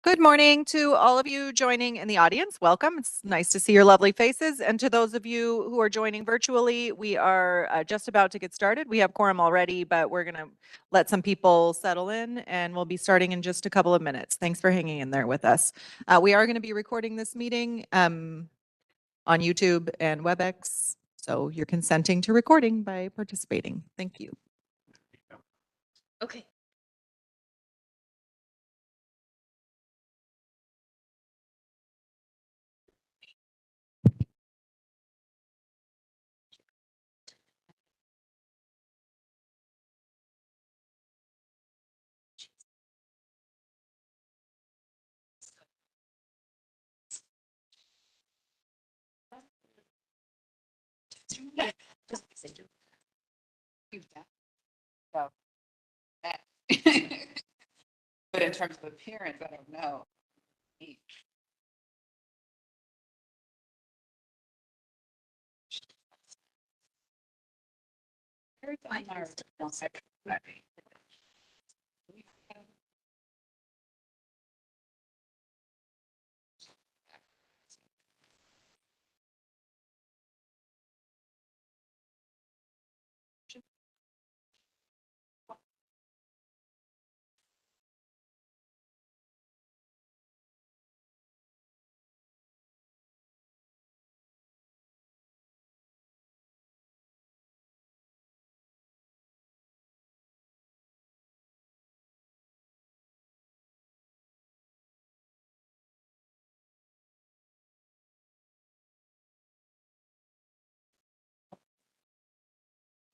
Good morning to all of you joining in the audience. Welcome. It's nice to see your lovely faces. And to those of you who are joining virtually, we are just about to get started. We have quorum already, but we're going to let some people settle in and we'll be starting in just a couple of minutes. Thanks for hanging in there with us. We are going to be recording this meeting on YouTube and WebEx. So you're consenting to recording by participating. Thank you. Okay. So, but in terms of appearance, I don't know.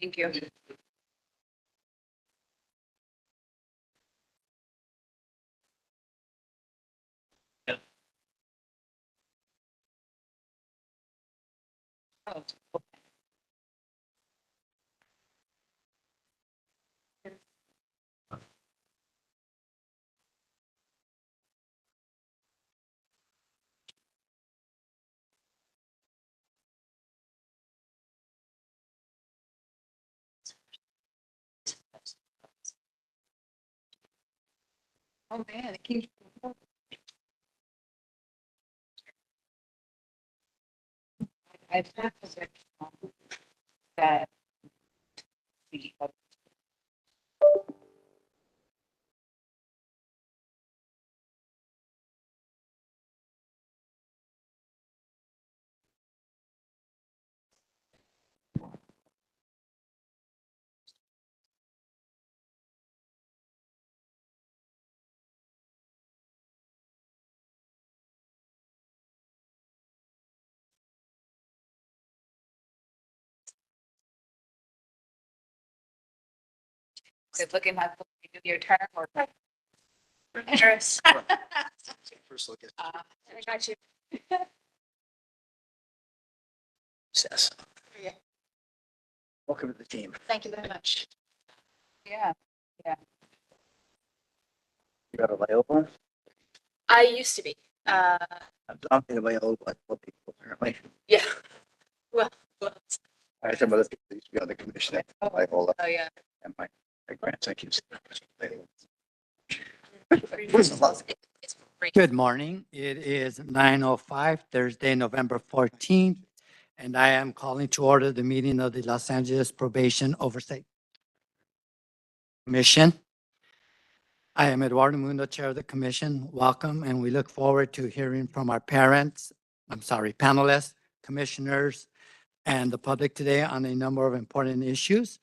Thank you. Oh. Oh man, it keeps. I've had that. Good looking like you do your term or. Interest. First look at I got you. success. Yeah. Welcome to the team. Thank you very much. Yeah. You got available? I used to be. I'm not available, but people apparently. Yeah. Well. I had some other people who used to be on the commission. Like all Oh, yeah. and my grants, I keep. Good morning. It is 9:05, Thursday, November 14th, and I am calling to order the meeting of the Los Angeles Probation Oversight Commission. I am Eduardo Mundo, Chair of the Commission. Welcome, and we look forward to hearing from our panelists, commissioners, and the public today on a number of important issues.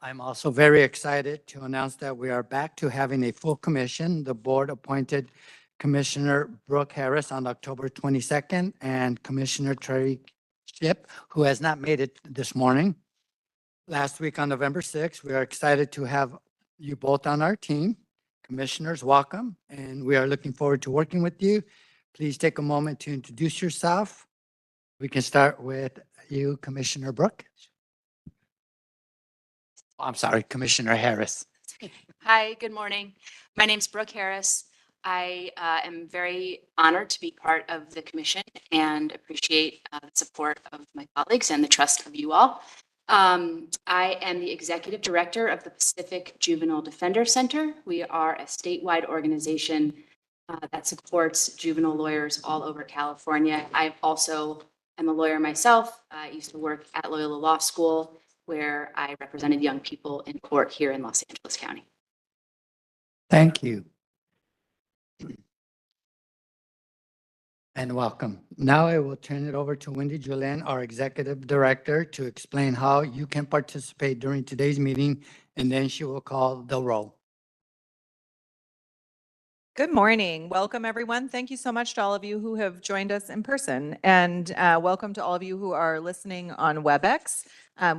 I'm also very excited to announce that we are back to having a full commission. The board appointed Commissioner Brooke Harris on October 22nd and Commissioner Terry Ship, who has not made it this morning. Last week on November 6th, we are excited to have you both on our team. Commissioners, welcome, and we are looking forward to working with you. Please take a moment to introduce yourself. We can start with you, Commissioner Brooke. I'm sorry, Commissioner Harris. Hi, good morning. My name's Brooke Harris. I am very honored to be part of the commission and appreciate the support of my colleagues and the trust of you all. I am the executive director of the Pacific Juvenile Defender Center. We are a statewide organization that supports juvenile lawyers all over California. I also am a lawyer myself. I used to work at Loyola Law School, where I represented young people in court here in Los Angeles County. Thank you. And welcome. Now I will turn it over to Wendy Julien, our Executive Director, to explain how you can participate during today's meeting, and then she will call the roll. Good morning. Welcome, everyone. Thank you so much to all of you who have joined us in person, and welcome to all of you who are listening on WebEx.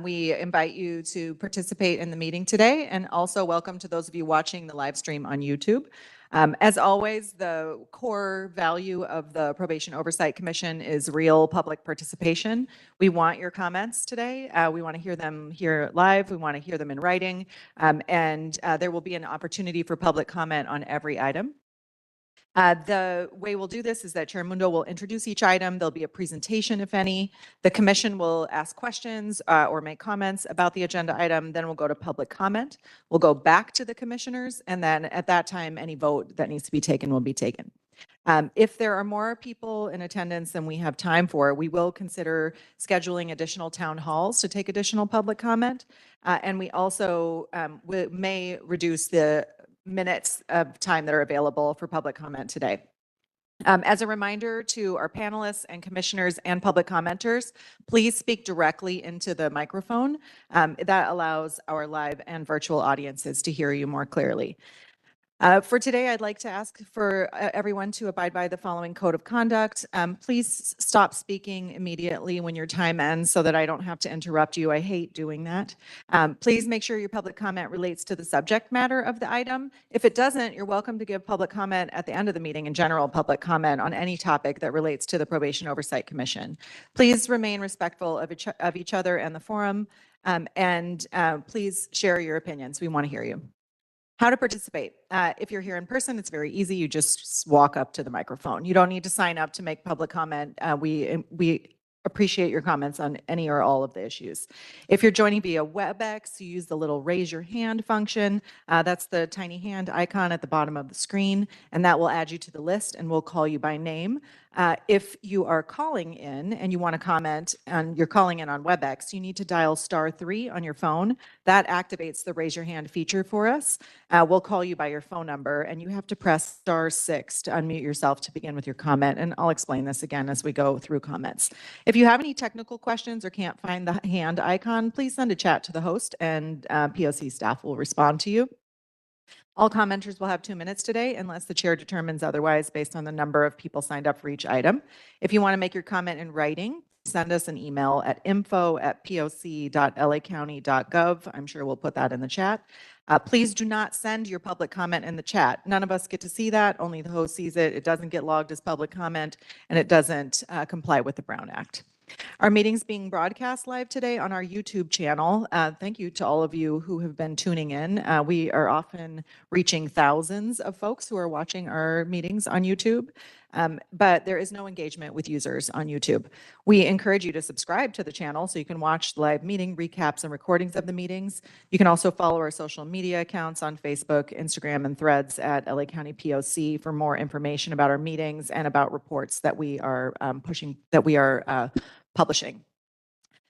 We invite you to participate in the meeting today, and also welcome to those of you watching the live stream on YouTube. As always, the core value of the Probation Oversight Commission is real public participation. We want your comments today. We want to hear them here live. We want to hear them in writing, and there will be an opportunity for public comment on every item. The way we'll do this is that Chair Mundo will introduce each item. There'll be a presentation, if any. The commission will ask questions or make comments about the agenda item. Then we'll go to public comment. We'll go back to the commissioners. And then at that time, any vote that needs to be taken will be taken. If there are more people in attendance than we have time for, we will consider scheduling additional town halls to take additional public comment. And we also may reduce the minutes of time that are available for public comment today. As a reminder to our panelists and commissioners and public commenters, please speak directly into the microphone. That allows our live and virtual audiences to hear you more clearly. For today, I'd like to ask for everyone to abide by the following code of conduct. Please stop speaking immediately when your time ends so that I don't have to interrupt you. I hate doing that. Please make sure your public comment relates to the subject matter of the item. If it doesn't, you're welcome to give public comment at the end of the meeting in general public comment on any topic that relates to the Probation Oversight Commission. Please remain respectful of each other and the forum, and please share your opinions. We want to hear you. How to participate. If you're here in person, it's very easy. You just walk up to the microphone. You don't need to sign up to make public comment. We appreciate your comments on any or all of the issues. If you're joining via WebEx, you use the little raise your hand function. That's the tiny hand icon at the bottom of the screen, and that will add you to the list, and we'll call you by name. If you are calling in and you want to comment and you're calling in on WebEx, you need to dial *3 on your phone. That activates the raise your hand feature for us. We'll call you by your phone number, and you have to press *6 to unmute yourself to begin with your comment. And I'll explain this again as we go through comments. If you have any technical questions or can't find the hand icon, please send a chat to the host, and POC staff will respond to you. All commenters will have 2 minutes today unless the chair determines otherwise based on the number of people signed up for each item. If you want to make your comment in writing, send us an email at info@poc.lacounty.gov. I'm sure we'll put that in the chat. Please do not send your public comment in the chat. None of us get to see that. Only the host sees it. It doesn't get logged as public comment, and it doesn't comply with the Brown Act. Our meeting's being broadcast live today on our YouTube channel. Thank you to all of you who have been tuning in. We are often reaching thousands of folks who are watching our meetings on YouTube, but there is no engagement with users on YouTube. We encourage you to subscribe to the channel so you can watch live meeting recaps and recordings of the meetings. You can also follow our social media accounts on Facebook, Instagram, and Threads at LA County POC for more information about our meetings and about reports that we are publishing.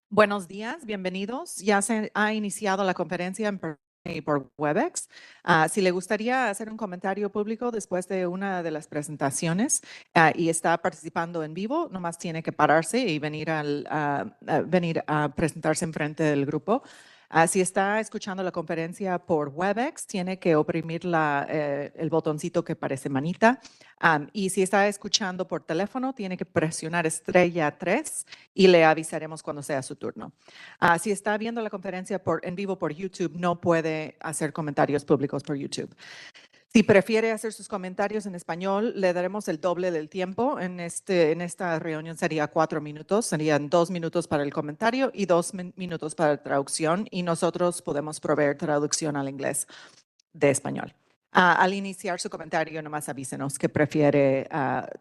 Buenos días, bienvenidos. Ya se ha iniciado la conferencia por WebEx. Si le gustaría hacer un comentario público después de una de las presentaciones y está participando en vivo, nomás tiene que pararse y venir a presentarse enfrente del grupo. Si está escuchando la conferencia por WebEx, tiene que oprimir el botoncito que parece manita. Y si está escuchando por teléfono, tiene que presionar *3 y le avisaremos cuando sea su turno. Si está viendo la conferencia en vivo por YouTube, no puede hacer comentarios públicos por YouTube. Si prefiere hacer sus comentarios en español, le daremos el doble del tiempo. En esta reunión sería 4 minutos. Serían 2 minutos para el comentario y 2 minutos para la traducción. Y nosotros podemos proveer traducción al inglés de español. Al iniciar su comentario, nomás avísenos que prefiere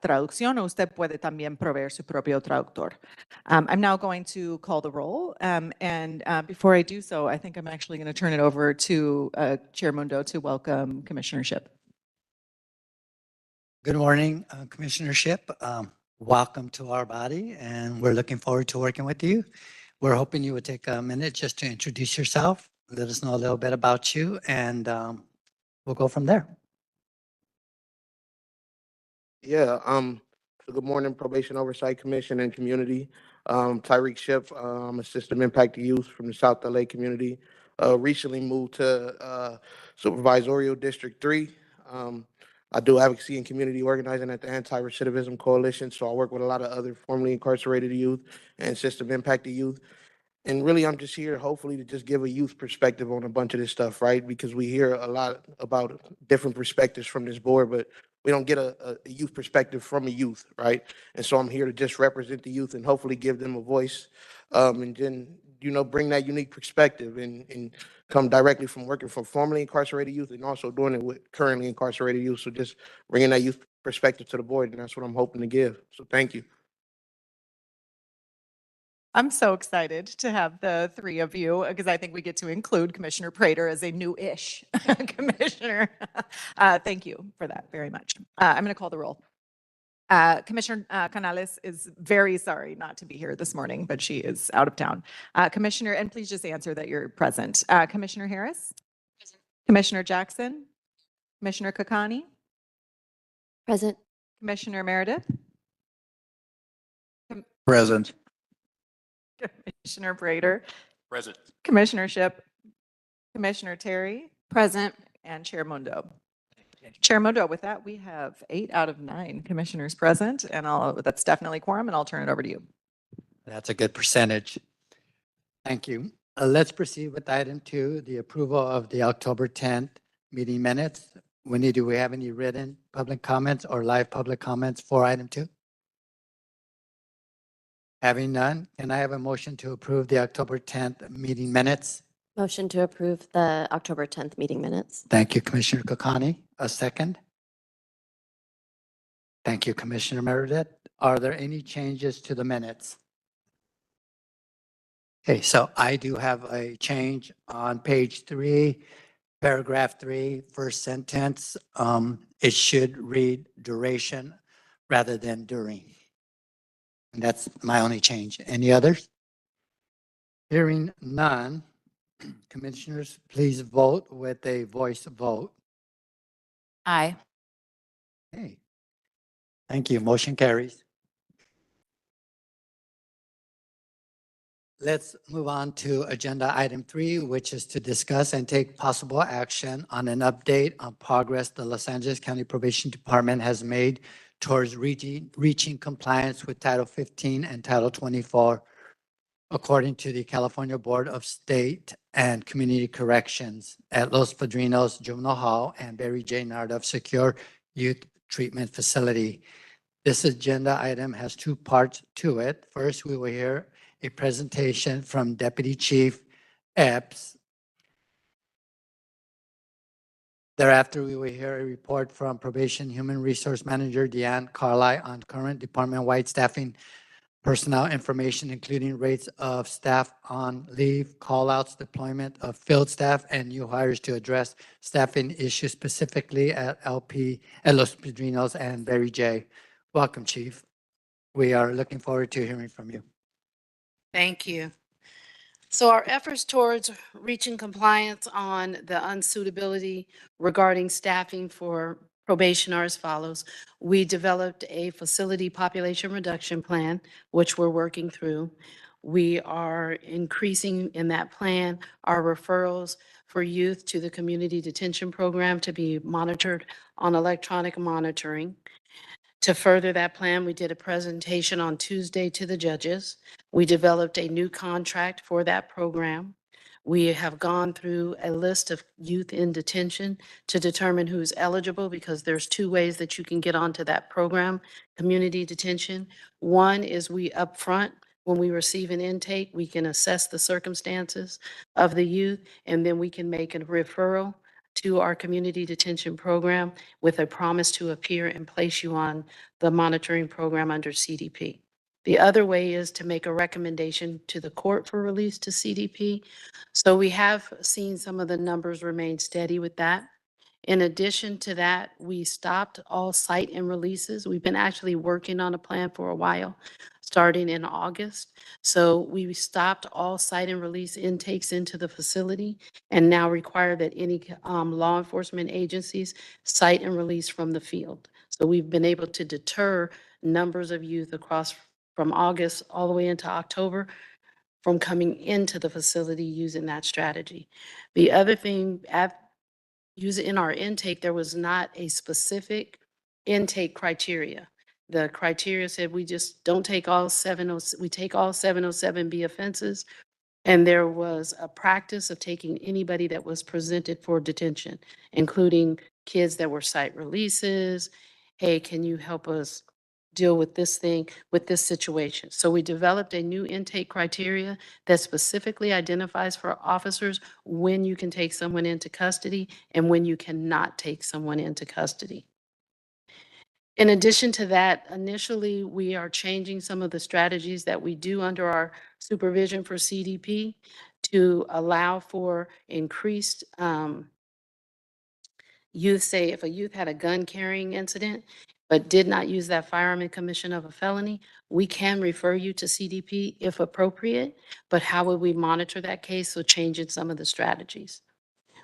traducción, o usted puede también proveer su propio traductor. I'm now going to call the roll. And before I do so, I think I'm actually going to turn it over to Chair Mundo to welcome Commissioner Shipp. Good morning, Commissionership. Welcome to our body, and we're looking forward to working with you. We're hoping you would take a minute just to introduce yourself, let us know a little bit about you, and we'll go from there. Yeah, so good morning, Probation Oversight Commission and community. Tyreek Ship, I'm a system impact youth from the South LA community. Recently moved to Supervisorial District 3. I do advocacy and community organizing at the Anti-Recidivism Coalition, so I work with a lot of other formerly incarcerated youth and system impacted youth. And really, I'm just here hopefully to just give a youth perspective on a bunch of this stuff, right? Because we hear a lot about different perspectives from this board, but we don't get a youth perspective from a youth, right? And so I'm here to just represent the youth and hopefully give them a voice, and then, bring that unique perspective and come directly from working for formerly incarcerated youth and also doing it with currently incarcerated youth. So just bringing that youth perspective to the board, and that's what I'm hoping to give. So thank you. I'm so excited to have the three of you because I think we get to include Commissioner Prater as a new-ish commissioner. Thank you for that very much. I'm going to call the roll. Commissioner Canales is very sorry not to be here this morning, but she is out of town. Commissioner, and please just answer that you're present. Commissioner Harris? Present. Commissioner Jackson? Commissioner Kakani? Present. Commissioner Meredith? Present. Commissioner Prater? Present. Commissioner Ship? Commissioner Terry? Present. And Chair Mundo. Chair Mundo, with that, we have 8 out of 9 commissioners present, and that's definitely quorum, and I'll turn it over to you. That's a good percentage. Thank you. Let's proceed with item 2, the approval of the October 10th meeting minutes. Winnie, do we have any written public comments or live public comments for item 2? Having none, can I have a motion to approve the October 10th meeting minutes? Motion to approve the October 10th meeting minutes. Thank you, Commissioner Kokani. A second? Thank you, Commissioner Meredith. Are there any changes to the minutes? Okay, so I do have a change on page 3, paragraph 3, first sentence. It should read duration rather than during. And that's my only change. Any others? Hearing none, commissioners, please vote with a voice vote. Aye. Okay. Thank you. Motion carries. Let's move on to agenda item 3, which is to discuss and take possible action on an update on progress the Los Angeles County Probation Department has made towards reaching compliance with Title 15 and Title 24, according to the California Board of State and Community Corrections at Los Padrinos Juvenile Hall and Barry J. Nardoff Secure Youth Treatment Facility. This agenda item has 2 parts to it. First, we will hear a presentation from Deputy Chief Epps. Thereafter, we will hear a report from Probation Human Resource Manager Deanne Carlisle on current department-wide staffing personnel information, including rates of staff on leave, call-outs, deployment of field staff, and new hires to address staffing issues specifically at Los Padrinos and Barry J. Welcome, Chief. We are looking forward to hearing from you. Thank you. So our efforts towards reaching compliance on the unsuitability regarding staffing for probation are as follows. We developed a facility population reduction plan, which we're working through. We are increasing in that plan our referrals for youth to the community detention program to be monitored on electronic monitoring. To further that plan, we did a presentation on Tuesday to the judges. We developed a new contract for that program. We have gone through a list of youth in detention to determine who's eligible, because there's 2 ways that you can get onto that program, community detention. One is we upfront, when we receive an intake, we can assess the circumstances of the youth, and then we can make a referral to our community detention program with a promise to appear and place you on the monitoring program under CDP. The other way is to make a recommendation to the court for release to CDP. So we have seen some of the numbers remain steady with that. In addition to that, we stopped all site and releases. We've been actually working on a plan for a while, starting in August. So we stopped all site and release intakes into the facility and now require that any law enforcement agencies site and release from the field. So we've been able to deter numbers of youth across from August all the way into October from coming into the facility using that strategy. The other thing, using in our intake, there was not a specific intake criteria. The criteria said we just don't take all we take all 707B offenses. And there was a practice of taking anybody that was presented for detention, including kids that were site releases. Hey, can you help us deal with this thing, with this situation? So we developed a new intake criteria that specifically identifies for officers when you can take someone into custody and when you cannot take someone into custody. In addition to that, initially, we are changing some of the strategies that we do under our supervision for CDP to allow for increased youth. Say if a youth had a gun carrying incident, but did not use that firearm in commission of a felony, we can refer you to CDP if appropriate, but how would we monitor that case? So changing some of the strategies.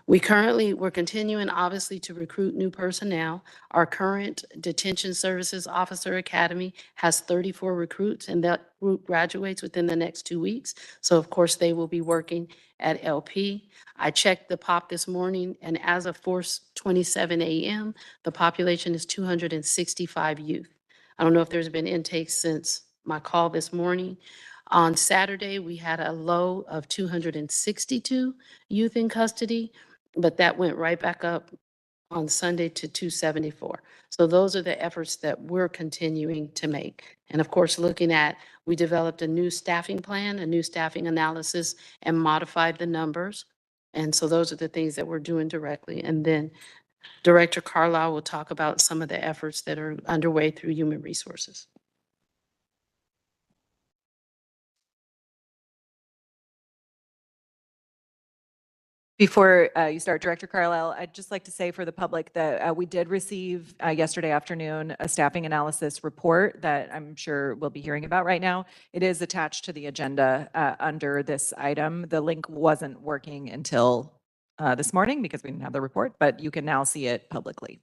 We're continuing obviously to recruit new personnel. Our current Detention Services Officer Academy has 34 recruits, and that group graduates within the next 2 weeks. So of course, they will be working at LP. I checked the POP this morning, and as of 4:27 a.m., the population is 265 youth. I don't know if there's been intakes since my call this morning. On Saturday, we had a low of 262 youth in custody, but that went right back up on Sunday to 274. So those are the efforts that we're continuing to make. And of course, we developed a new staffing plan, a new staffing analysis, and modified the numbers. And so those are the things that we're doing directly. And then Director Carlisle will talk about some of the efforts that are underway through Human Resources. Before you start, Director Carlisle, I'd just like to say for the public that we did receive yesterday afternoon a staffing analysis report that I'm sure we'll be hearing about right now. It is attached to the agenda under this item. The link wasn't working until this morning because we didn't have the report, but you can now see it publicly.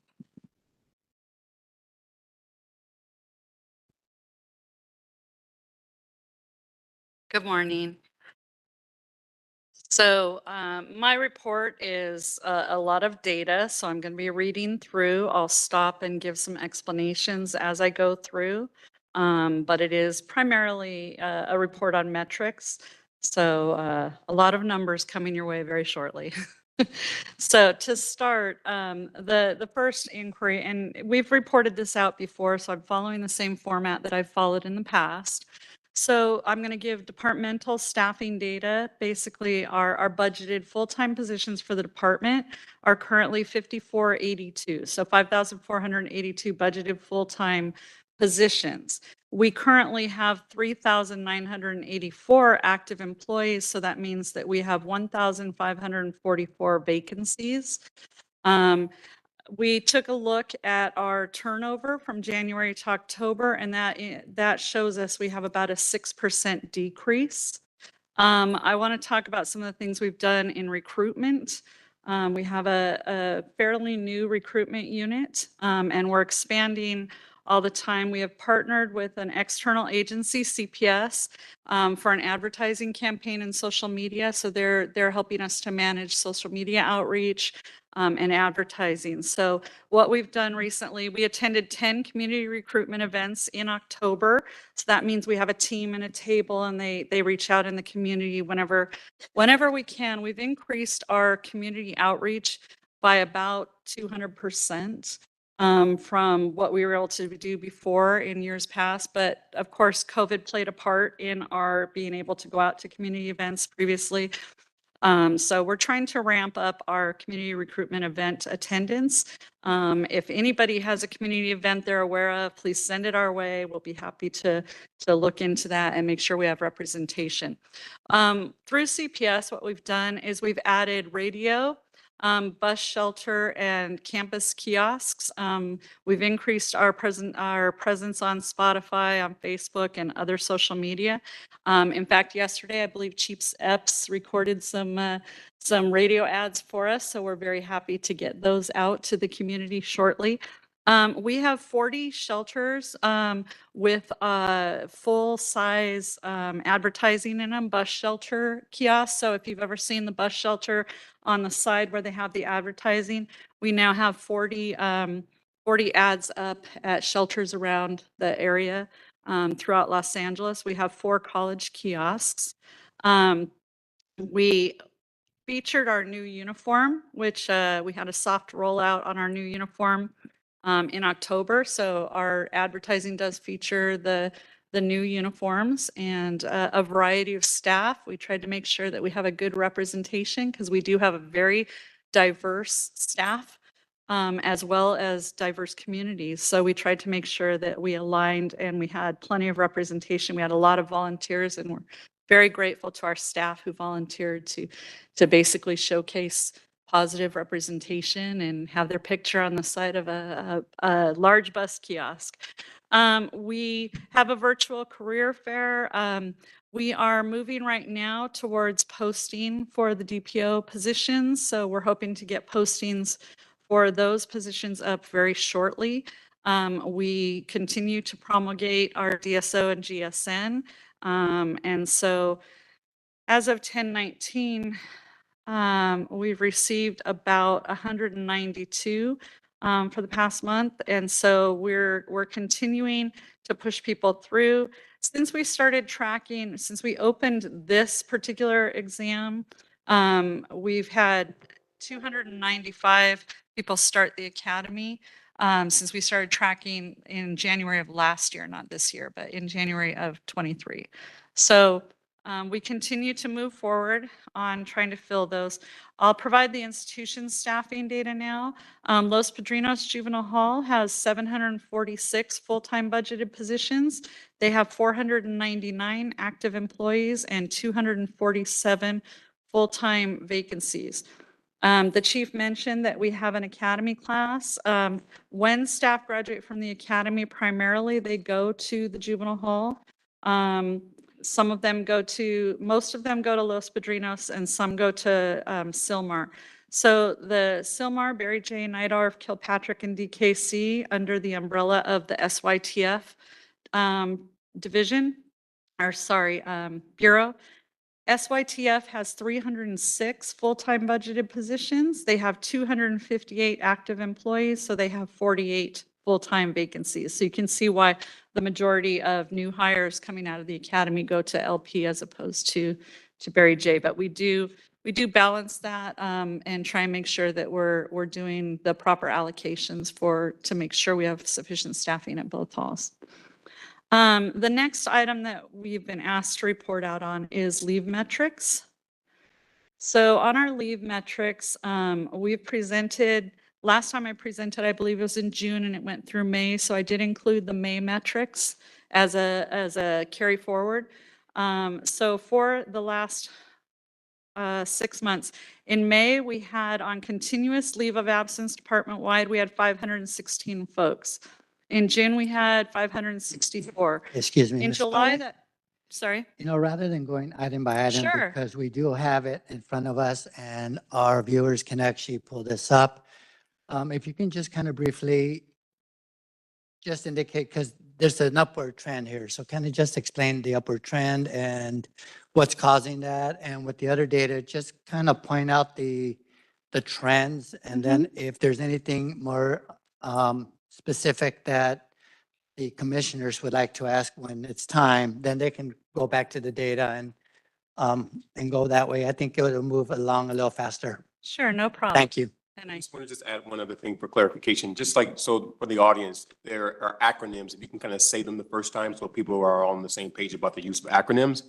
Good morning. So my report is a lot of data, so I'm going to be reading through. I'll stop and give some explanations as I go through, but it is primarily a report on metrics. So a lot of numbers coming your way very shortly. So to start, the first inquiry, and we've reported this out before, so I'm following the same format that I've followed in the past. So I'm going to give departmental staffing data. Basically, our budgeted full-time positions for the department are currently 5,482. So 5,482 budgeted full-time positions. We currently have 3,984 active employees. So that means that we have 1,544 vacancies. We took a look at our turnover from January to October, and that shows us we have about a 6% decrease. I want to talk about some of the things we've done in recruitment. We have a fairly new recruitment unit, and we're expanding all the time. We have partnered with an external agency, CPS, for an advertising campaign in social media. So they're helping us to manage social media outreach and advertising. So what we've done recently, we attended 10 community recruitment events in October. So that means we have a team and a table, and they reach out in the community whenever we can. We've increased our community outreach by about 200%. From what we were able to do before in years past. But of course, COVID played a part in our being able to go out to community events previously. So we're trying to ramp up our community recruitment event attendance. If anybody has a community event they're aware of, please send it our way. We'll be happy to look into that and make sure we have representation. Through CPS, what we've done is we've added radio bus shelter and campus kiosks. We've increased our presence on Spotify, on Facebook, and other social media. In fact, yesterday, I believe Chiefs Epps recorded some radio ads for us, so we're very happy to get those out to the community shortly. We have 40 shelters with full-size advertising in them, bus shelter kiosks. So if you've ever seen the bus shelter on the side where they have the advertising, we now have 40 ads up at shelters around the area throughout Los Angeles. We have 4 college kiosks. We featured our new uniform, which we had a soft rollout on our new uniform in October. So our advertising does feature the new uniforms and a variety of staff. We tried to make sure that we have a good representation because we do have a very diverse staff as well as diverse communities. So we tried to make sure that we aligned and we had plenty of representation. We had a lot of volunteers, and we're very grateful to our staff who volunteered to basically showcase positive representation and have their picture on the side of a large bus kiosk. We have a virtual career fair. We are moving right now towards posting for the DPO positions. So we're hoping to get postings for those positions up very shortly. We continue to promulgate our DSO and GSN. And so as of 10/19, we've received about 192 for the past month. And so we're continuing to push people through. Since we started tracking, since we opened this particular exam, we've had 295 people start the academy since we started tracking in January of last year, not this year, but in January of 23. So we continue to move forward on trying to fill those. I'll provide the institution's staffing data now. Los Padrinos Juvenile Hall has 746 full-time budgeted positions. They have 499 active employees and 247 full-time vacancies. The chief mentioned that we have an academy class. When staff graduate from the academy, primarily they go to the juvenile hall. Some of them most of them go to Los Padrinos, and some go to Sylmar. So the Sylmar, Barry J. Neidorf, Kilpatrick, and DKC under the umbrella of the SYTF division, or sorry, Bureau. SYTF has 306 full-time budgeted positions. They have 258 active employees, so they have 48 full-time vacancies. So you can see why the majority of new hires coming out of the academy go to LP as opposed to Barry J. But we do balance that and try and make sure that we're doing the proper allocations to make sure we have sufficient staffing at both halls. The next item that we've been asked to report out on is leave metrics. So on our leave metrics, we've presented, last time I presented, I believe it was in June and it went through May. So I did include the May metrics as a carry forward. So for the last 6 months, in May, we had on continuous leave of absence department-wide, we had 516 folks. In June, we had 564. Excuse me. In Ms. July, Polly, sorry. rather than going item by item, Sure. because we do have it in front of us and our viewers can actually pull this up. If you can just kind of briefly just indicate, because there's an upward trend here. So kind of just explain the upward trend and what's causing that. And with the other data, just kind of point out the trends. And then if there's anything more specific that the commissioners would like to ask when it's time, then they can go back to the data and go that way. I think it will move along a little faster. Sure, no problem. Thank you. And I just want to just add one other thing for clarification, just like, so for the audience, there are acronyms, if you can kind of say them the first time so people are all on the same page about the use of acronyms.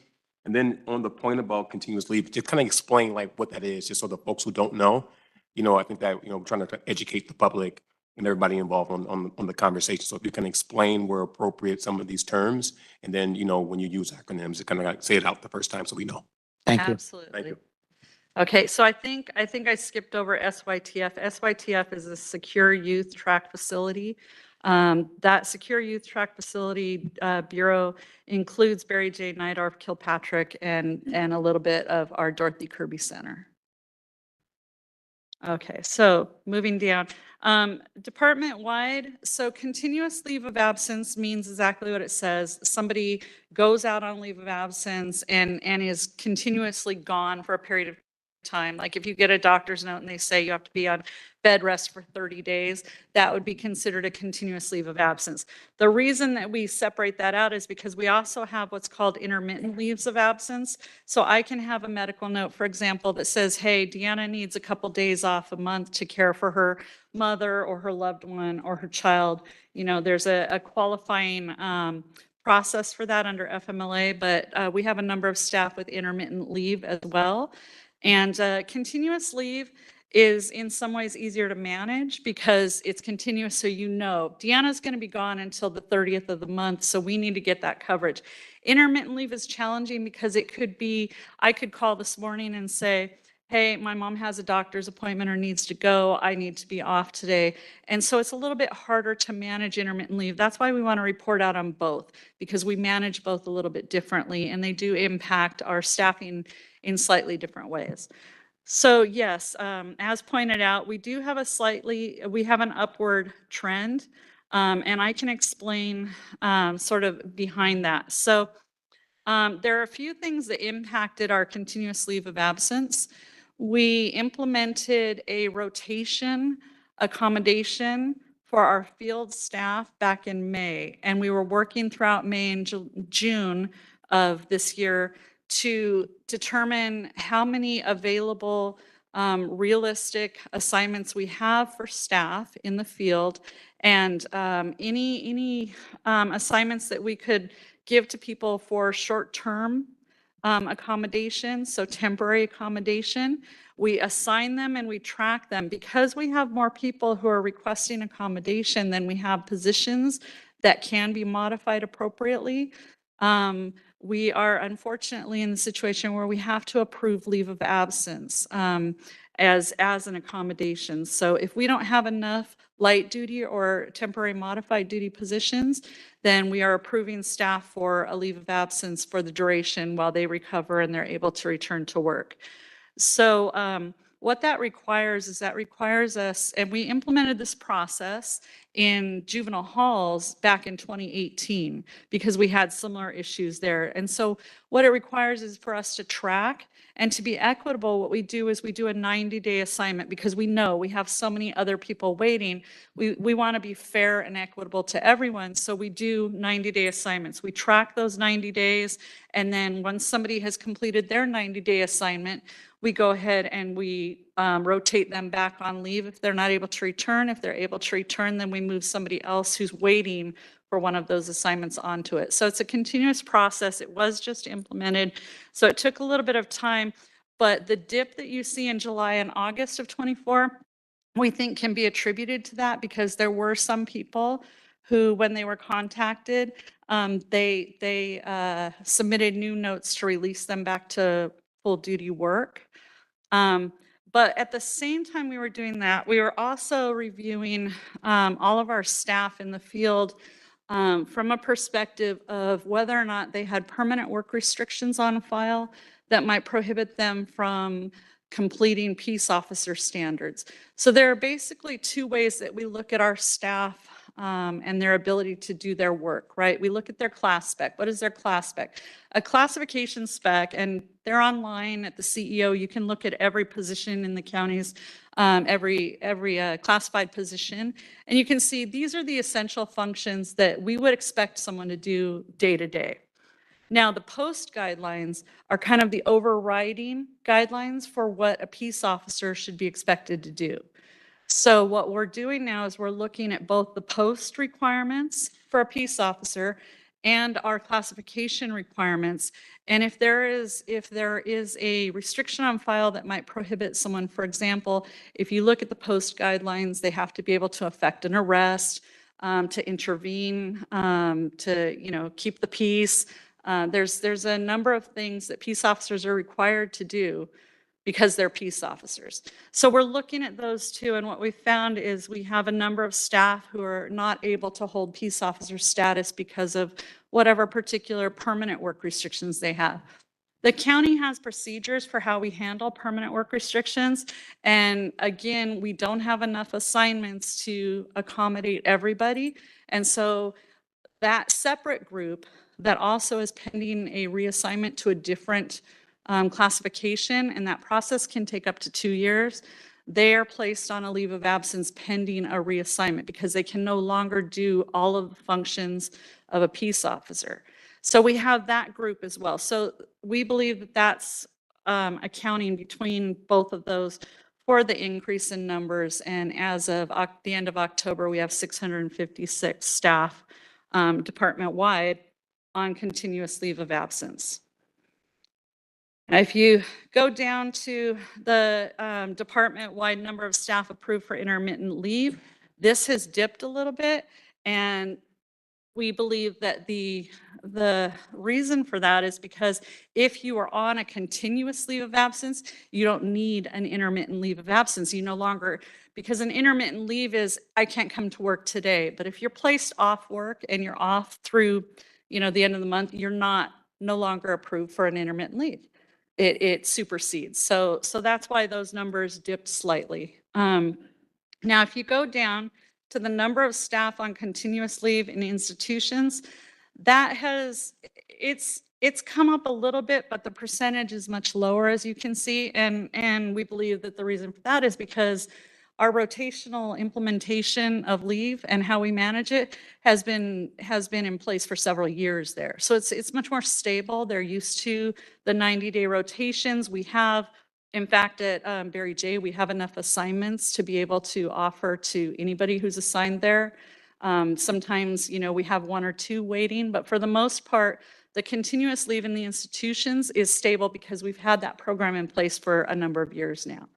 And then on the point about continuous leave, just kind of explain like what that is, just so the folks who don't know, I think that, we're trying to educate the public and everybody involved on the conversation. So if you can explain where appropriate some of these terms, and then, when you use acronyms, to kind of like say it out the first time so we know. Thank you. absolutely. Thank you. Okay, so I think I skipped over SYTF. SYTF is a Secure Youth Track Facility. That Secure Youth Track Facility Bureau includes Barry J. Nydorf, Kilpatrick, and a little bit of our Dorothy Kirby Center. Okay, so moving down. Department-wide, so continuous leave of absence means exactly what it says. Somebody goes out on leave of absence and is continuously gone for a period of time. Like if you get a doctor's note and they say you have to be on bed rest for 30 days, that would be considered a continuous leave of absence. The reason that we separate that out is because we also have what's called intermittent leaves of absence. So I can have a medical note, for example, that says, hey, Deanna needs a couple days off a month to care for her mother or her loved one or her child. You know, there's a qualifying process for that under FMLA, but we have a number of staff with intermittent leave as well. And continuous leave is in some ways easier to manage because it's continuous. So you know, Deanna's going to be gone until the 30th of the month. So we need to get that coverage. Intermittent leave is challenging because it could be, I could call this morning and say, hey, my mom has a doctor's appointment or needs to go. I need to be off today. And so it's a little bit harder to manage intermittent leave. That's why we want to report out on both, because we manage both a little bit differently and they do impact our staffing in slightly different ways. So yes, as pointed out, we do have we have an upward trend, and I can explain sort of behind that. So there are a few things that impacted our continuous leave of absence. We implemented a rotation accommodation for our field staff back in May, and we were working throughout May and June of this year to determine how many available realistic assignments we have for staff in the field, and any assignments that we could give to people for short-term accommodation, so temporary accommodation. We assign them and we track them. Because we have more people who are requesting accommodation than we have positions that can be modified appropriately. We are unfortunately in the situation where we have to approve leave of absence as an accommodation. So if we don't have enough light duty or temporary modified duty positions, then we are approving staff for a leave of absence for the duration while they recover and they're able to return to work. So what that requires is us, and we implemented this process in juvenile halls back in 2018 because we had similar issues there. And so what it requires is for us to track and to be equitable. What we do is we do a 90-day assignment because we know we have so many other people waiting. We want to be fair and equitable to everyone. So we do 90-day assignments. We track those 90 days. And then once somebody has completed their 90-day assignment, we go ahead and we rotate them back on leave if they're not able to return. If they're able to return, then we move somebody else who's waiting for one of those assignments onto it. So it's a continuous process. It was just implemented. So it took a little bit of time, but the dip that you see in July and August of 24, we think can be attributed to that because there were some people who, when they were contacted, they submitted new notes to release them back to full duty work. But at the same time we were doing that, we were also reviewing all of our staff in the field from a perspective of whether or not they had permanent work restrictions on file that might prohibit them from completing peace officer standards. So there are basically two ways that we look at our staff and their ability to do their work, right? We look at their class spec. What is their class spec? A classification spec, and they're online at the CEO. You can look at every position in the counties, every classified position, and you can see these are the essential functions that we would expect someone to do day to day. Now, the post guidelines are kind of the overriding guidelines for what a peace officer should be expected to do. So what we're doing now is we're looking at both the post requirements for a peace officer and our classification requirements. And if there is a restriction on file that might prohibit someone, for example, if you look at the post guidelines, they have to be able to effect an arrest, to intervene, to keep the peace. There's a number of things that peace officers are required to do. because they're peace officers. So we're looking at those two, and what we found is we have a number of staff who are not able to hold peace officer status because of whatever particular permanent work restrictions they have. The county has procedures for how we handle permanent work restrictions. And again, we don't have enough assignments to accommodate everybody. And so that separate group that also is pending a reassignment to a different classification, and that process can take up to 2 years, they are placed on a leave of absence pending a reassignment because they can no longer do all of the functions of a peace officer. So we have that group as well. So we believe that that's accounting between both of those for the increase in numbers. And as of the end of October, we have 656 staff department-wide on continuous leave of absence. If you go down to the department-wide number of staff approved for intermittent leave, this has dipped a little bit, and we believe that the reason for that is because if you are on a continuous leave of absence, you don't need an intermittent leave of absence. You no longer, because an intermittent leave is, I can't come to work today. But if you're placed off work and you're off through, the end of the month, you're no longer approved for an intermittent leave. It supersedes. So that's why those numbers dipped slightly. Now, if you go down to the number of staff on continuous leave in institutions, it's come up a little bit, but the percentage is much lower, as you can see. And we believe that the reason for that is because our rotational implementation of leave and how we manage it has been in place for several years there. So it's much more stable. They're used to the 90-day rotations. We have, in fact, at Barry J, we have enough assignments to be able to offer to anybody who's assigned there. Sometimes, we have 1 or 2 waiting, but for the most part, the continuous leave in the institutions is stable because we've had that program in place for a number of years now.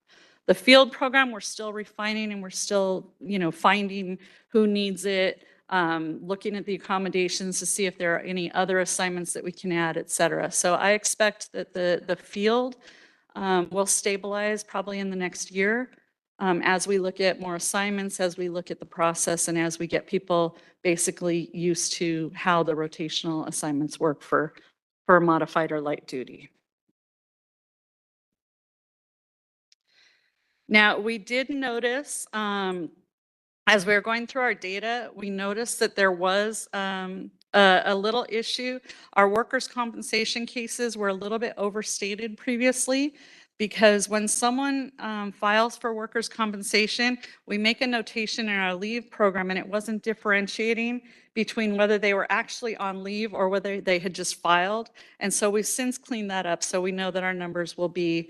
The field program, we're still refining and we're still, finding who needs it, looking at the accommodations to see if there are any other assignments that we can add, et cetera. So I expect that the field will stabilize probably in the next year as we look at more assignments, as we look at the process, and as we get people basically used to how the rotational assignments work for modified or light duty. Now, we did notice, as we were going through our data, we noticed that there was a little issue. Our workers' compensation cases were a little bit overstated previously because when someone files for workers' compensation, we make a notation in our leave program and it wasn't differentiating between whether they were actually on leave or whether they had just filed. And so we've since cleaned that up. So we know that our numbers will be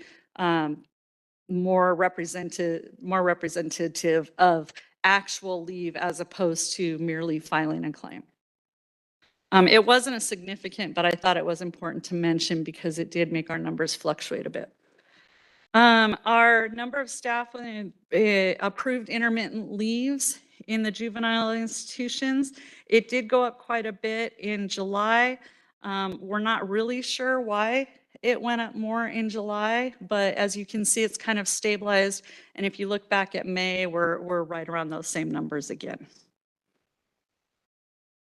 more representative of actual leave as opposed to merely filing a claim. It wasn't a significant, but I thought it was important to mention because it did make our numbers fluctuate a bit. Our number of staff approved intermittent leaves in the juvenile institutions, it did go up quite a bit in July. We're not really sure why it went up more in July, but as you can see, it's kind of stabilized. And if you look back at May, we're right around those same numbers again.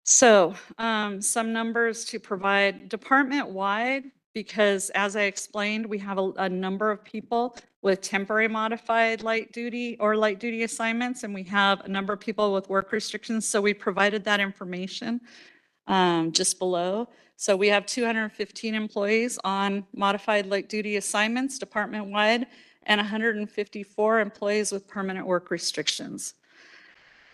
So some numbers to provide department-wide, because as I explained, we have a number of people with temporary modified light duty or light duty assignments, and we have a number of people with work restrictions. So we provided that information just below. So we have 215 employees on modified light duty assignments department-wide and 154 employees with permanent work restrictions.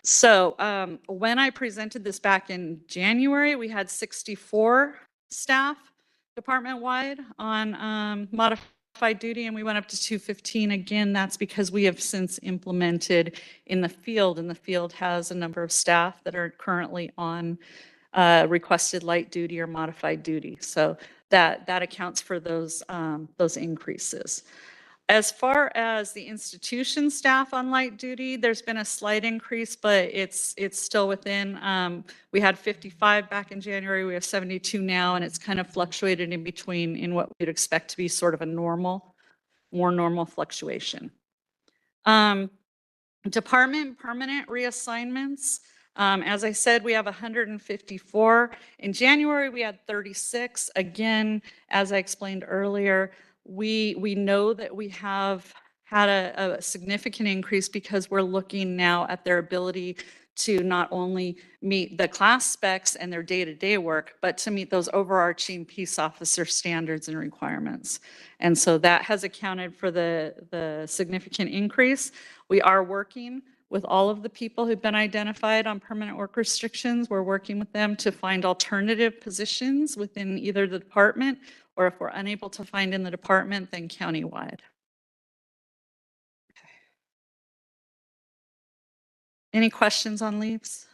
So when I presented this back in January, we had 64 staff department-wide on modified duty, and we went up to 215. Again, that's because we have since implemented in the field, and the field has a number of staff that are currently on requested light duty or modified duty. So that accounts for those increases. As far as the institution staff on light duty, there's been a slight increase, but it's still within. We had 55 back in January, we have 72 now, and it's kind of fluctuated in between in what we'd expect to be sort of a normal more normal fluctuation. Department permanent reassignments. As I said, we have 154. In January, we had 36. Again, as I explained earlier, we know that we have had a significant increase because we're looking now at their ability to not only meet the class specs and their day-to-day work, but to meet those overarching peace officer standards and requirements. And so that has accounted for the significant increase. We are working with all of the people who've been identified on permanent work restrictions. We're working with them to find alternative positions within either the department, or if we're unable to find in the department, then countywide. Any questions on leaves?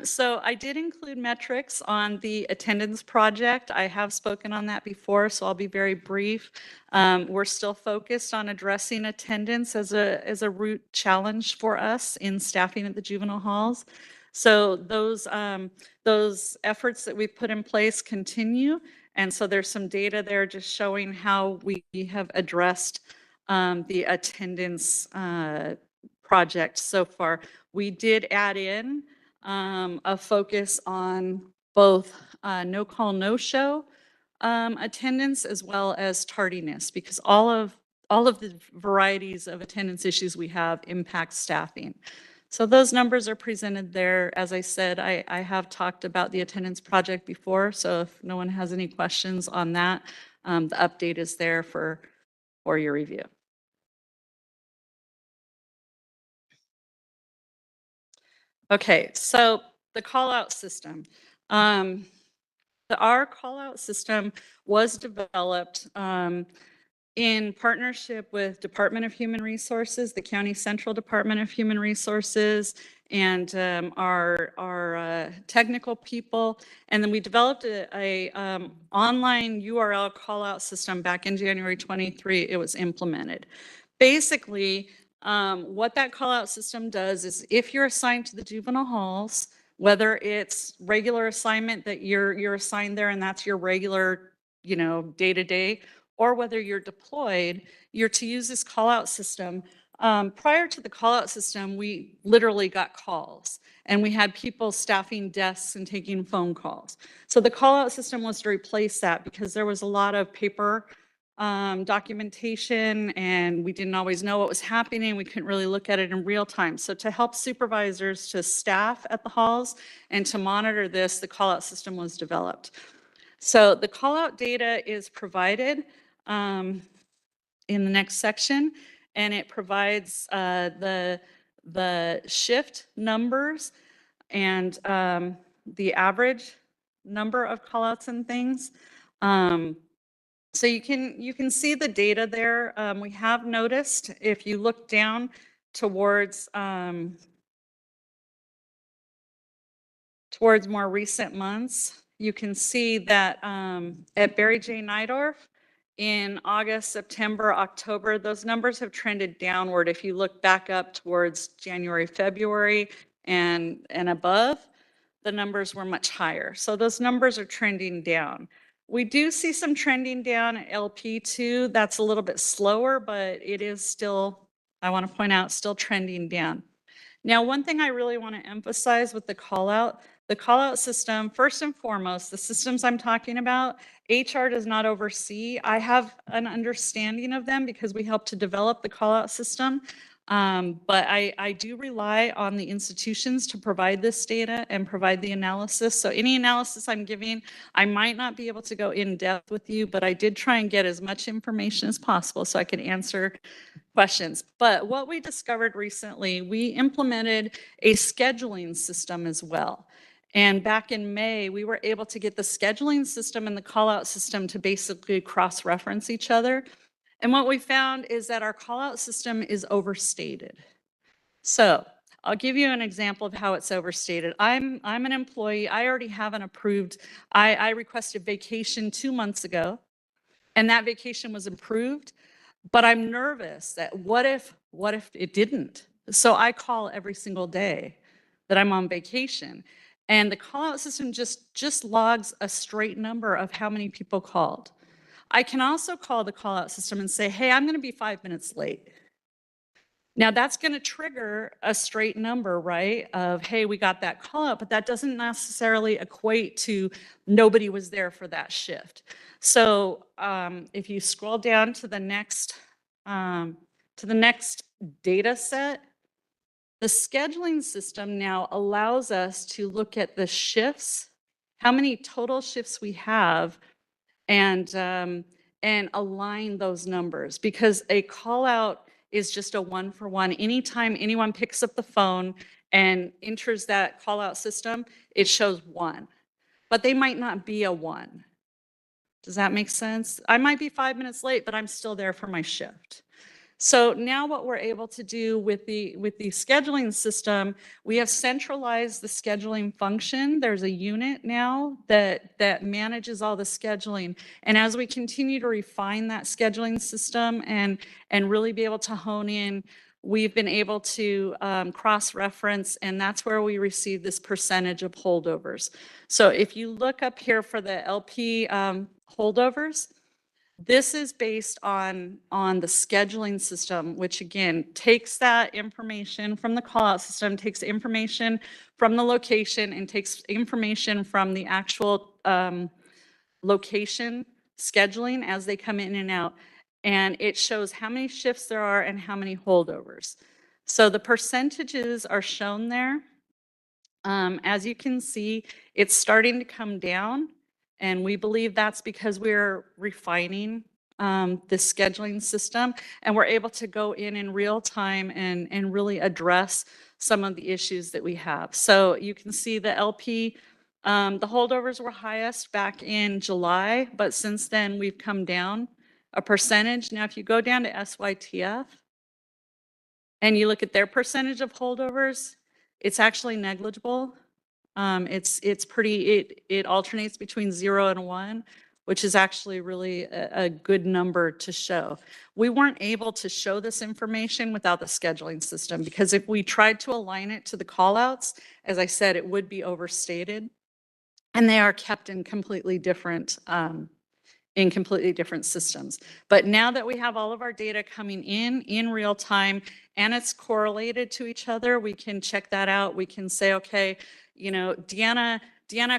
So I did include metrics on the attendance project. I have spoken on that before, so I'll be very brief. We're still focused on addressing attendance as a root challenge for us in staffing at the juvenile halls. So those efforts that we've put in place continue. And so there's some data there just showing how we have addressed the attendance project so far. We did add in a focus on both no call, no show attendance as well as tardiness, because all of the varieties of attendance issues we have impact staffing. So those numbers are presented there. As I said, I have talked about the attendance project before, so if no one has any questions on that, the update is there for your review. Okay, so the call out system. Our call out system was developed in partnership with Department of Human Resources, the County Central Department of Human Resources, and our technical people. And then we developed a online URL call out system back in January 23. It was implemented. Basically, what that call out system does is if you're assigned to the juvenile halls, whether it's regular assignment that you're assigned there and that's your regular, day-to-day, or whether you're deployed, you're to use this call out system. Prior to the call out system, we literally got calls and we had people staffing desks and taking phone calls. So the call out system was to replace that because there was a lot of paper documentation and we didn't always know what was happening. We couldn't really look at it in real time. So to help supervisors to staff at the halls and to monitor this, the call out system was developed. So the call out data is provided in the next section, and it provides the shift numbers and the average number of call outs and things. So you can see the data there. We have noticed if you look down towards more recent months, you can see that at Barry J. Nydorf in August, September, October, those numbers have trended downward. If you look back up towards January, February and above, the numbers were much higher. So those numbers are trending down. We do see some trending down at LP2. That's a little bit slower, but it is still, I want to point out, still trending down. Now, one thing I really want to emphasize with the call out system, first and foremost, the systems I'm talking about, HR does not oversee. I have an understanding of them because we helped to develop the call out system. But I do rely on the institutions to provide this data and provide the analysis. So any analysis I'm giving, I might not be able to go in depth with you, but I did try and get as much information as possible so I could answer questions. But what we discovered recently, we implemented a scheduling system as well. And back in May, we were able to get the scheduling system and the call out system to basically cross-reference each other. And what we found is that our call out system is overstated. So I'll give you an example of how it's overstated. I'm an employee. I already have an approved, I requested vacation 2 months ago, and that vacation was approved, but I'm nervous that what if it didn't? So I call every single day that I'm on vacation. And the call out system just logs a straight number of how many people called. I can also call the call out system and say, hey, I'm going to be 5 minutes late. Now that's going to trigger a straight number, right? Of, hey, we got that call out, but that doesn't necessarily equate to nobody was there for that shift. So if you scroll down to the next data set, the scheduling system now allows us to look at the shifts, how many total shifts we have, and align those numbers, because a call out is just a one-for-one. Anytime anyone picks up the phone and enters that call out system, it shows 1, but they might not be a 1. Does that make sense? I might be 5 minutes late, but I'm still there for my shift. So now what we're able to do with the scheduling system, we have centralized the scheduling function. There's a unit now that manages all the scheduling. And as we continue to refine that scheduling system and really be able to hone in, we've been able to cross-reference, and that's where we receive this percentage of holdovers. So if you look up here for the LP holdovers, this is based on the scheduling system, which again takes that information from the call out system, takes information from the location, and takes information from the actual location scheduling as they come in and out. And it shows how many shifts there are and how many holdovers. So the percentages are shown there. As you can see, it's starting to come down. And we believe that's because we're refining the scheduling system, and we're able to go in real time and really address some of the issues that we have. So you can see the LP, the holdovers were highest back in July, but since then we've come down a percentage. Now, if you go down to SYTF and you look at their percentage of holdovers, it's actually negligible. It's pretty, it alternates between 0 and 1, which is actually really a good number to show. We weren't able to show this information without the scheduling system, because if we tried to align it to the callouts, as I said, it would be overstated, and they are kept in completely different systems. But now that we have all of our data coming in real time, and it's correlated to each other, we can check that out. We can say, okay, you know, Deanna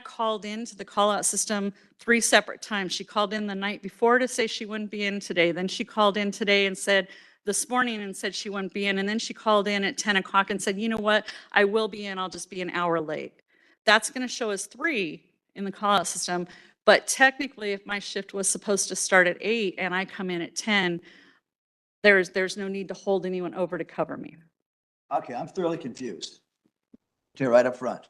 called into the call out system 3 separate times. She called in the night before to say she wouldn't be in today. Then she called in today and said, this morning, and said she wouldn't be in. And then she called in at 10 o'clock and said, you know what, I will be in, I'll just be an hour late. That's gonna show us 3 in the call out system. But technically, if my shift was supposed to start at 8 and I come in at 10, there's no need to hold anyone over to cover me. Okay, I'm thoroughly confused. Okay, right up front.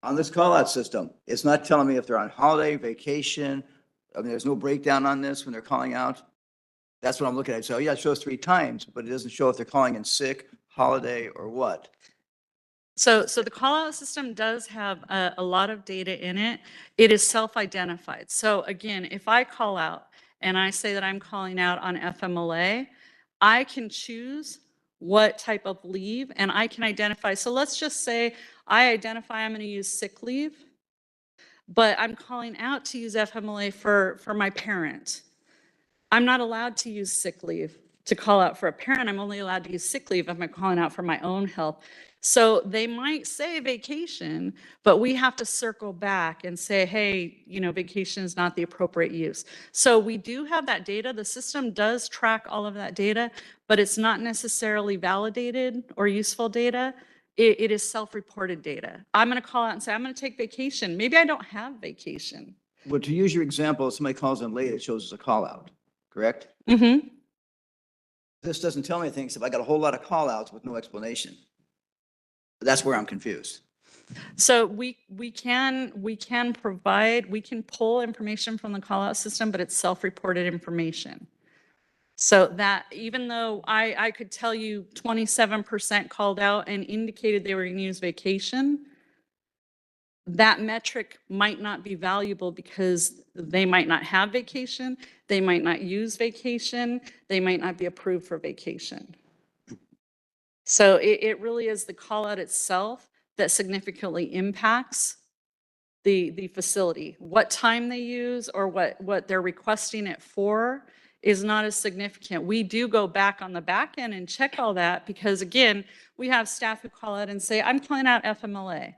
On this call out system, it's not telling me if they're on holiday, vacation. I mean, there's no breakdown on this when they're calling out. That's what I'm looking at. So yeah, it shows 3 times, but it doesn't show if they're calling in sick, holiday, or what. So the call out system does have a lot of data in it. It is self-identified. So again, if I call out and I say that I'm calling out on FMLA, I can choose what type of leave, and I can identify. So let's just say I identify I'm going to use sick leave, but I'm calling out to use FMLA for my parent. I'm not allowed to use sick leave to call out for a parent. I'm only allowed to use sick leave if I'm calling out for my own health. So they might say vacation, but we have to circle back and say, hey, you know, vacation is not the appropriate use. So we do have that data. The system does track all of that data, but it's not necessarily validated or useful data. It is self-reported data. I'm going to call out and say, I'm going to take vacation. Maybe I don't have vacation. Well, to use your example, if somebody calls in late, it shows as a call out, correct? Mm-hmm. This doesn't tell me anything except I got a whole lot of call outs with no explanation. That's where I'm confused. So we can provide, we can pull information from the call out system, but it's self-reported information. So that even though I could tell you 27% called out and indicated they were going to use vacation, that metric might not be valuable because they might not have vacation, they might not use vacation, they might not be approved for vacation. So it really is the call out itself that significantly impacts the facility. What time they use or what they're requesting it for is not as significant. We do go back on the back end and check all that because again, we have staff who call out and say, I'm calling out FMLA.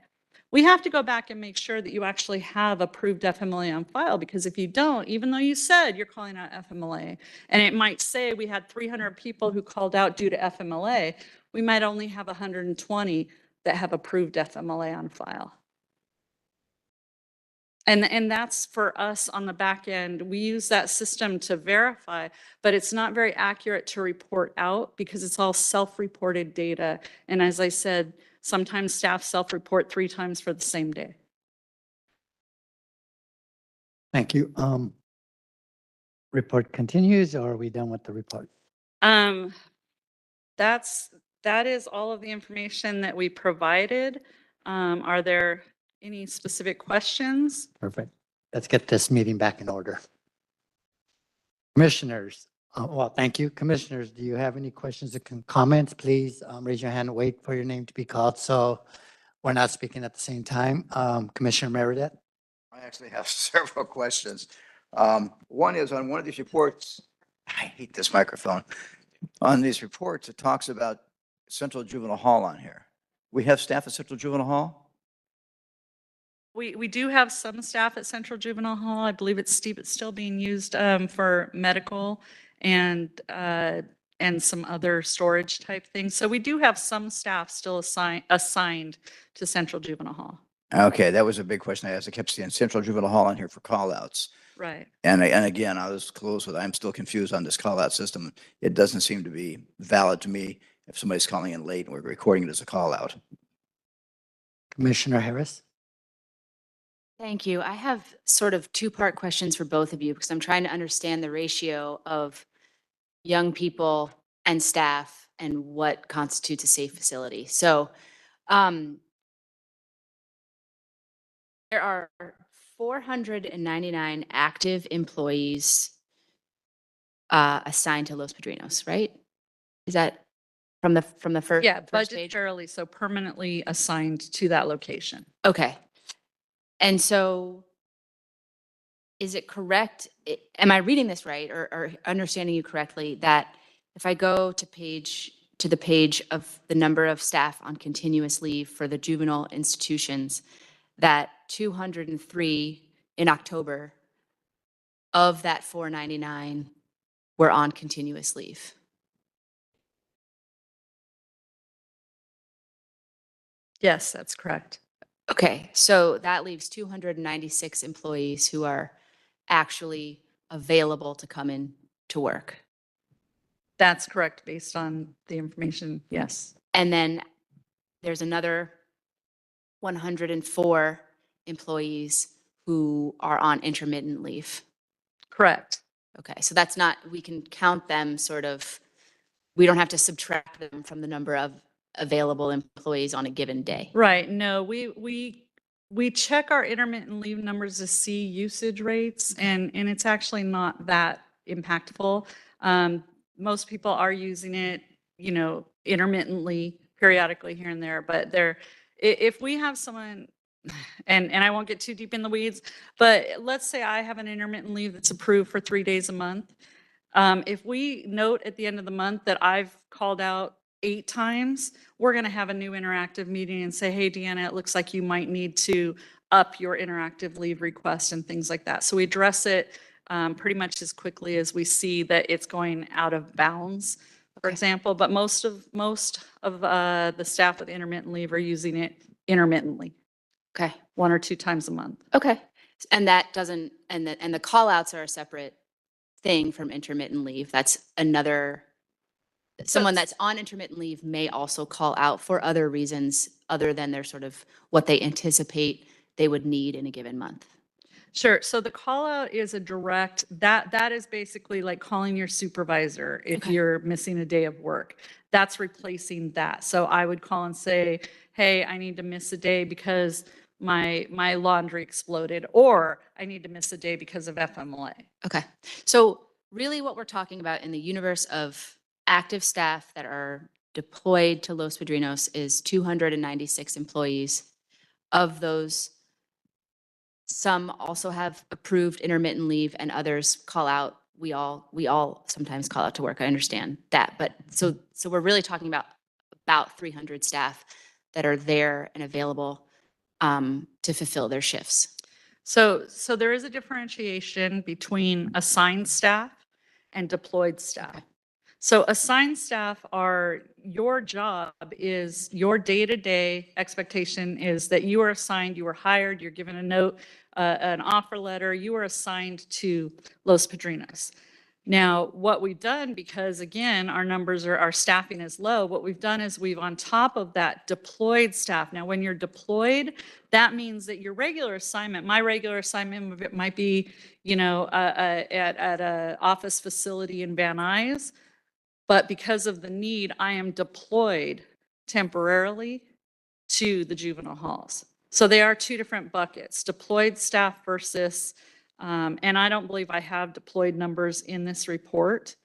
We have to go back and make sure that you actually have approved FMLA on file, because if you don't, even though you said you're calling out FMLA, and it might say we had 300 people who called out due to FMLA, we might only have 120 that have approved FMLA on file. And that's for us on the back end. We use that system to verify, but it's not very accurate to report out because it's all self-reported data. And as I said, sometimes staff self-report 3 times for the same day. Thank you. Report continues, or are we done with the report? That is all of the information that we provided. Are there any specific questions? Perfect. Let's get this meeting back in order. Commissioners, well, thank you. Commissioners, do you have any questions or comments? Please raise your hand and wait for your name to be called so we're not speaking at the same time. Commissioner Meredith? I actually have several questions. One is on one of these reports, I hate this microphone. On these reports, it talks about Central Juvenile Hall on here. We have staff at Central Juvenile Hall? We do have some staff at Central Juvenile Hall. I believe it's still being used for medical and some other storage type things. So we do have some staff still assigned to Central Juvenile Hall. Okay, that was a big question I asked. I kept seeing Central Juvenile Hall on here for call-outs. Right. And again, I was close with, I'm still confused on this call-out system. It doesn't seem to be valid to me if somebody's calling in late and we're recording it as a call-out. Commissioner Harris? Thank you. I have sort of two-part questions for both of you because I'm trying to understand the ratio of young people and staff and what constitutes a safe facility. So there are 499 active employees assigned to Los Padrinos, right? Is that from the first? Yeah, first page? budgetarily, so permanently assigned to that location. Okay. And so is it correct? Am I reading this right or understanding you correctly that if I go to the page of the number of staff on continuous leave for the juvenile institutions, that 203 in October of that 499 were on continuous leave? Yes, that's correct. Okay, so that leaves 296 employees who are actually available to come in to work. That's correct based on the information. Yes. And then there's another 104 employees who are on intermittent leave. Correct. Okay, so that's not, we can count them sort of, we don't have to subtract them from the number of available employees on a given day. Right. No, we check our intermittent leave numbers to see usage rates, and it's actually not that impactful. Most people are using it, intermittently, periodically here and there, but if we have someone, and I won't get too deep in the weeds, but let's say I have an intermittent leave that's approved for 3 days a month. If we note at the end of the month that I've called out 8 times, we're going to have a new interactive meeting and say, hey, Deanna, it looks like you might need to up your interactive leave request and things like that. So we address it pretty much as quickly as we see that it's going out of bounds, for example. But most of the staff with intermittent leave are using it intermittently. Okay. 1 or 2 times a month. Okay. And that doesn't, and the call outs are a separate thing from intermittent leave. That's another, someone that's on intermittent leave may also call out for other reasons other than their sort of what they anticipate they would need in a given month. Sure. So the call out is a direct, that is basically like calling your supervisor if you're missing a day of work. That's replacing that. So I would call and say, hey, I need to miss a day because my laundry exploded, or I need to miss a day because of FMLA. Okay. So really what we're talking about in the universe of active staff that are deployed to Los Padrinos is 296 employees. Of those, some also have approved intermittent leave and others call out. We all sometimes call out to work. I understand that. But so we're really talking about 300 staff that are there and available to fulfill their shifts. So there is a differentiation between assigned staff and deployed staff. So assigned staff are, your job is, your day-to-day expectation is that you are assigned, you were hired, you're given a note, an offer letter, you are assigned to Los Padrinos. Now, what we've done, because again, our numbers are, our staffing is low, what we've done is we've on top of that deployed staff. Now, when you're deployed, that means that your regular assignment, my regular assignment might be, you know, at a office facility in Van Nuys. But because of the need, I am deployed temporarily to the juvenile halls. So they are two different buckets, deployed staff versus, and I don't believe I have deployed numbers in this report,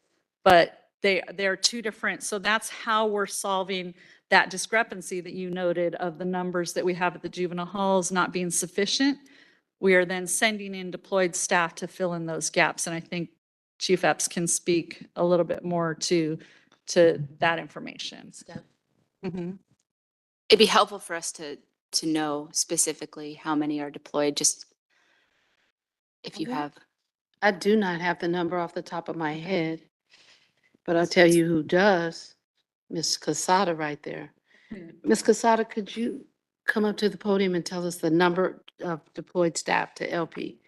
but they're two different. So that's how we're solving that discrepancy that you noted of the numbers that we have at the juvenile halls not being sufficient. We are then sending in deployed staff to fill in those gaps. And I think Chief Epps can speak a little bit more to that information. Mhm. It'd be helpful for us to know specifically how many are deployed, just if you Okay. have. I do not have the number off the top of my head, but I'll tell you who does. Ms. Casada right there. Ms. Casada, could you come up to the podium and tell us the number of deployed staff to LP?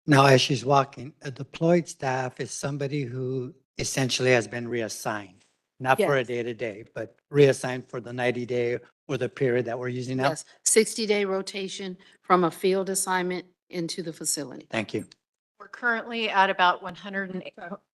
Now, as she's walking, a deployed staff is somebody who essentially has been reassigned, not for a Yes. day-to-day, but reassigned for the 90-day or the period that we're using now. Yes, 60-day rotation from a field assignment into the facility. Thank you. We're currently at about 100,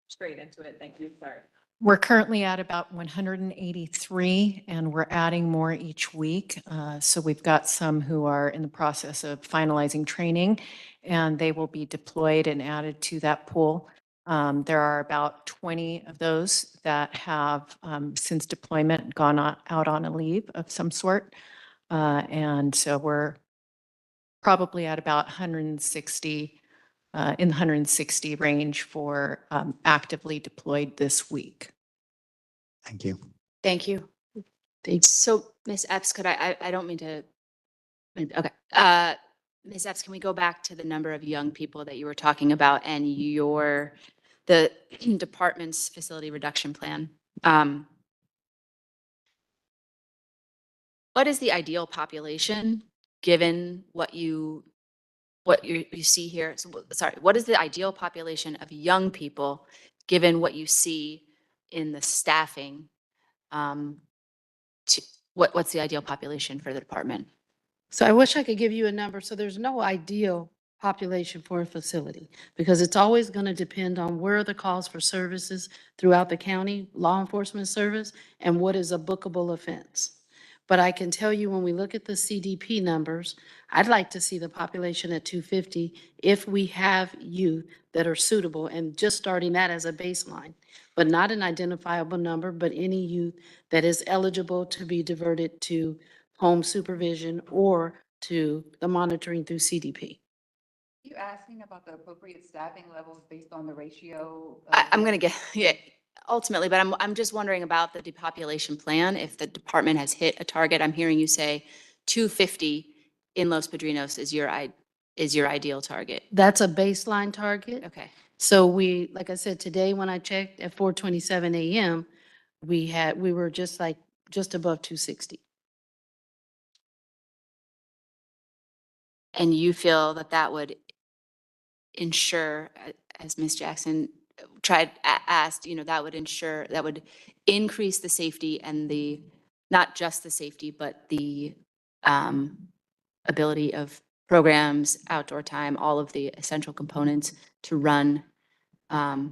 Straight into it. Thank you. Sorry. we're currently at about 183, and we're adding more each week. So we've got some who are in the process of finalizing training, and they will be deployed and added to that pool. There are about 20 of those that have, since deployment, gone out on a leave of some sort. And so we're probably at about 160, in the 160 range for actively deployed this week. Thank you. Thank you. Thanks. So, Ms. Epps, could I don't mean to, okay. Ms. Epps, can we go back to the number of young people that you were talking about and the department's facility reduction plan? What is the ideal population, given what you see here? So, sorry, what is the ideal population of young people, given what you see in the staffing? What's the ideal population for the department? So I wish I could give you a number. So there's no ideal population for a facility because it's always going to depend on where are the calls for services throughout the county, law enforcement service, and what is a bookable offense. But I can tell you when we look at the CDP numbers, I'd like to see the population at 250 if we have youth that are suitable and just starting that as a baseline, but not an identifiable number, but any youth that is eligible to be diverted to home supervision or to the monitoring through CDP. You asking about the appropriate staffing levels based on the ratio? I'm going to get, yeah, ultimately, but I'm just wondering about the depopulation plan. If the department has hit a target, I'm hearing you say 250 in Los Padrinos is your ideal target. That's a baseline target. Okay. So we, like I said, today when I checked at 4:27 a.m., we were just above 260. And you feel that would ensure, as Ms. Jackson asked, that would ensure, that would increase the safety and not just the safety, but the ability of programs, outdoor time, all of the essential components to run It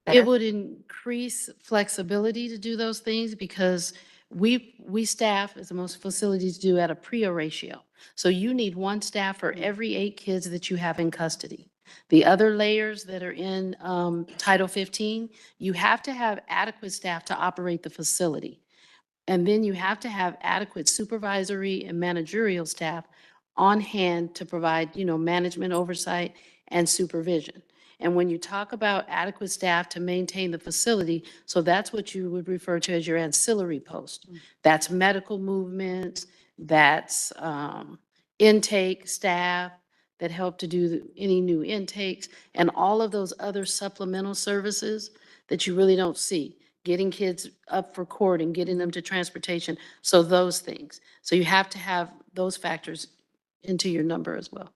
better? would increase flexibility to do those things because we staff, as most facilities do, at a PREA ratio. So you need one staff for every 8 kids that you have in custody. The other layers that are in Title 15, you have to have adequate staff to operate the facility. And then you have to have adequate supervisory and managerial staff on hand to provide, management oversight and supervision. And when you talk about adequate staff to maintain the facility, so that's what you would refer to as your ancillary post. That's medical movements, that's intake staff that help to do any new intakes, and all of those other supplemental services that you really don't see. Getting kids up for court and getting them to transportation, so those things. So you have to have those factors into your number as well.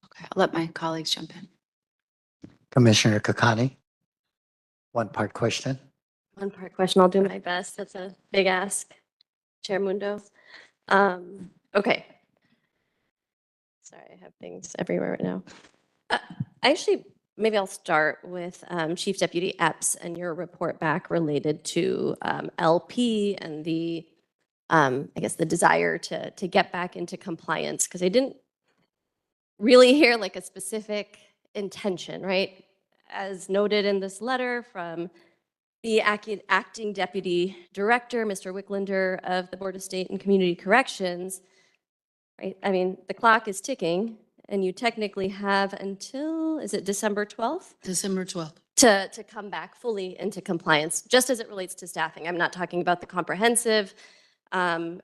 Okay, I'll let my colleagues jump in. Commissioner Kakani, one-part question. One part question, I'll do my best. That's a big ask, Chair Mundo. Okay. Sorry, I have things everywhere right now. Maybe I'll start with Chief Deputy Epps and your report back related to LP and the, I guess, the desire to get back into compliance, because I didn't really hear like a specific intention, right? As noted in this letter from the acting deputy director, Mr. Wicklander of the Board of State and Community Corrections, right? I mean, the clock is ticking, and you technically have until, is it December 12th? December 12th. To come back fully into compliance, just as it relates to staffing. I'm not talking about the comprehensive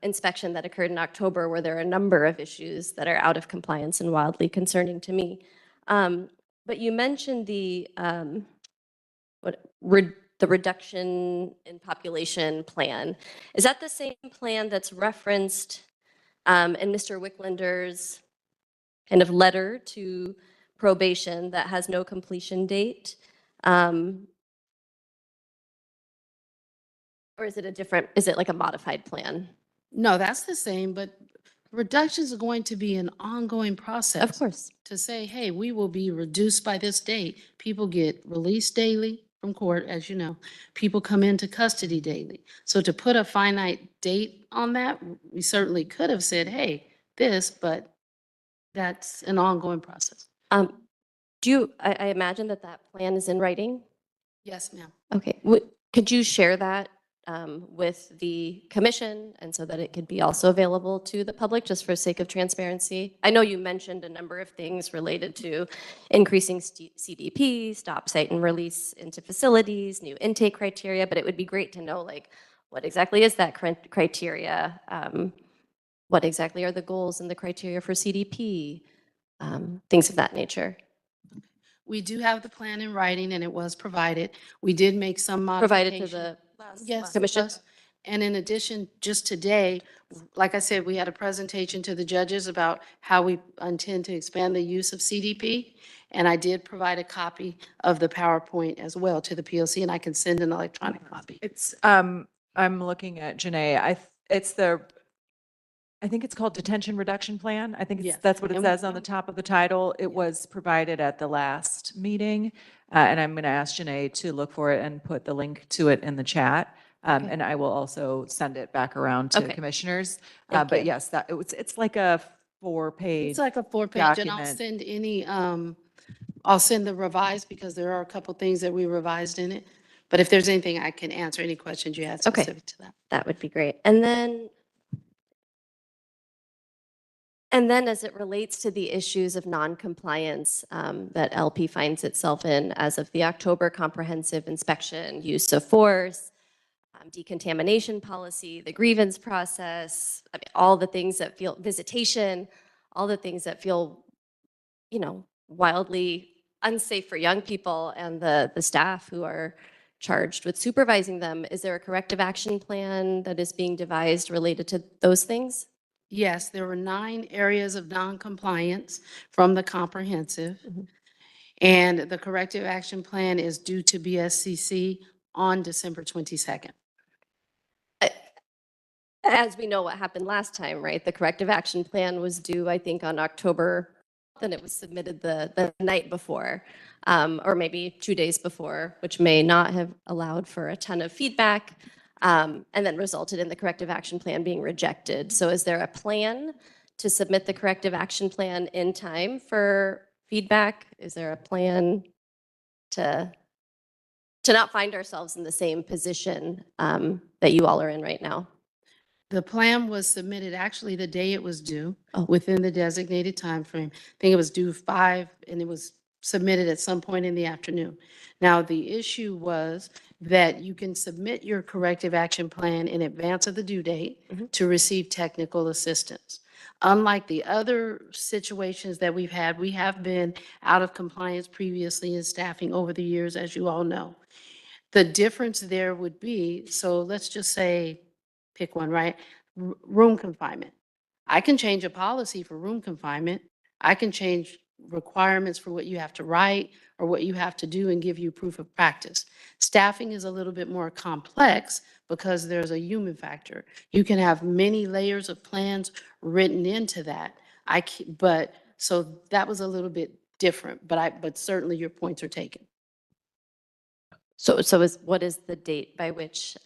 inspection that occurred in October, where there are a number of issues that are out of compliance and wildly concerning to me. But you mentioned the reduction in population plan. Is that the same plan that's referenced in Mr. Wicklander's kind of letter to probation that has no completion date? Or is it like a modified plan? No, that's the same, but reductions are going to be an ongoing process. Of course. To say, hey, we will be reduced by this date. People get released daily from court, as you know. People come into custody daily. So to put a finite date on that, we certainly could have said, hey, this, but that's an ongoing process. I imagine that plan is in writing? Yes, ma'am. Okay. Could you share that with the commission, and so that it could be also available to the public, just for sake of transparency? I know you mentioned a number of things related to increasing CDP, stop, cite, and release into facilities, new intake criteria, but it would be great to know, like, what exactly is that criteria? What exactly are the goals and the criteria for CDP? Things of that nature. We do have the plan in writing, and it was provided. We did make some Provided modifications. to the Yes, commission? it was. And in addition, just today, like I said, we had a presentation to the judges about how we intend to expand the use of CDP. And I did provide a copy of the PowerPoint as well to the PLC, and I can send an electronic copy. It's, I'm looking at Janae. I think it's called Detention Reduction Plan. I think Yeah. that's what it And- says on the top of the title. It was provided at the last meeting. And I'm going to ask Janae to look for it and put the link to it in the chat. Okay. And I will also send it back around to Okay. commissioners. Thank But you. yes, it's like a 4-page. It's like a 4-page, and I'll document. send I'll send the revised, because there are a couple things that we revised in it. But if there's anything, I can answer any questions you had Okay. specific to that. That would be great. And then as it relates to the issues of noncompliance that LP finds itself in as of the October comprehensive inspection, use of force, decontamination policy, the grievance process, I mean, all the things that feel, visitation, all the things that feel, wildly unsafe for young people and the staff who are charged with supervising them. Is there a corrective action plan that is being devised related to those things? Yes, there were 9 areas of noncompliance from the comprehensive. And the corrective action plan is due to BSCC on December 22nd. As we know what happened last time, right? The corrective action plan was due, I think, on October, then it was submitted the night before, or maybe 2 days before, which may not have allowed for a ton of feedback, and then resulted in the corrective action plan being rejected. So is there a plan to submit the corrective action plan in time for feedback? Is there a plan to not find ourselves in the same position that you all are in right now? The plan was submitted actually the day it was due, Oh. within the designated timeframe. I think it was due 5, and it was submitted at some point in the afternoon. Now, the issue was that you can submit your corrective action plan in advance of the due date to receive technical assistance. Unlike the other situations that we've had, we have been out of compliance previously in staffing over the years, as you all know. The difference there would be, so let's just say, pick one, right? Room confinement. I can change a policy for room confinement. I can change requirements for what you have to write or what you have to do and give you proof of practice. Staffing is a little bit more complex because there's a human factor. You can have many layers of plans written into that. But so that was a little bit different, but certainly your points are taken. So what is the date by which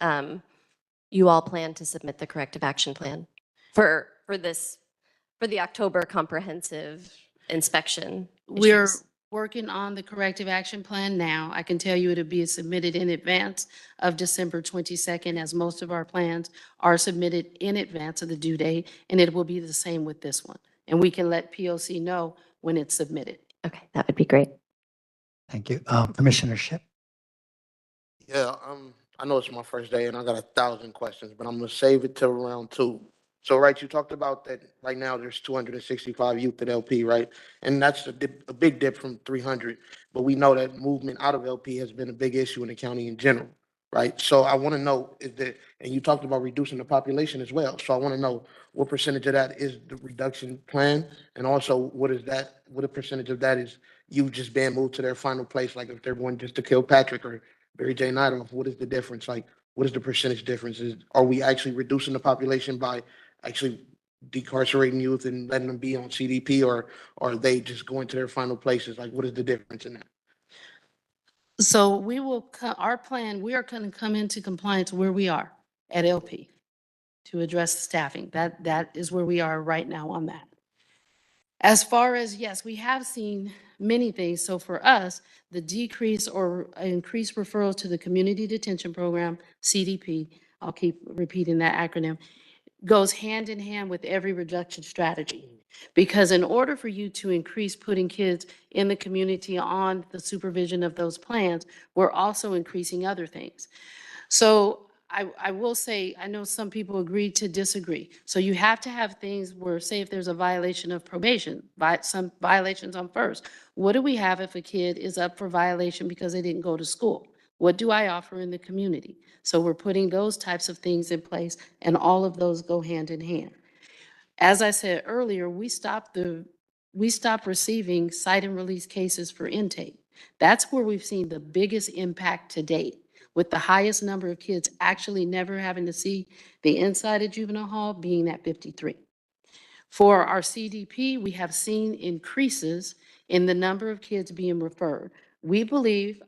you all plan to submit the corrective action plan for the October comprehensive inspection We're issues? working on the corrective action plan now. I can tell you it'll be submitted in advance of December 22nd, as most of our plans are submitted in advance of the due date, and it will be the same with this one. And we can let POC know when it's submitted. Okay, that would be great. Thank you. Commissioner Ship? Yeah, I know it's my first day and I got 1,000 questions, but I'm gonna save it till round 2. So, right, you talked about that right now there's 265 youth at LP, right? And that's a big dip from 300, but we know that movement out of LP has been a big issue in the county in general, right? So I want to know is that, and you talked about reducing the population as well. So I want to know what percentage of that is the reduction plan, and also what a percentage of that is you just being moved to their final place, like if they're going just to kill Patrick or Mary J. Nidoff, what is the difference? Like, what is the percentage difference? Are we actually reducing the population by actually decarcerating youth and letting them be on CDP, or are they just going to their final places? Like, what is the difference in that? So our plan, we are going to come into compliance where we are at LP to address the staffing. That is where we are right now on that. As far as, yes, we have seen many things. So for us, the decrease or increased referrals to the Community Detention Program, CDP, I'll keep repeating that acronym, goes hand in hand with every reduction strategy. Because in order for you to increase putting kids in the community on the supervision of those plans, we're also increasing other things. So I will say, I know some people agree to disagree. So you have to have things where, say if there's a violation of probation, some violations on first. What do we have if a kid is up for violation because they didn't go to school? What do I offer in the community? So we're putting those types of things in place, and all of those go hand in hand. As I said earlier, we stopped receiving cite and release cases for intake. That's where we've seen the biggest impact to date, with the highest number of kids actually never having to see the inside of juvenile hall being at 53. For our CDP, we have seen increases in the number of kids being referred. We believe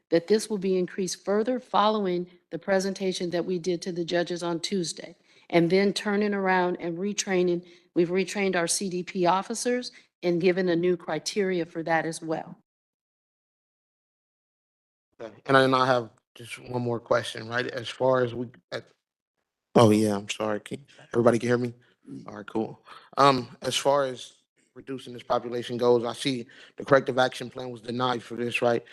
that this will be increased further following the presentation that we did to the judges on Tuesday, and then turning around and retraining. We've retrained our CDP officers and given a new criteria for that as well. Okay. And then I have just one more question, right? As far as oh yeah, I'm sorry. Everybody can hear me? All right, cool. As far as reducing this population goes, I see the corrective action plan was denied for this, right?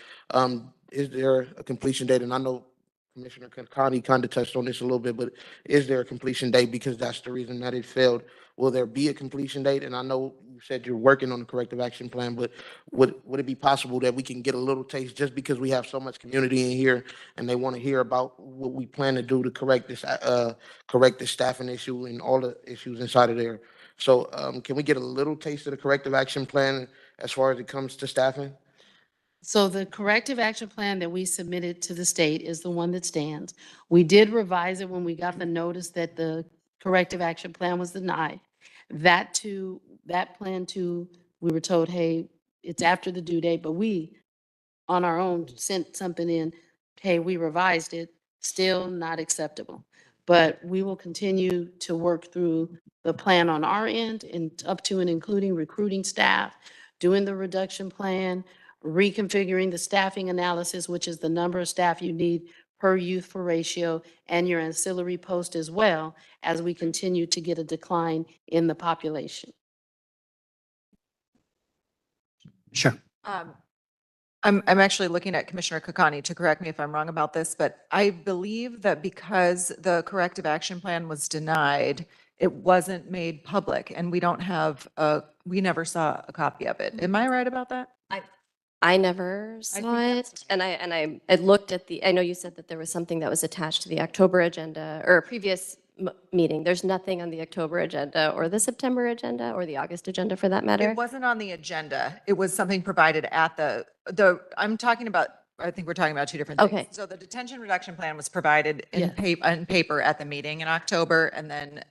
Is there a completion date? And I know Commissioner Connie kind of touched on this a little bit, but is there a completion date? Because that's the reason that it failed. Will there be a completion date? And I know you said you're working on the corrective action plan, but would it be possible that we can get a little taste, just because we have so much community in here and they want to hear about what we plan to do to correct this staffing issue and all the issues inside of there? So can we get a little taste of the corrective action plan as far as it comes to staffing? So the corrective action plan that we submitted to the state is the one that stands. We did revise it when we got the notice that the corrective action plan was denied. That plan too, we were told, hey, it's after the due date, but we, on our own, sent something in, hey, we revised it, still not acceptable. but we will continue to work through the plan on our end and up to and including recruiting staff, doing the reduction plan, reconfiguring the staffing analysis, which is the number of staff you need per youth for ratio, and your ancillary post as well, as we continue to get a decline in the population. Sure. I'm actually looking at Commissioner Kokani to correct me if I'm wrong about this, but I believe that because the corrective action plan was denied, it wasn't made public and we don't have we never saw a copy of it. Am I right about that? I never saw think it, and I looked at I know you said that there was something that was attached to the October agenda or a previous meeting. There's nothing on the October agenda or the September agenda or the August agenda for that matter. It wasn't on the agenda. It was something provided at I'm talking about, I think we're talking about two different things. Okay. So the detention reduction plan was provided in Yes. paper at the meeting in October, and then,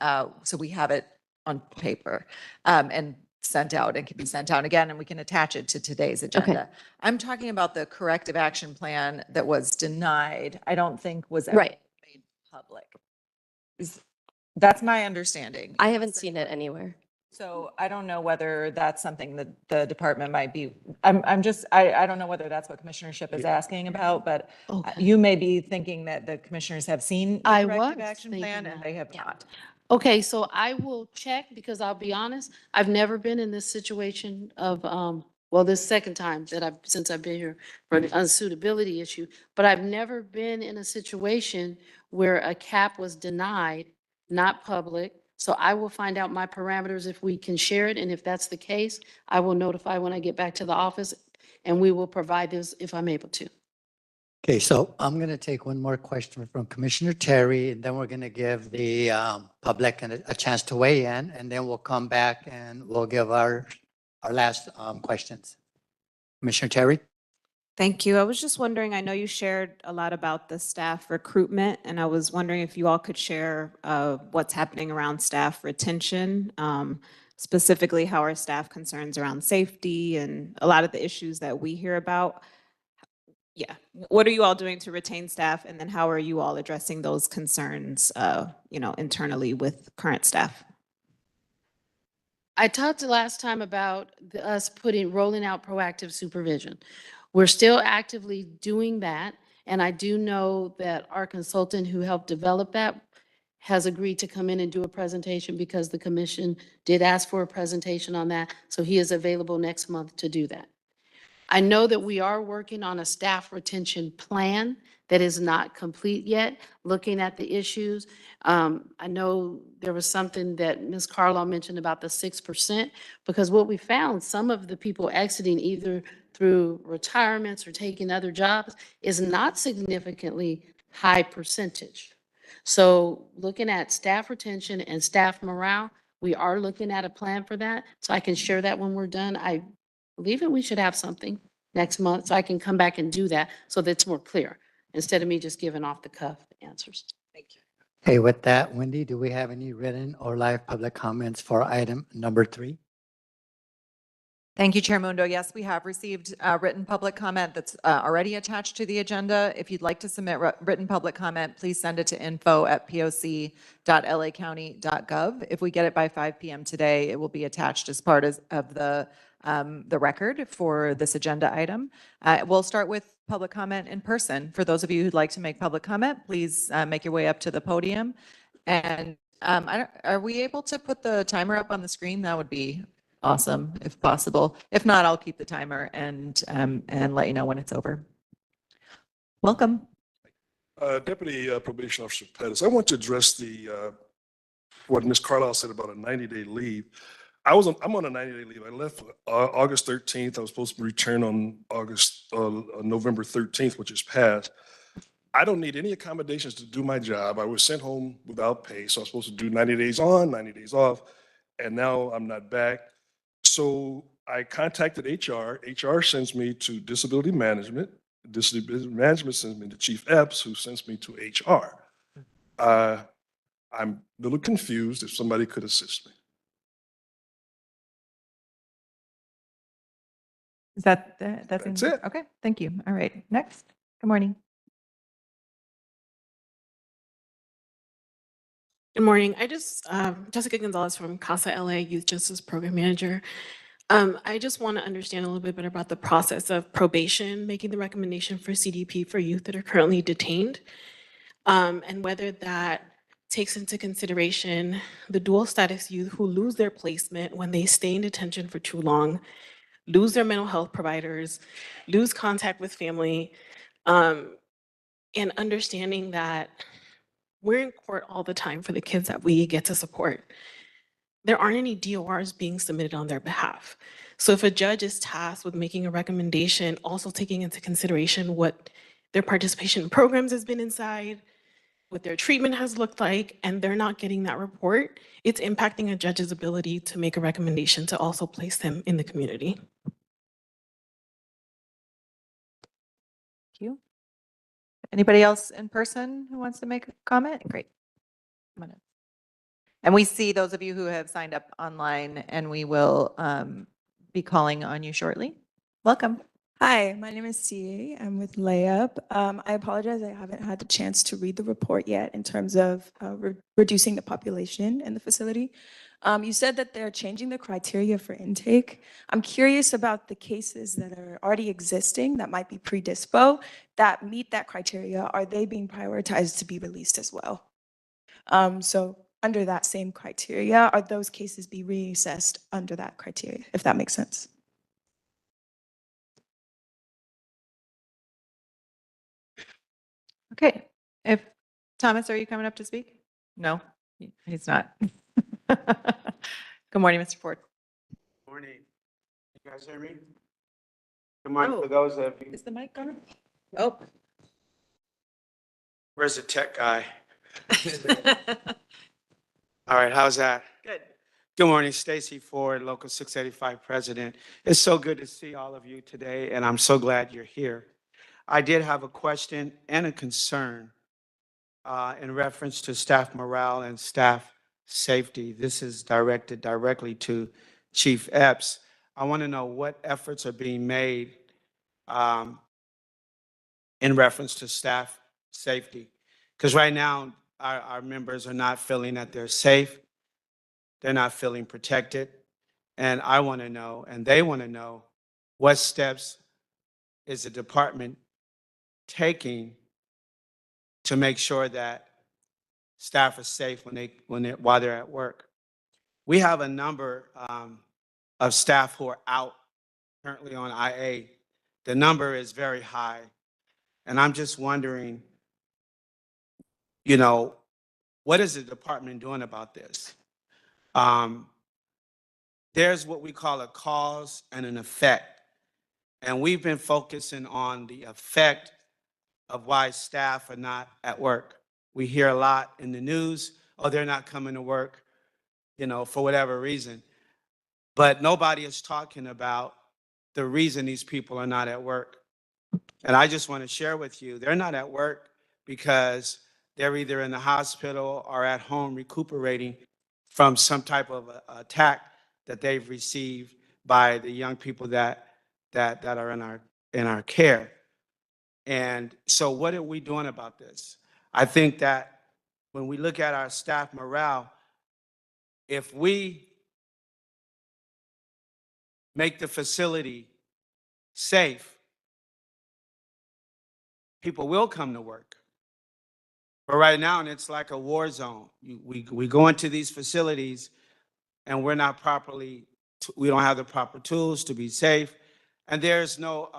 so we have it on paper, and sent out and can be sent out again, and we can attach it to today's agenda. I'm talking about the corrective action plan that was denied. I don't think was ever Right. made public. That's my understanding. I haven't seen it anywhere. So I don't know whether that's something that the department might be, I don't know whether that's what commissionership is asking about, but you may be thinking that the commissioners have seen the I corrective was action thinking plan and that. they have not. Okay, so I will check because I'll be honest, I've never been in this situation of, well, this second time that since I've been here for an unsuitability issue, but I've never been in a situation where a cap was denied, not public. So I will find out my parameters if we can share it. And if that's the case, I will notify when I get back to the office and we will provide this if I'm able to. Okay, so I'm going to take one more question from Commissioner Terry, and then we're going to give the public a chance to weigh in, and then we'll come back and we'll give our last questions. Commissioner Terry? Thank you. I was just wondering, I know you shared a lot about the staff recruitment, and I was wondering if you all could share what's happening around staff retention, specifically how are staff concerns around safety and a lot of the issues that we hear about. Yeah, what are you all doing to retain staff, and then how are you all addressing those concerns, internally with current staff? I talked the last time about us rolling out proactive supervision. We're still actively doing that. And I do know that our consultant who helped develop that has agreed to come in and do a presentation because the commission did ask for a presentation on that. So he is available next month to do that. I know that we are working on a staff retention plan that is not complete yet, looking at the issues. I know there was something that Ms. Carlisle mentioned about the 6%, because what we found, some of the people exiting either through retirements or taking other jobs is not significantly high percentage. So looking at staff retention and staff morale, we are looking at a plan for that. So I can share that when we're done. I believe that we should have something next month, so I can come back and do that so that it's more clear, instead of me just giving off the cuff answers. Thank you. Okay, with that, Wendy, do we have any written or live public comments for item number 3? Thank you, Chair Mundo. Yes, we have received written public comment that's already attached to the agenda. If you'd like to submit written public comment, please send it to info@poc.lacounty.gov. If we get it by 5 p.m. today, it will be attached as part of the record for this agenda item. We'll start with public comment in person. For those of you who'd like to make public comment, please make your way up to the podium. And are we able to put the timer up on the screen? That would be awesome, if possible. If not, I'll keep the timer and let you know when it's over. Welcome. Deputy Probation Officer Pettis, I want to address what Ms. Carlisle said about a 90-day leave. I'm on a 90-day leave. I left August 13th. I was supposed to return on November 13th, which is passed. I don't need any accommodations to do my job. I was sent home without pay, so I was supposed to do 90 days on, 90 days off, and now I'm not back. So I contacted HR. HR sends me to disability management. Disability management sends me to Chief Epps, who sends me to HR. I'm a little confused if somebody could assist me. Is that's it. Okay, thank you. All right, next. Good morning. Good morning. Jessica Gonzalez from CASA LA Youth Justice Program Manager. I just want to understand a little bit better about the process of probation, making the recommendation for CDP for youth that are currently detained, and whether that takes into consideration the dual status youth who lose their placement when they stay in detention for too long, lose their mental health providers, lose contact with family, and understanding that we're in court all the time for the kids that we get to support. There aren't any DORs being submitted on their behalf. So if a judge is tasked with making a recommendation, also taking into consideration what their participation in programs has been inside, what their treatment has looked like, and they're not getting that report, it's impacting a judge's ability to make a recommendation to also place them in the community. Thank you. Anybody else in person who wants to make a comment? Great. Come on in. And we see those of you who have signed up online, and we will be calling on you shortly. Welcome. Hi, my name is CA. I'm with Layup. I apologize, I haven't had the chance to read the report yet in terms of reducing the population in the facility. You said that they're changing the criteria for intake. I'm curious about the cases that are already existing that might be pre-dispo that meet that criteria. Are they being prioritized to be released as well? So under that same criteria, are those cases be reassessed under that criteria, if that makes sense? Okay. If Thomas, are you coming up to speak? No, he's not. Good morning, Mr. Ford. Morning. You guys hear me? Good morning for those of you. Is the mic on? Oh. Where's the tech guy? All right, how's that? Good. Good morning, Stacy Ford, Local 685 President. It's so good to see all of you today, and I'm so glad you're here. I did have a question and a concern in reference to staff morale and staff safety. This is directed directly to Chief Epps. I want to know what efforts are being made in reference to staff safety. Because right now, our members are not feeling that they're safe. They're not feeling protected. And I want to know, and they want to know, what steps is the department taking to make sure that staff are safe while they're at work. We have a number of staff who are out currently on IA. The number is very high. And I'm just wondering, what is the department doing about this? There's what we call a cause and an effect. And we've been focusing on the effect of why staff are not at work. We hear a lot in the news, oh, they're not coming to work, for whatever reason. But nobody is talking about the reason these people are not at work. And I just want to share with you, they're not at work because they're either in the hospital or at home recuperating from some type of attack that they've received by the young people that are in our care. And so what are we doing about this? I think that when we look at our staff morale, if we make the facility safe, people will come to work. But right now, it's like a war zone. We go into these facilities and we don't have the proper tools to be safe. And there's no,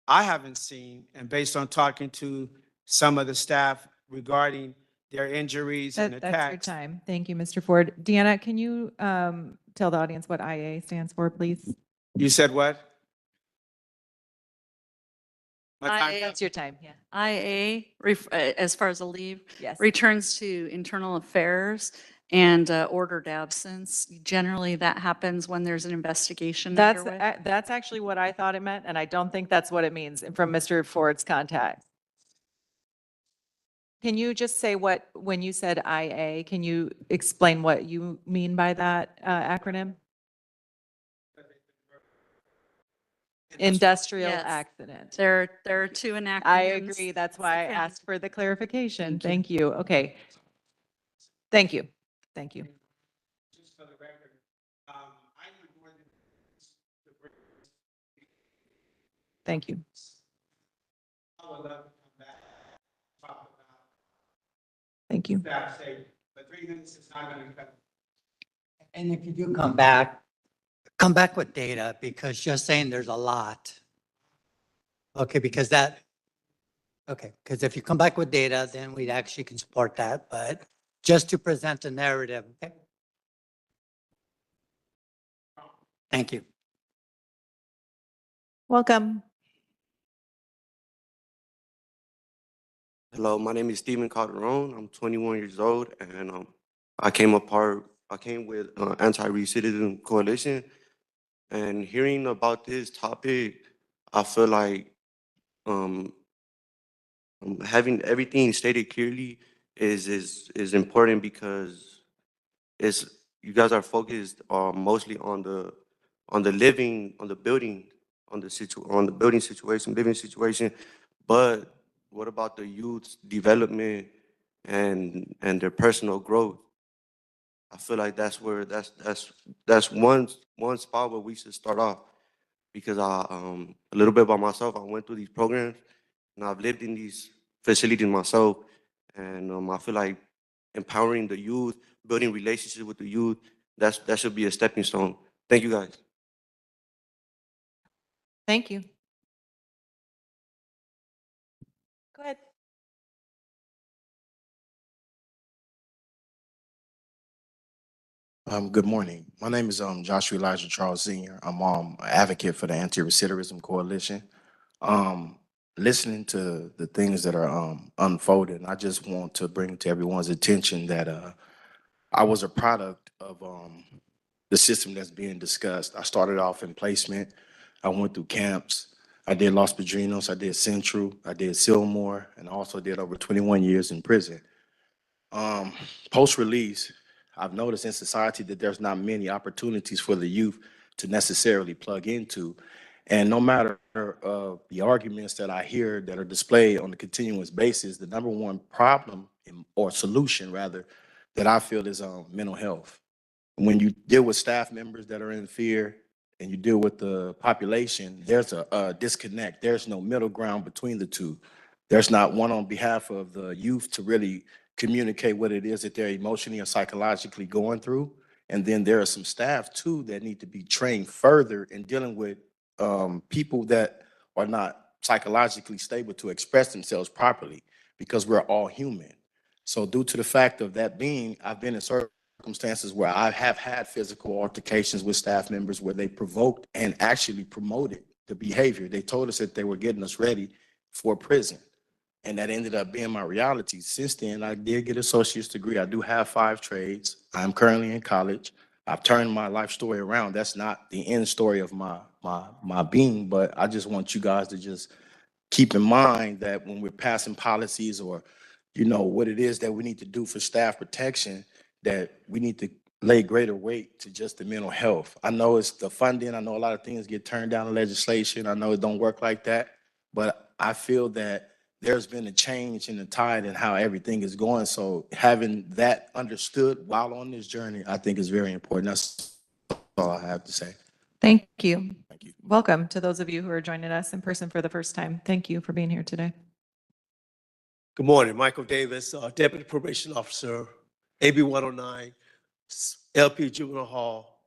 I haven't seen, and based on talking to some of the staff regarding their injuries and attacks. That's your time. Thank you, Mr. Ford. Deanna, can you tell the audience what IA stands for, please? You said what? That's your time, yeah. IA, as far as a leave, Yes. returns to internal affairs and ordered absence. Generally, that happens when there's an investigation underway. That's actually what I thought it meant, and I don't think that's what it means from Mr. Ford's contact. Can you just say when you said IA, can you explain what you mean by that acronym? Industrial Yes. accident. There are two acronyms. I agree. That's why I asked for the clarification. Thank you. Okay. Thank you. Thank you. Just for the record, I would more than Thank you. I would love to come back, talk about Thank you. staff safety, but 3 minutes is not going to cut. And if you do come back with data, because just saying there's a lot. Okay, because if you come back with data, then we actually can support that, but just to present a narrative, okay? Thank you. Welcome. Hello, my name is Stephen Calderon. I'm 21 years old, and I came with Anti-Recidivism Coalition. And hearing about this topic, I feel like um, having everything stated clearly is important because it's you guys are focused mostly on the living, on the building, on the building situation, living situation, but what about the youth's development and their personal growth? I feel like that's one spot where we should start off because a little bit about myself, I went through these programs and I've lived in these facilities myself, and I feel like empowering the youth, building relationships with the youth, that should be a stepping stone. Thank you guys. Thank you. Go ahead. Good morning. My name is Joshua Elijah Charles Sr. I'm an advocate for the Anti-Recidivism Coalition. Listening to the things that are unfolding, I just want to bring to everyone's attention that I was a product of the system that's being discussed. I started off in placement. I went through camps. I did Los Padrinos. I did Central. I did Silmore, and I also did over 21 years in prison. Post-release, I've noticed in society that there's not many opportunities for the youth to necessarily plug into. And no matter the arguments that I hear that are displayed on a continuous basis, the number one problem or solution rather that I feel is mental health. When you deal with staff members that are in fear and you deal with the population, there's a disconnect. There's no middle ground between the two. There's not one on behalf of the youth to really communicate what it is that they're emotionally or psychologically going through. And then there are some staff too that need to be trained further in dealing with people that are not psychologically stable to express themselves properly because we're all human. So due to the fact of that being, I've been in circumstances where I have had physical altercations with staff members where they provoked and actually promoted the behavior. They told us that they were getting us ready for prison. And that ended up being my reality. Since then, I did get an associate's degree. I do have 5 trades. I'm currently in college. I've turned my life story around. That's not the end story of my being, but I just want you guys to just keep in mind that when we're passing policies or, you know, what it is that we need to do for staff protection, that we need to lay greater weight to just the mental health. I know it's the funding. I know a lot of things get turned down in legislation. I know it don't work like that, but I feel that there's been a change in the tide and how everything is going. So having that understood while on this journey, I think is very important. That's all I have to say. Thank you. Welcome to those of you who are joining us in person for the first time. Thank you for being here today. Good morning, Michael Davis, Deputy Probation Officer, AB 109, LP Juvenile Hall,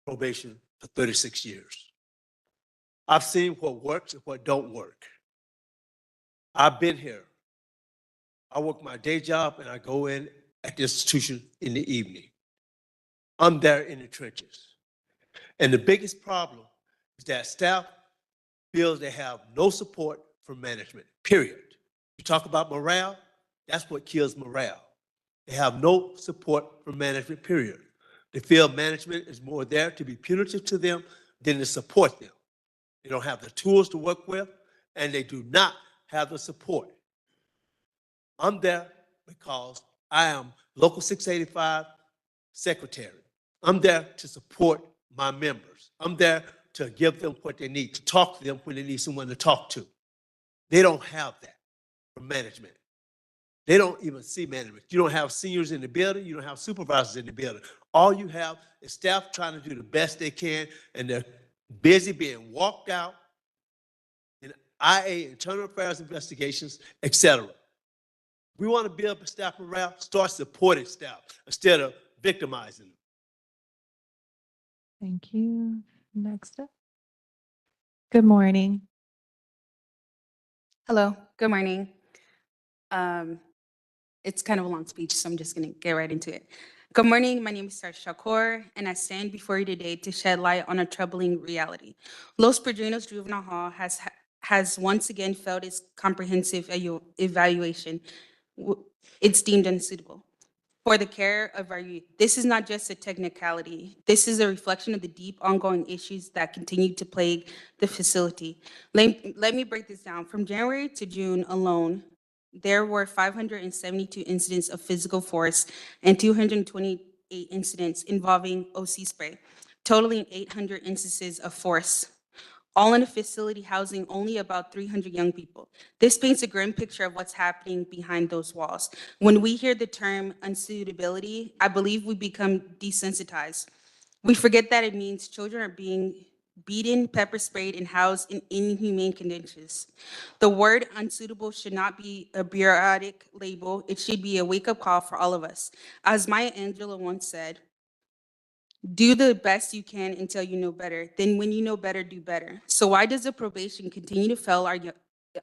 probation for 36 years. I've seen what works and what don't work. I've been here. I work my day job and I go in at the institution in the evening. I'm there in the trenches. And the biggest problem is that staff feels they have no support from management, period. You talk about morale, that's what kills morale. They have no support from management, period. They feel management is more there to be punitive to them than to support them. They don't have the tools to work with, and they do not have the support. I'm there because I am Local 685 secretary. I'm there to support my members. I'm there to give them what they need, to talk to them when they need someone to talk to. They don't have that from management. They don't even see management. You don't have seniors in the building. You don't have supervisors in the building. All you have is staff trying to do the best they can, and they're busy being walked out in IA, internal affairs investigations, et cetera. We want to build up staff morale, start supporting staff instead of victimizing them. Thank you. Next up. Good morning. Hello, good morning. It's kind of a long speech, so I'm just gonna get right into it. Good morning, my name is Sarsha Shakur, and I stand before you today to shed light on a troubling reality. Los Padrinos Juvenile Hall has once again failed its comprehensive evaluation. It's deemed unsuitable for the care of our youth. This is not just a technicality. This is a reflection of the deep ongoing issues that continue to plague the facility. Let me break this down. From January to June alone, there were 572 incidents of physical force and 228 incidents involving OC spray, totaling 800 instances of force, all in a facility housing only about 300 young people. This paints a grim picture of what's happening behind those walls. When we hear the term unsuitability, I believe we become desensitized. We forget that it means children are being beaten, pepper sprayed, and housed in inhumane conditions. The word unsuitable should not be a bureaucratic label. It should be a wake-up call for all of us. As Maya Angelou once said, do the best you can until you know better. Then when you know better, do better. So why does the probation continue to fail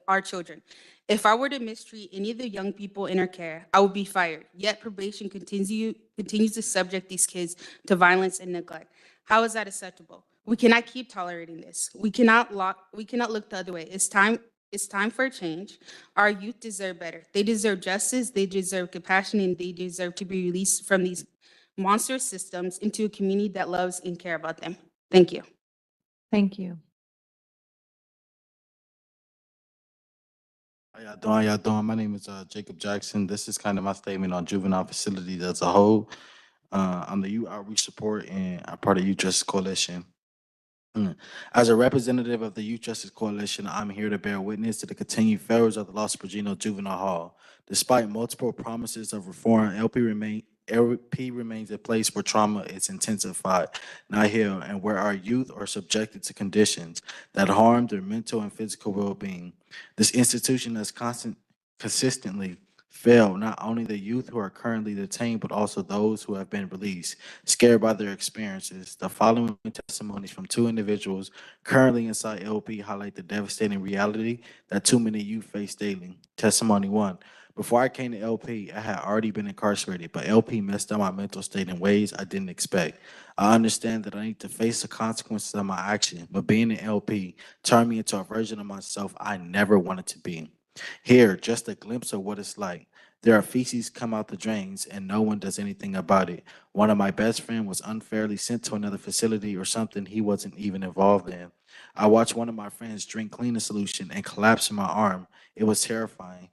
our children? If I were to mistreat any of the young people in our care, I would be fired. Yet probation continues to subject these kids to violence and neglect. How is that acceptable? We cannot keep tolerating this. We cannot look the other way. It's time for a change. Our youth deserve better. They deserve justice, they deserve compassion, and they deserve to be released from these monster systems into a community that loves and care about them. Thank you. Thank you. How y'all doing? How y'all doing? My name is Jacob Jackson. This is kind of my statement on juvenile facilities as a whole. I'm the youth outreach support and I'm part of Youth Justice Coalition. As a representative of the Youth Justice Coalition, I'm here to bear witness to the continued failures of the Los Padrinos Juvenile Hall. Despite multiple promises of reform, LP remains a place where trauma is intensified, not healed, and where our youth are subjected to conditions that harm their mental and physical well-being. This institution has consistently failed not only the youth who are currently detained, but also those who have been released, scared by their experiences. The following testimonies from two individuals currently inside LP highlight the devastating reality that too many youth face daily. Testimony 1. Before I came to LP, I had already been incarcerated, but LP messed up my mental state in ways I didn't expect. I understand that I need to face the consequences of my action, but being in LP turned me into a version of myself I never wanted to be. Here, just a glimpse of what it's like. There are feces come out the drains and no one does anything about it. One of my best friends was unfairly sent to another facility or something he wasn't even involved in. I watched one of my friends drink cleaning solution and collapse in my arm. It was terrifying.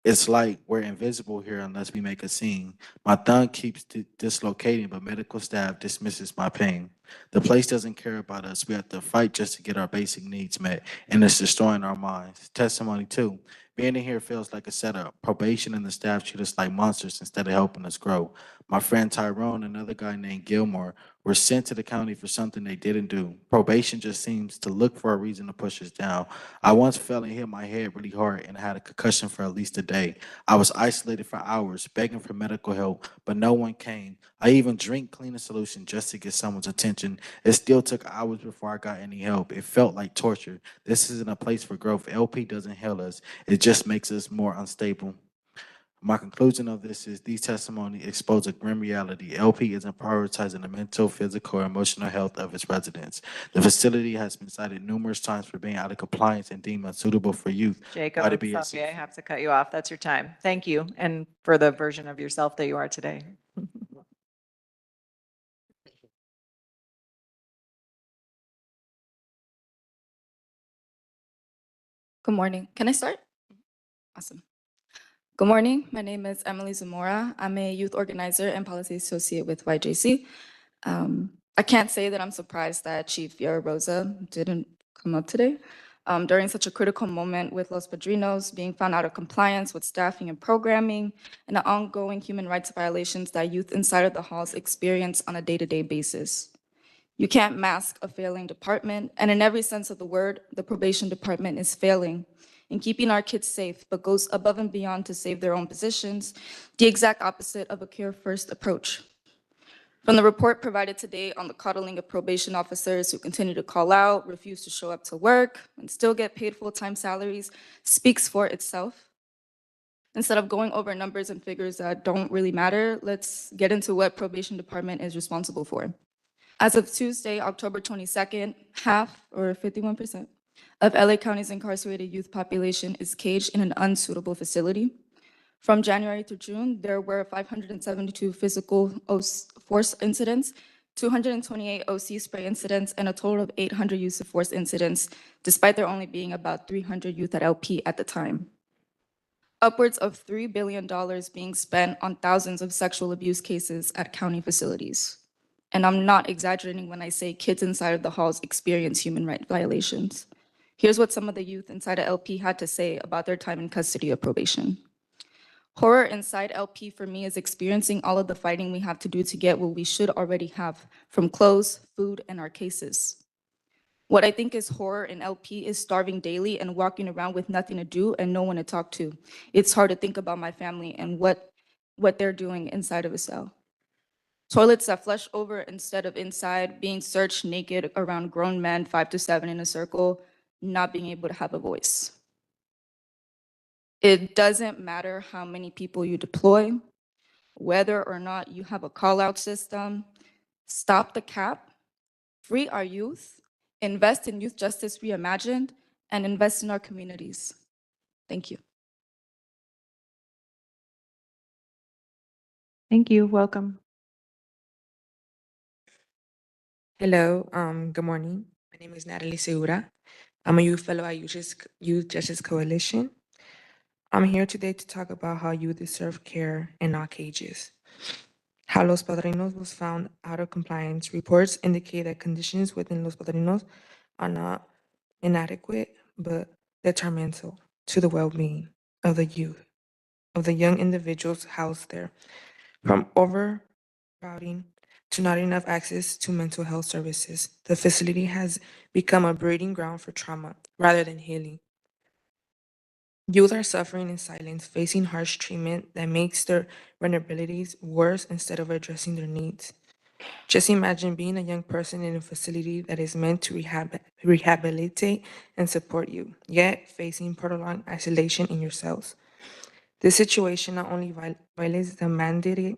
It's like we're invisible here unless we make a scene. My thumb keeps dislocating, but medical staff dismisses my pain. The place doesn't care about us. We have to fight just to get our basic needs met, and it's destroying our minds. Testimony 2. Being in here feels like a setup. Probation and the staff treat us like monsters instead of helping us grow. My friend Tyrone and another guy named Gilmore were sent to the county for something they didn't do. Probation just seems to look for a reason to push us down. I once fell and hit my head really hard and had a concussion for at least a day. I was isolated for hours, begging for medical help, but no one came. I even drank cleaning solution just to get someone's attention. It still took hours before I got any help. It felt like torture. This isn't a place for growth. LP doesn't heal us. It just makes us more unstable. My conclusion of this is these testimonies expose a grim reality. LP isn't prioritizing the mental, physical, or emotional health of its residents. The facility has been cited numerous times for being out of compliance and deemed unsuitable for youth. Jacob, by the I'm BAC. sorry, I have to cut you off. That's your time. Thank you. And for the version of yourself that you are today. Good morning. Can I start? Awesome. Good morning. My name is Emily Zamora. I'm a youth organizer and policy associate with YJC. I can't say that I'm surprised that Chief Rosa didn't come up today. during such a critical moment with Los Padrinos being found out of compliance with staffing and programming and the ongoing human rights violations that youth inside of the halls experience on a day-to-day basis. You can't mask a failing department, and in every sense of the word, the probation department is failing in keeping our kids safe, but goes above and beyond to save their own positions, the exact opposite of a care-first approach. From the report provided today on the coddling of probation officers who continue to call out, refuse to show up to work, and still get paid full-time salaries speaks for itself. Instead of going over numbers and figures that don't really matter, let's get into what probation department is responsible for. As of Tuesday, October 22nd, half, or 51%, of LA County's incarcerated youth population is caged in an unsuitable facility. From January through June, there were 572 physical force incidents, 228 OC spray incidents, and a total of 800 use of force incidents, despite there only being about 300 youth at LP at the time. Upwards of $3 billion being spent on thousands of sexual abuse cases at county facilities. And I'm not exaggerating when I say kids inside of the halls experience human rights violations. Here's what some of the youth inside of LP had to say about their time in custody of probation. Horror inside LP for me is experiencing all of the fighting we have to do to get what we should already have, from clothes, food, and our cases. What I think is horror in LP is starving daily and walking around with nothing to do and no one to talk to. It's hard to think about my family and what they're doing inside of a cell. Toilets that flush over instead of inside, being searched naked around grown men 5 to 7 in a circle, not being able to have a voice. It doesn't matter how many people you deploy, whether or not you have a call-out system. Stop the cap, free our youth, invest in Youth Justice Reimagined, and invest in our communities. Thank you. Thank you. Welcome. Hello, good morning. My name is Natalie Segura. I'm a youth fellow at Youth Justice Coalition. I'm here today to talk about how youth deserve care and not cages. How Los Padrinos was found out of compliance. Reports indicate that conditions within Los Padrinos are not inadequate, but detrimental to the well-being of the youth, of the young individuals housed there. From overcrowding to not enough access to mental health services, the facility has become a breeding ground for trauma rather than healing. Youth are suffering in silence, facing harsh treatment that makes their vulnerabilities worse instead of addressing their needs. Just imagine being a young person in a facility that is meant to rehabilitate and support you, yet facing prolonged isolation in your cells. This situation not only violates the mandated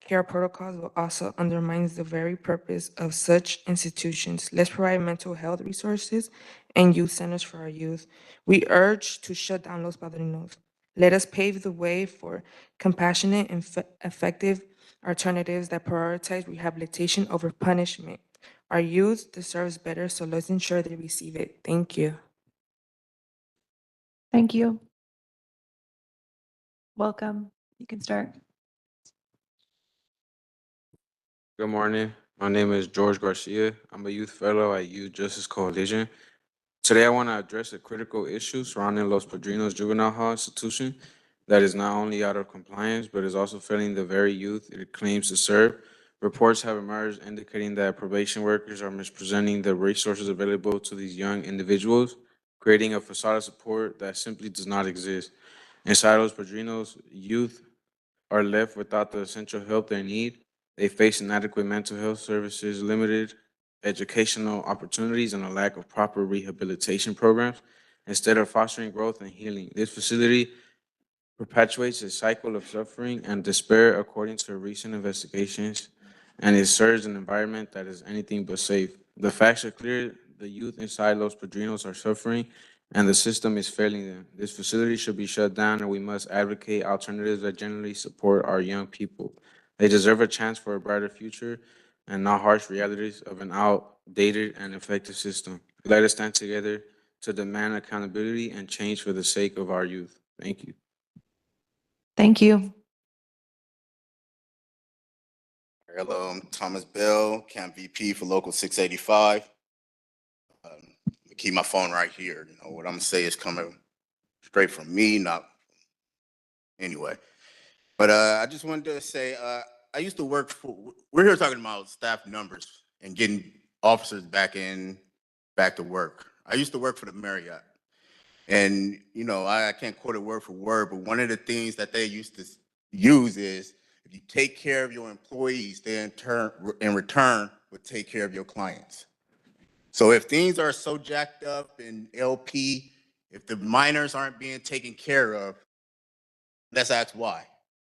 care protocols, but also undermines the very purpose of such institutions. Let's provide mental health resources and youth centers for our youth. We urge to shut down Los Padrinos. Let us pave the way for compassionate and effective alternatives that prioritize rehabilitation over punishment. Our youth deserves better, so let's ensure they receive it. Thank you. Thank you. Welcome. You can start. Good morning. My name is George Garcia. I'm a youth fellow at Youth Justice Coalition. Today, I want to address a critical issue surrounding Los Padrinos Juvenile Hall institution that is not only out of compliance, but is also failing the very youth it claims to serve. Reports have emerged indicating that probation workers are misrepresenting the resources available to these young individuals, creating a facade of support that simply does not exist. Inside Los Padrinos, youth are left without the essential help they need. They face inadequate mental health services, limited educational opportunities, and a lack of proper rehabilitation programs. Instead of fostering growth and healing, this facility perpetuates a cycle of suffering and despair, according to recent investigations, and it serves an environment that is anything but safe. The facts are clear. The youth inside Los Padrinos are suffering, and the system is failing them. This facility should be shut down, and we must advocate alternatives that generally support our young people. They deserve a chance for a brighter future and not harsh realities of an outdated and effective system. Let us stand together to demand accountability and change for the sake of our youth. Thank you. Thank you. Hello, I'm Thomas Bell, Camp VP for Local 685. keep my phone right here. You know, what I'm gonna say is coming straight from me, not anyway. But I just wanted to say, I used to work for. We're here talking about staff numbers and getting officers back to work. I used to work for the Marriott, and you know, I can't quote it word for word, but one of the things that they used to use is if you take care of your employees, they in return would take care of your clients. So if things are so jacked up in LP, if the minors aren't being taken care of, let's ask why.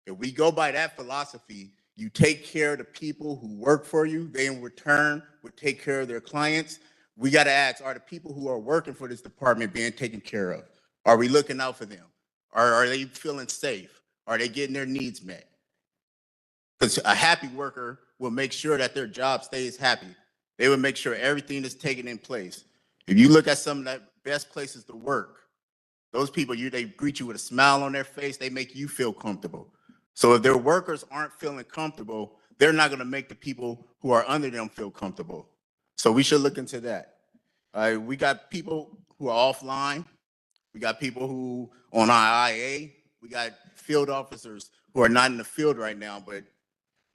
If we go by that philosophy, you take care of the people who work for you, they in return would take care of their clients. We got to ask, are the people who are working for this department being taken care of? Are we looking out for them? Are they feeling safe? Are they getting their needs met? Because a happy worker will make sure that their job stays happy. They will make sure everything is taken in place. If you look at some of the best places to work, those people, they greet you with a smile on their face. They make you feel comfortable. So if their workers aren't feeling comfortable, they're not going to make the people who are under them feel comfortable. So we should look into that. We got people who are offline. We got people who on IA. We got field officers who are not in the field right now, but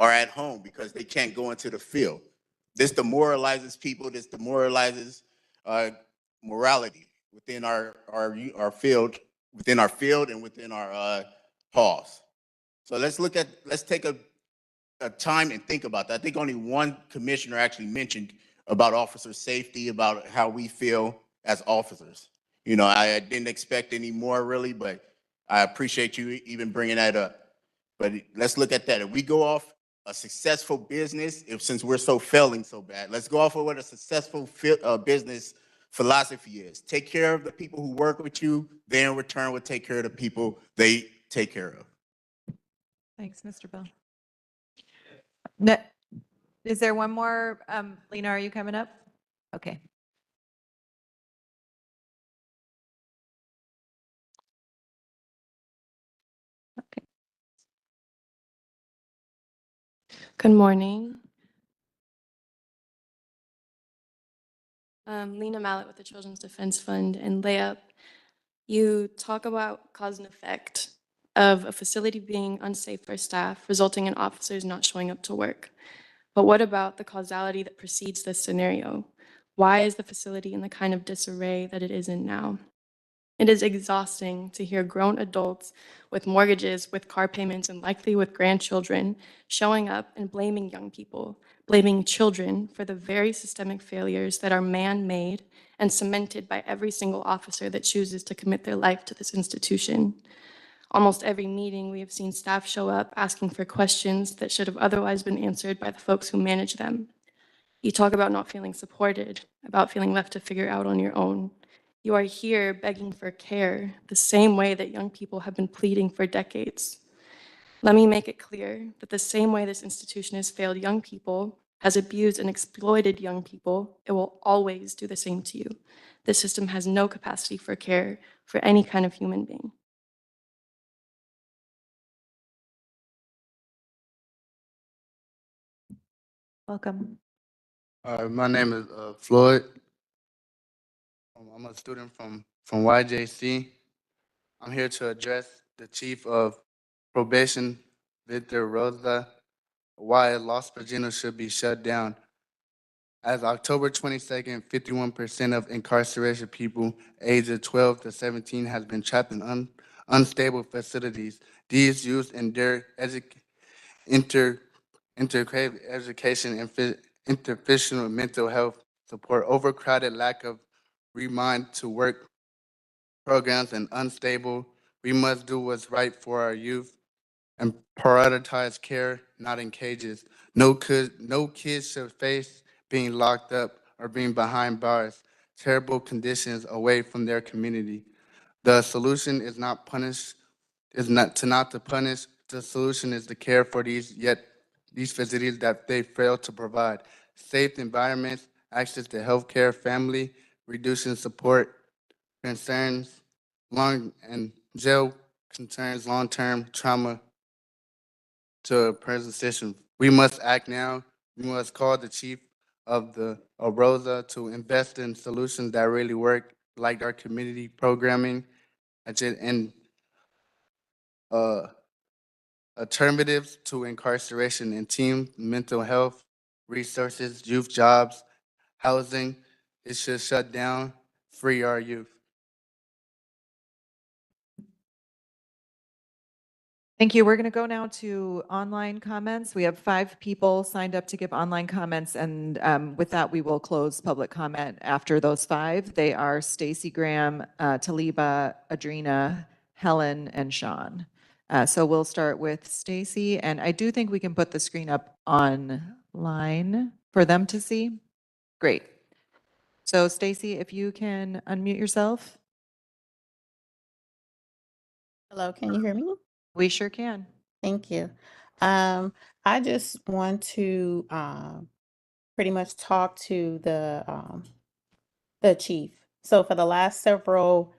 are at home because they can't go into the field. This demoralizes people. This demoralizes morality within our field, and within our halls. So let's take a time and think about that. I think only one commissioner actually mentioned about officer safety, about how we feel as officers. You know, I didn't expect any more really, but I appreciate you even bringing that up. But let's look at that. If we go off a successful business, since we're so failing so bad, let's go off of what a successful business philosophy is. Take care of the people who work with you. They in return will take care of the people they take care of. Thanks, Mr. Bell. No, is there one more? Lena, are you coming up? Okay. Good morning. Lena Mallett with the Children's Defense Fund. And Layup, you talk about cause and effect of a facility being unsafe for staff, resulting in officers not showing up to work. But what about the causality that precedes this scenario? Why is the facility in the kind of disarray that it is in now? It is exhausting to hear grown adults with mortgages, with car payments, and likely with grandchildren showing up and blaming young people, blaming children for the very systemic failures that are man-made and cemented by every single officer that chooses to commit their life to this institution. Almost every meeting, we have seen staff show up asking for questions that should have otherwise been answered by the folks who manage them. You talk about not feeling supported, about feeling left to figure out on your own. You are here begging for care, the same way that young people have been pleading for decades. Let me make it clear that the same way this institution has failed young people, has abused and exploited young people, it will always do the same to you. This system has no capacity for care for any kind of human being. Welcome. My name is Floyd. I'm a student from YJC. I'm here to address the Chief of Probation, Victor Rosa, why Los Virginos should be shut down. As October 22nd, 51% of incarceration people ages 12 to 17 has been trapped in unstable facilities. These youths endure intercrave education and interpersonal mental health support, overcrowded, lack of remind to work programs, and unstable. We must do what's right for our youth and prioritize care, not in cages. No kids should face being locked up or being behind bars, terrible conditions away from their community. The solution is not to punish. The solution is to care for these facilities that they fail to provide. Safe environments, access to healthcare, family, reducing support concerns, jail concerns, long-term trauma to prison system. We must act now. We must call the Chief of the Arosa to invest in solutions that really work, like our community programming and uh, alternatives to incarceration and team mental health, resources, youth jobs, housing. It should shut down, free our youth. Thank you. We're going to go now to online comments. We have 5 people signed up to give online comments, and with that, we will close public comment after those 5. They are Stacy Graham, Taliba, Adrina, Helen, and Sean. So we'll start with Stacy, and I do think we can put the screen up online for them to see. Great. So Stacy, if you can unmute yourself. Hello, can you hear me? We sure can. Thank you. I just want to pretty much talk to the chief. So for the last several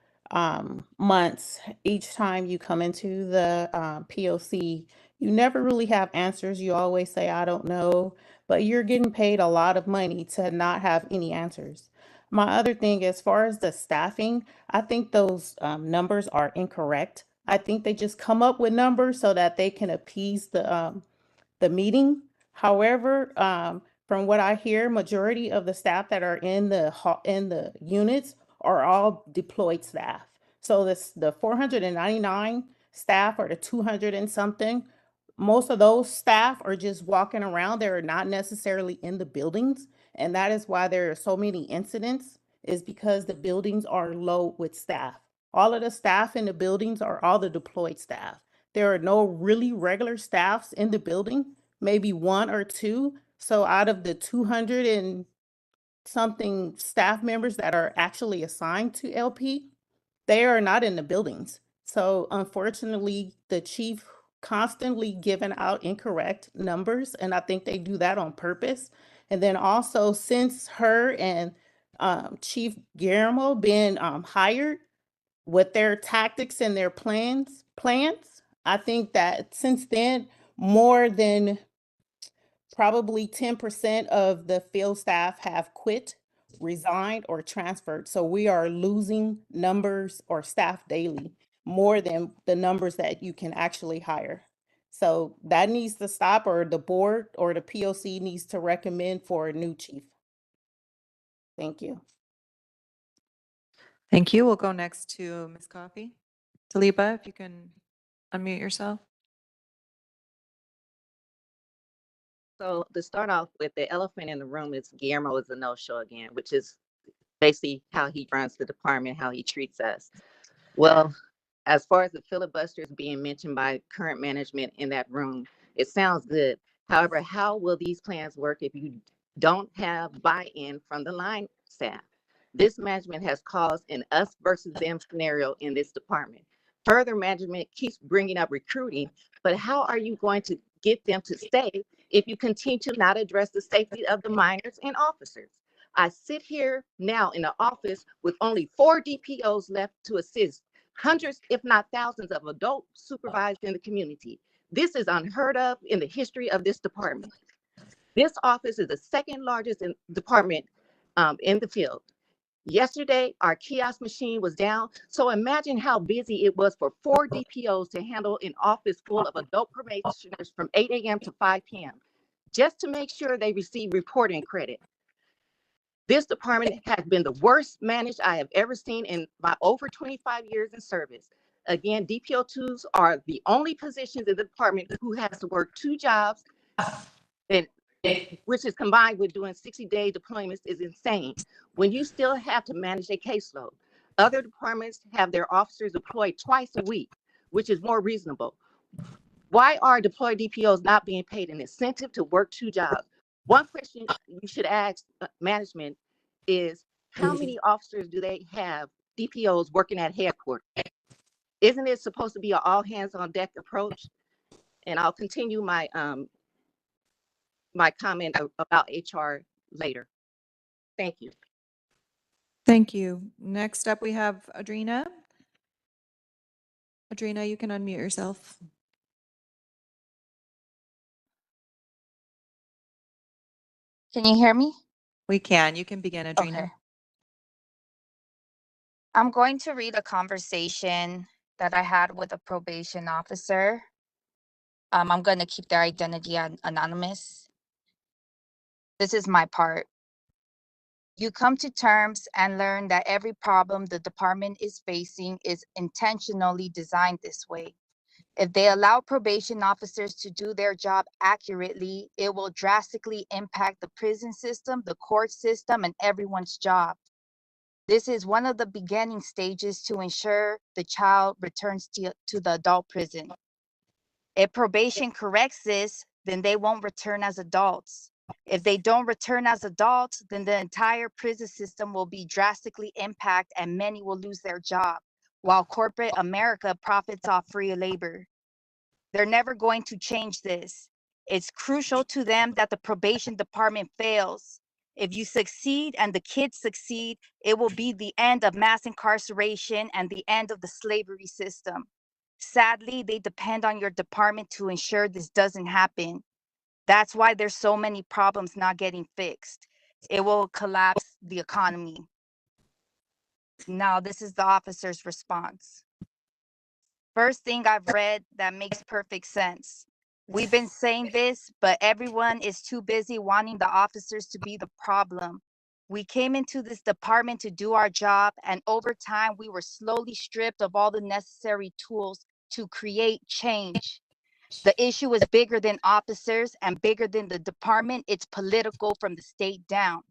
months, each time you come into the POC, you never really have answers. You always say, I don't know, but you're getting paid a lot of money to not have any answers. My other thing, as far as the staffing, I think those numbers are incorrect. I think they just come up with numbers so that they can appease the meeting. However, from what I hear, majority of the staff that are in the units are all deployed staff. So the 499 staff or the 200 and something, most of those staff are just walking around. They're not necessarily in the buildings. And that is why there are so many incidents, is because the buildings are low with staff. All of the staff in the buildings are all the deployed staff. There are no really regular staffs in the building, maybe 1 or 2. So out of the 200 and something staff members that are actually assigned to LP, they are not in the buildings. So unfortunately, the chief constantly giving out incorrect numbers, and I think they do that on purpose. And then also, since her and Chief Guillermo been hired, with their tactics and their plans, I think that since then, more than probably 10% of the field staff have quit, resigned, or transferred. So we are losing numbers or staff daily, more than the numbers that you can actually hire. So that needs to stop, or the board or the POC needs to recommend for a new chief. Thank you. Thank you. We'll go next to Ms. Coffey. Taliba, if you can unmute yourself. So to start off with, the elephant in the room is Guillermo is a no-show again, which is basically how he runs the department, how he treats us. Well, as far as the filibusters being mentioned by current management in that room, it sounds good. However, how will these plans work if you don't have buy-in from the line staff? This management has caused an us versus them scenario in this department. Further, management keeps bringing up recruiting, but how are you going to get them to stay if you continue to not address the safety of the minors and officers? I sit here now in the office with only 4 DPOs left to assist hundreds, if not thousands, of adults supervised in the community. This is unheard of in the history of this department. This office is the second largest department in the field. Yesterday, our kiosk machine was down, so imagine how busy it was for 4 DPOs to handle an office full of adult probationers from 8 a.m. to 5 p.m. just to make sure they receive reporting credit. This department has been the worst managed I have ever seen in my over 25 years in service. Again, DPO2s are the only positions in the department who has to work 2 jobs, and which is combined with doing 60-day deployments is insane when you still have to manage a caseload. Other departments have their officers deployed twice a week, which is more reasonable. Why are deployed DPOs not being paid an incentive to work 2 jobs? One question you should ask management is, how many officers do they have, DPOs, working at headquarters? Isn't it supposed to be an all hands on deck approach? And I'll continue my my comment about HR later. Thank you. Thank you. Next up, we have Adrina. Adrina, you can unmute yourself. Can you hear me? We can. You can begin, Adrena. Okay. I'm going to read a conversation that I had with a probation officer. I'm going to keep their identity anonymous. This is my part. You come to terms and learn that every problem the department is facing is intentionally designed this way. If they allow probation officers to do their job accurately, it will drastically impact the prison system, the court system, and everyone's job. This is one of the beginning stages to ensure the child returns to the adult prison. If probation corrects this, then they won't return as adults. If they don't return as adults, then the entire prison system will be drastically impacted and many will lose their job, while corporate America profits off free labor. They're never going to change this. It's crucial to them that the probation department fails. If you succeed and the kids succeed, it will be the end of mass incarceration and the end of the slavery system. Sadly, they depend on your department to ensure this doesn't happen. That's why there's so many problems not getting fixed. It will collapse the economy. Now, this is the officer's response. First thing I've read that makes perfect sense. We've been saying this, but everyone is too busy wanting the officers to be the problem. We came into this department to do our job, and over time, we were slowly stripped of all the necessary tools to create change. The issue is bigger than officers and bigger than the department. It's political from the state down.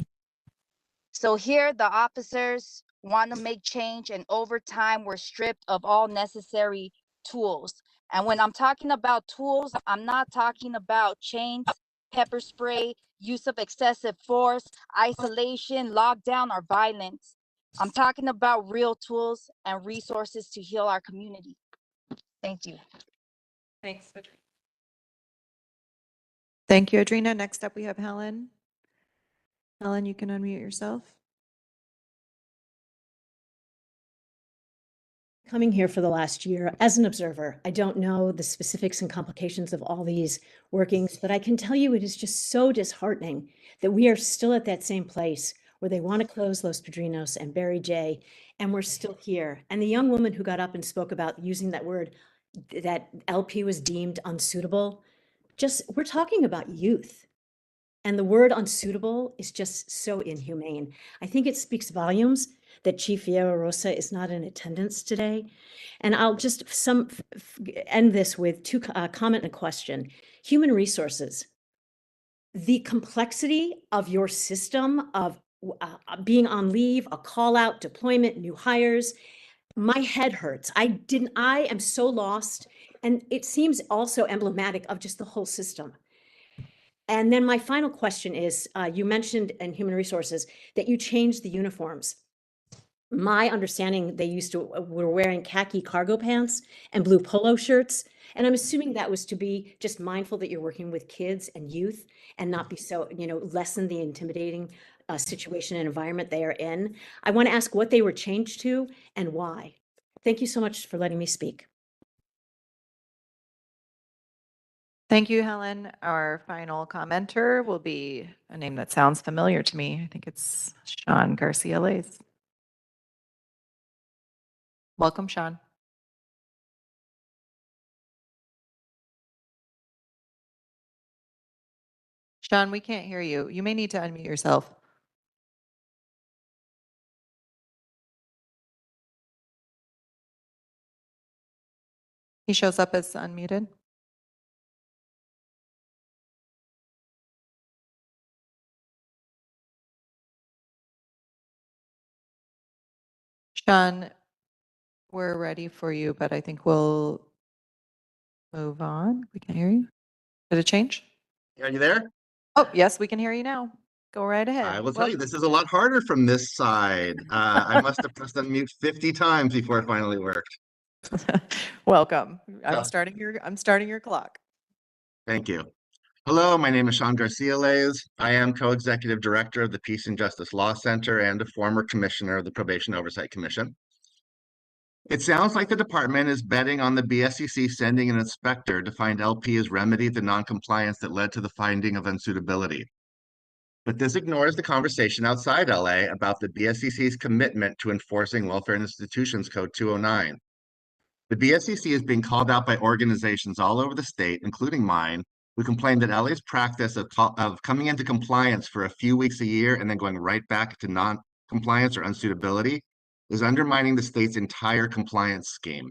So here the officers want to make change, and over time we're stripped of all necessary tools. And when I'm talking about tools, I'm not talking about chains, pepper spray, use of excessive force, isolation, lockdown, or violence. I'm talking about real tools and resources to heal our community. Thank you. Thanks, Adrena. Thank you, Adrena. Next up, we have Helen. Helen, you can unmute yourself. Coming here for the last year as an observer, I don't know the specifics and complications of all these workings, but I can tell you it is just so disheartening that we are still at that same place where they want to close Los Padrinos and Barry J, and we're still here. And the young woman who got up and spoke about using that word, that LP was deemed unsuitable, we're talking about youth. And the word unsuitable is just so inhumane. I think it speaks volumes that Chief Fierro Rosa is not in attendance today. And I'll just end this with two comment and a question. Human resources. The complexity of your system of being on leave, a call out, deployment, new hires, my head hurts. I am so lost. And it seems also emblematic of just the whole system. And then my final question is, you mentioned in human resources that you changed the uniforms. My understanding, they were wearing khaki cargo pants and blue polo shirts. And I'm assuming that was to be just mindful that you're working with kids and youth and not be so, lessen the intimidating situation and environment they are in. I want to ask what they were changed to and why. Thank you so much for letting me speak. Thank you, Helen. Our final commenter will be a name that sounds familiar to me. I think it's Sean Garcia-Lays. Welcome, Sean. Sean, we can't hear you. You may need to unmute yourself. He shows up as unmuted. Sean, we're ready for you, but I think we'll move on. We can hear you. Did it change? Are you there? Oh, yes, we can hear you now. Go right ahead. I will tell you, this is a lot harder from this side. I must have pressed unmute 50 times before it finally worked. Welcome. I'm Yeah. starting your clock. Thank you. Hello, my name is Sean Garcia-Lays. I am co-executive director of the Peace and Justice Law Center and a former commissioner of the Probation Oversight Commission. It sounds like the department is betting on the BSCC sending an inspector to find LP has remedied the noncompliance that led to the finding of unsuitability. But this ignores the conversation outside LA about the BSCC's commitment to enforcing Welfare Institutions Code 209. The BSCC is being called out by organizations all over the state, including mine, who complain that LA's practice of coming into compliance for a few weeks a year and then going right back to non-compliance or unsuitability is undermining the state's entire compliance scheme.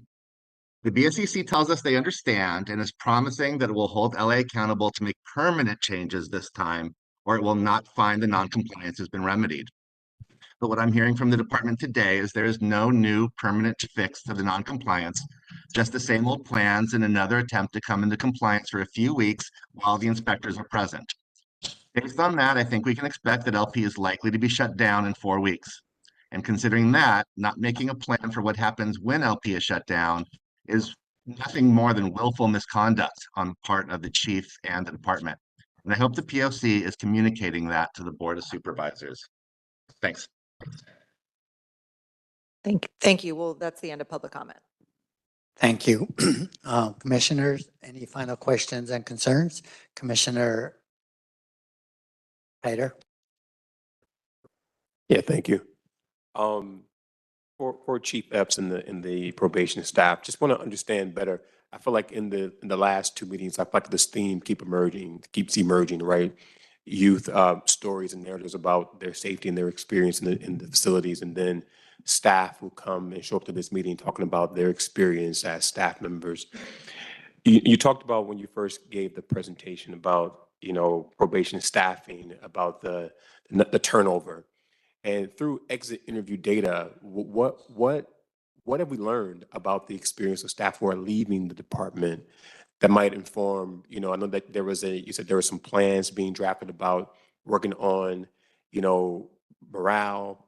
The BSCC tells us they understand and is promising that it will hold LA accountable to make permanent changes this time, or it will not find the non-compliance has been remedied. But what I'm hearing from the department today is there is no new permanent fix to the non-compliance, just the same old plans and another attempt to come into compliance for a few weeks while the inspectors are present. Based on that, I think we can expect that LP is likely to be shut down in 4 weeks. And considering that, not making a plan for what happens when LP is shut down is nothing more than willful misconduct on the part of the chief and the department. And I hope the POC is communicating that to the Board of Supervisors. Thanks. Thank you. Well, that's the end of public comment. Thank you. Commissioners, any final questions and concerns? Commissioner Hyder? Yeah, thank you. For Chief Epps and the probation staff, just want to understand better. I feel like in the last 2 meetings, I feel like this theme keeps emerging, right? Youth stories and narratives about their safety and their experience in the facilities, and then staff who come and show up to this meeting talking about their experience as staff members. You talked about when you first gave the presentation about, probation staffing, about the turnover. And through exit interview data, what have we learned about the experience of staff who are leaving the department that might inform, I know that you said there were some plans being drafted about working on, morale,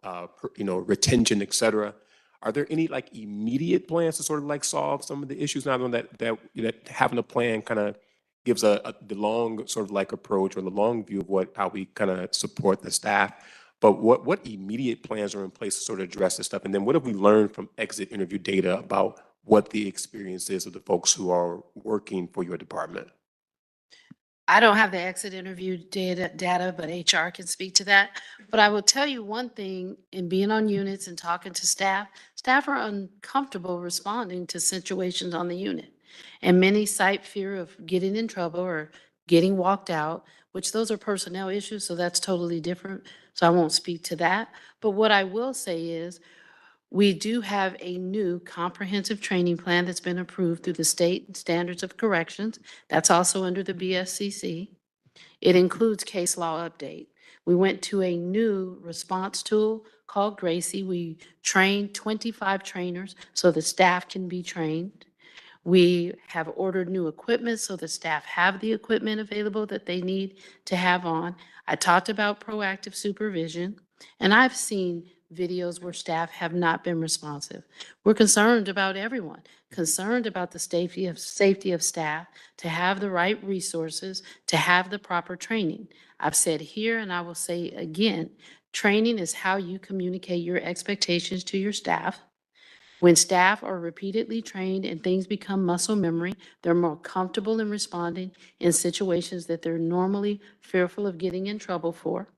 retention, et cetera. Are there any like immediate plans to sort of like solve some of the issues? Now, I know that having a plan kind of gives the long sort of like approach or the long view of how we kind of support the staff. But what immediate plans are in place to sort of address this stuff? And then what have we learned from exit interview data about what the experience is of the folks who are working for your department? I don't have the exit interview data, but HR can speak to that. But I will tell you one thing, in being on units and talking to staff are uncomfortable responding to situations on the unit. And many cite fear of getting in trouble or getting walked out, which those are personnel issues, so that's totally different. So I won't speak to that. But what I will say is, we do have a new comprehensive training plan that's been approved through the State Standards of Corrections. That's also under the BSCC. It includes case law update. We went to a new response tool called Gracie. We trained 25 trainers so the staff can be trained. We have ordered new equipment so the staff have the equipment available that they need to have on. I talked about proactive supervision, and I've seen videos where staff have not been responsive. We're concerned about everyone, concerned about the safety of staff, to have the right resources, to have the proper training. I've said here, and I will say again, training is how you communicate your expectations to your staff. When staff are repeatedly trained and things become muscle memory, they're more comfortable in responding in situations that they're normally fearful of getting in trouble for.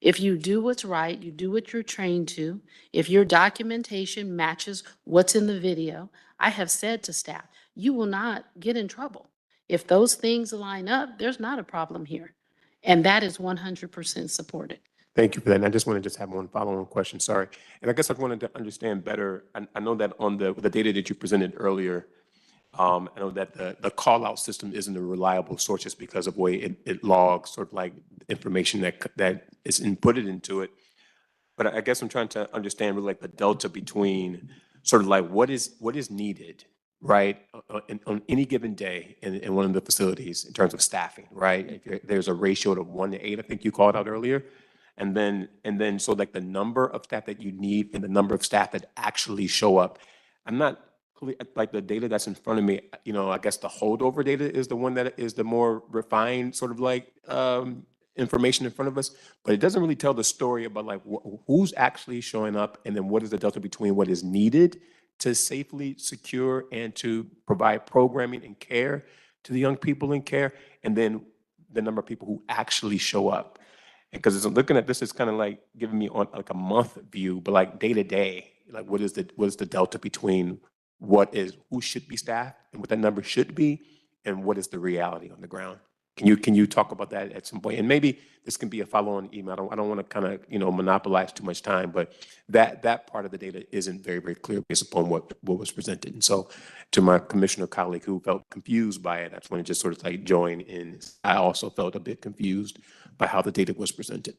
If you do what's right, you do what you're trained to, if your documentation matches what's in the video, I have said to staff, you will not get in trouble. If those things line up, there's not a problem here. And that is 100% supported. Thank you for that. And I just want to have one follow-on question, sorry. And I guess I wanted to understand better. I know that on the data that you presented earlier, I know that the call-out system isn't a reliable source just because of the way it logs sort of like information that is inputted into it. But I guess I'm trying to understand really like the delta between sort of like what is needed, right, on any given day in one of the facilities in terms of staffing, right? If there's a ratio of 1 to 8, I think you called out earlier. And then so like the number of staff that you need and the number of staff that actually show up. I'm not clear, like the data that's in front of me, I guess the holdover data is the one that is the more refined sort of like information in front of us, but it doesn't really tell the story about like who's actually showing up and then what is the delta between what is needed to safely secure and to provide programming and care to the young people in care, and then the number of people who actually show up. Because it's looking at this, is kind of like giving me on like a month view, but like day to day, like what is the delta between who should be staffed and what that number should be, and what is the reality on the ground? Can you talk about that at some point? And maybe this can be a follow-on email. I don't want to kind of, monopolize too much time, but that part of the data isn't very, very clear based upon what was presented. And so to my commissioner colleague who felt confused by it, I just want to just sort of like join in. I also felt a bit confused by how the data was presented.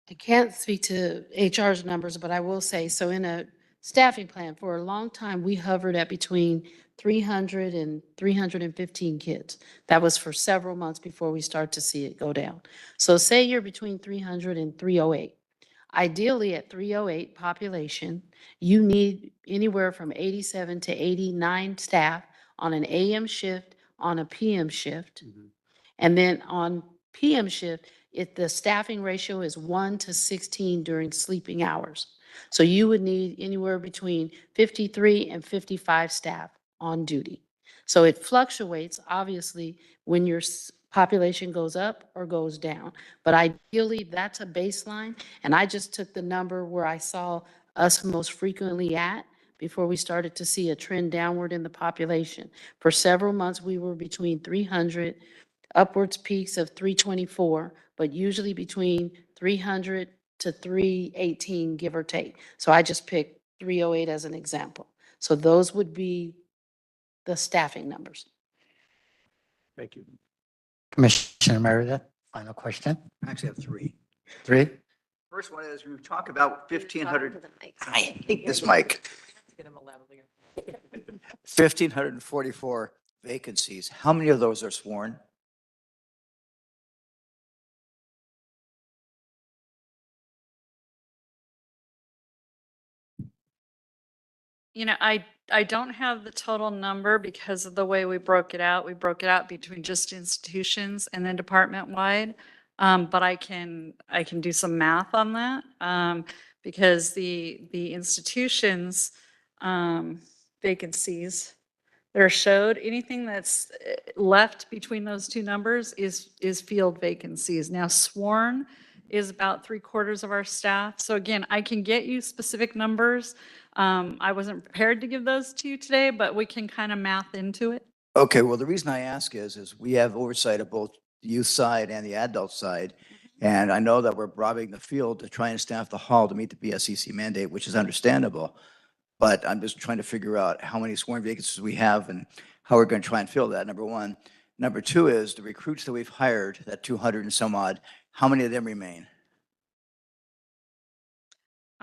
I can't speak to HR's numbers, but I will say, so in a staffing plan, for a long time, we hovered at between 300 and 315 kids. That was for several months before we start to see it go down. So say you're between 300 and 308. Ideally, at 308 population, you need anywhere from 87 to 89 staff on an AM shift, on a PM shift. And then on PM shift, if the staffing ratio is 1 to 16 during sleeping hours. So you would need anywhere between 53 and 55 staff on duty. So it fluctuates, obviously, when your population goes up or goes down. But ideally, that's a baseline. And I just took the number where I saw us most frequently at before we started to see a trend downward in the population. For several months, we were between 300, upwards peaks of 324, but usually between 300 to 318, give or take. So I just picked 308 as an example. So those would be the staffing numbers. Thank you. Commissioner Meredith, final question? I actually have three. Three? First one is, we talk about 1,500. I hate this mic. 1,544 vacancies. How many of those are sworn? I don't have the total number because of the way we broke it out. We broke it out between just institutions and then department-wide. But I can do some math on that, because the institutions, vacancies that are showed, anything that's left between those two numbers is field vacancies. Now sworn is about 3/4 of our staff. So again, I can get you specific numbers. I wasn't prepared to give those to you today, but we can kind of math into it. Okay, well, the reason I ask is we have oversight of both the youth side and the adult side. And I know that we're robbing the field to try and staff the hall to meet the BSCC mandate, which is understandable. But I'm just trying to figure out how many sworn vacancies we have and how we're going to try and fill that, number one. Number two is the recruits that we've hired, that 200 and some odd, how many of them remain?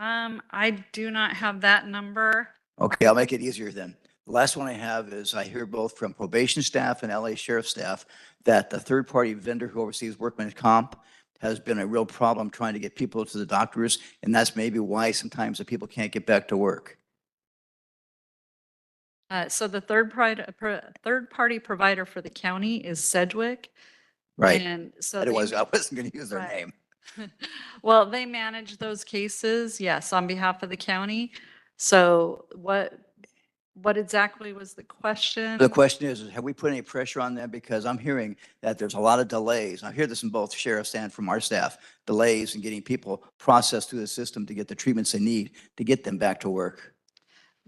I do not have that number. Okay, I'll make it easier then. The last one I have is I hear both from probation staff and LA Sheriff staff that the third-party vendor who oversees workman's comp has been a real problem trying to get people to the doctors, and that's maybe why sometimes the people can't get back to work. So the third-party provider for the county is Sedgwick. Right. And so I wasn't they going to use their Right. name. Well, they manage those cases, yes, on behalf of the county. So what exactly was the question? The question is have we put any pressure on them? Because I'm hearing that there's a lot of delays. I hear this from both sheriffs and from our staff, delays in getting people processed through the system to get the treatments they need to get them back to work.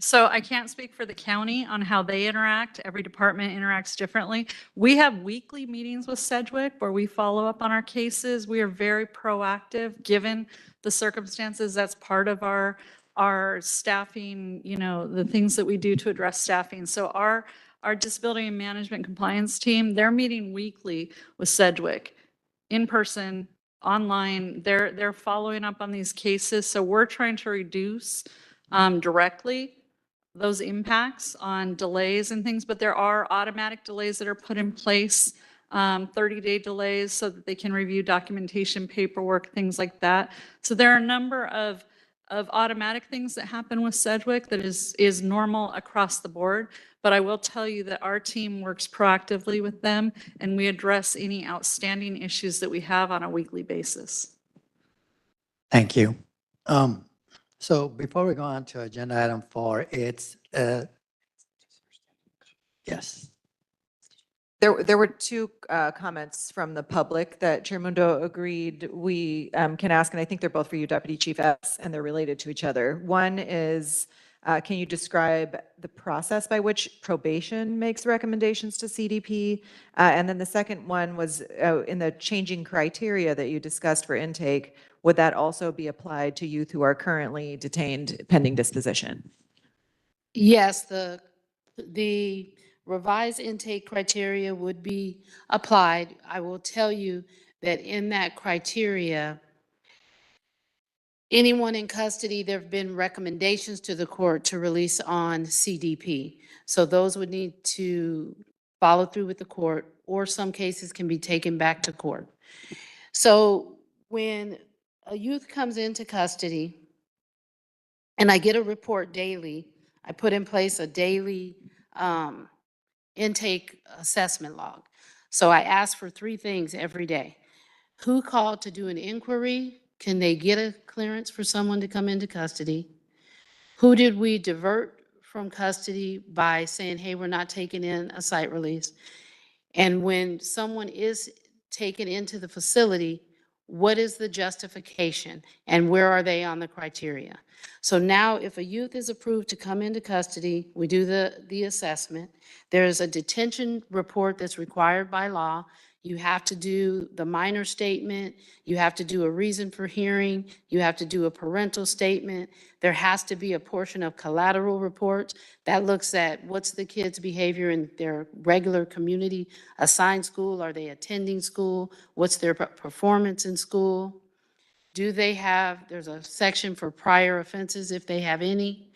So I can't speak for the county on how they interact. Every department interacts differently. We have weekly meetings with Sedgwick where we follow up on our cases. We are very proactive, given the circumstances. That's part of our staffing, the things that we do to address staffing. So our disability and management compliance team, they're meeting weekly with Sedgwick in person, online. They're following up on these cases. So we're trying to reduce directly those impacts on delays and things, but there are automatic delays that are put in place, 30-day delays so that they can review documentation, paperwork, things like that. So there are a number of automatic things that happen with Sedgwick that is normal across the board. But I will tell you that our team works proactively with them and we address any outstanding issues that we have on a weekly basis. Thank you. So before we go on to agenda item 4, it's, yes. There were two comments from the public that Chair Mundo agreed we can ask, and I think they're both for you, Deputy Chief S, and they're related to each other. One is, can you describe the process by which probation makes recommendations to CDP? And then the second one was in the changing criteria that you discussed for intake, would that also be applied to youth who are currently detained pending disposition? Yes, the revised intake criteria would be applied. I will tell you that in that criteria, anyone in custody, there have been recommendations to the court to release on CDP. So those would need to follow through with the court, or some cases can be taken back to court. So when a youth comes into custody, and I get a report daily, I put in place a daily intake assessment log. So I ask for 3 things every day. Who called to do an inquiry? Can they get a clearance for someone to come into custody? Who did we divert from custody by saying, hey, we're not taking in a site release? And when someone is taken into the facility, what is the justification and where are they on the criteria? So now if a youth is approved to come into custody, we do the assessment. There's a detention report that's required by law. You have to do the minor statement. You have to do a reason for hearing. You have to do a parental statement. There has to be a portion of collateral reports that looks at what's the kid's behavior in their regular community assigned school. Are they attending school? What's their performance in school? Do they have, there's a section for prior offenses if they have any.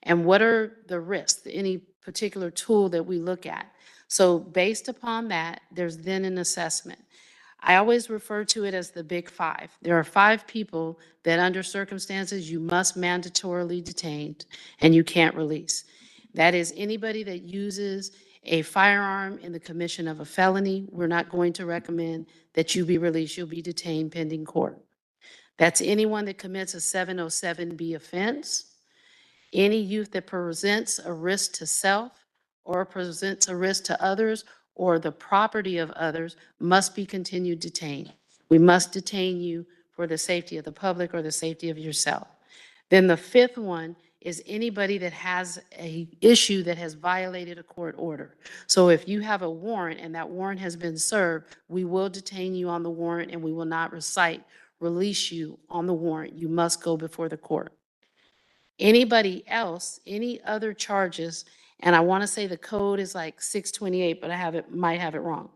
And what are the risks, any particular tool that we look at? So based upon that, there's then an assessment. I always refer to it as the big 5. There are 5 people that under circumstances you must mandatorily detain and you can't release. That is anybody that uses a firearm in the commission of a felony. We're not going to recommend that you be released. You'll be detained pending court. That's anyone that commits a 707B offense, any youth that presents a risk to self or presents a risk to others or the property of others must be continued detained. We must detain you for the safety of the public or the safety of yourself. Then the 5th one is anybody that has an issue that has violated a court order. So if you have a warrant and that warrant has been served, we will detain you on the warrant and we will not release you on the warrant. You must go before the court. Anybody else, any other charges, and I want to say the code is like 628, but might have it wrong.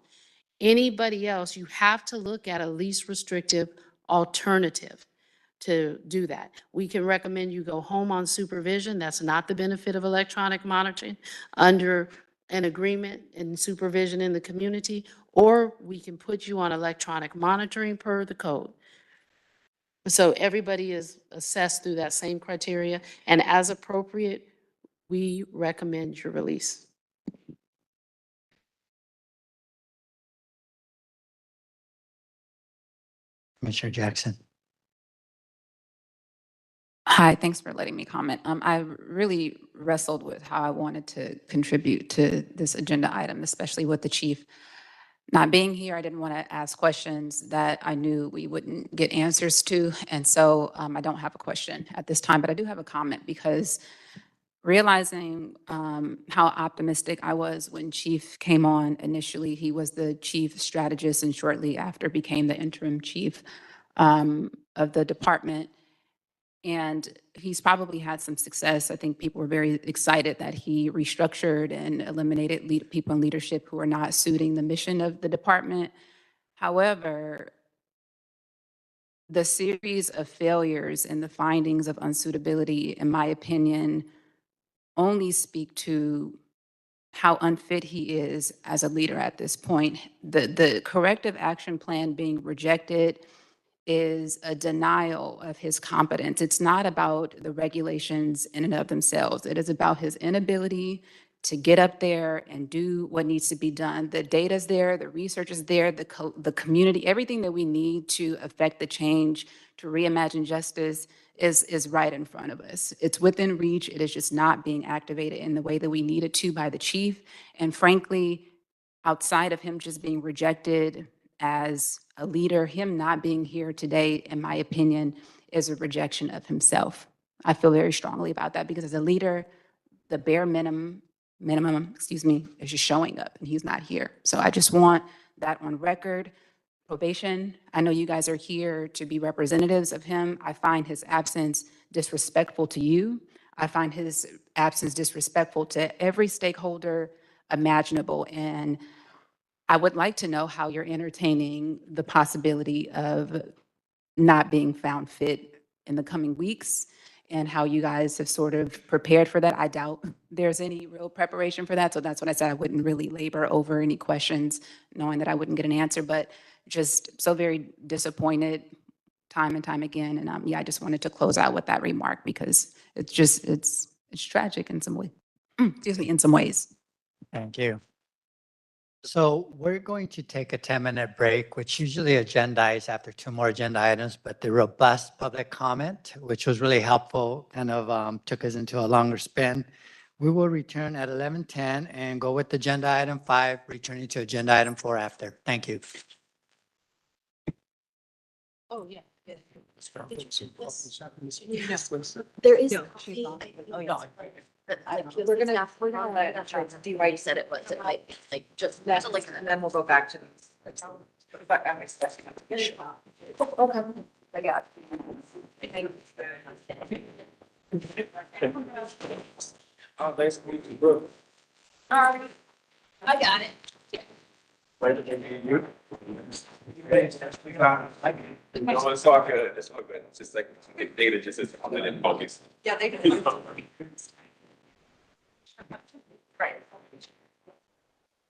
Anybody else, you have to look at a least restrictive alternative to do that. We can recommend you go home on supervision. That's not the benefit of electronic monitoring under an agreement and supervision in the community, or we can put you on electronic monitoring per the code. So everybody is assessed through that same criteria, and as appropriate, we recommend your release. Commissioner Jackson. Hi, thanks for letting me comment. I really wrestled with how I wanted to contribute to this agenda item, especially with the chief not being here. I didn't want to ask questions that I knew we wouldn't get answers to. And so I don't have a question at this time, but I do have a comment because realizing how optimistic I was when Chief came on initially, he was the chief strategist and shortly after became the interim chief of the department. And he's probably had some success. I think people were very excited that he restructured and eliminated people in leadership who are not suiting the mission of the department. However, the series of failures and the findings of unsuitability, in my opinion, only speak to how unfit he is as a leader at this point. The corrective action plan being rejected is a denial of his competence. It's not about the regulations in and of themselves. It is about his inability to get up there and do what needs to be done. The data's there, the research is there, the community, everything that we need to affect the change, to reimagine justice is right in front of us. It's within reach. It is just not being activated in the way that we need it to by the chief. And frankly, outside of him just being rejected as a leader, him not being here today, in my opinion, is a rejection of himself. I feel very strongly about that because as a leader, the bare minimum, is just showing up and he's not here. So I just want that on record. Probation, I know you guys are here to be representatives of him. I find his absence disrespectful to you. I find his absence disrespectful to every stakeholder imaginable. And I would like to know how you're entertaining the possibility of not being found fit in the coming weeks and how you guys have sort of prepared for that. I doubt there's any real preparation for that. So that's what I said. I wouldn't really labor over any questions knowing that I wouldn't get an answer, but just so very disappointed time and time again. And yeah, I just wanted to close out with that remark because it's just, it's tragic in some way. Excuse me, in some ways. Thank you. So we're going to take a 10-minute break, which usually agendize after 2 more agenda items, but the robust public comment, which was really helpful, kind of took us into a longer spin. We will return at 11:10 and go with agenda item 5, returning to agenda item 4 after. Thank you. Oh, yeah. There is. No. Oh, yeah. We're gonna do why you said it, but it might be like just. And then we'll go back to. But I'm expecting. Okay, I got. Oh, nice to meet you, bro. All right, I got it. Pleasure to meet you. No, it's all good, it's all good, it's just like, data just is coming in focus. Yeah, they can. Right.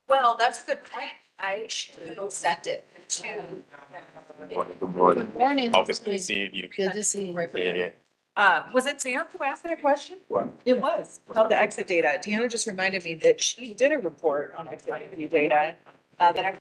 Well, that's a good point. I should have sent it to. Good morning. Good morning. Always good seeing you. Good to see you. Yeah. Was it Sam who asked that question? What? It was, about the exit data. Deanna just reminded me that she did a report on exit data that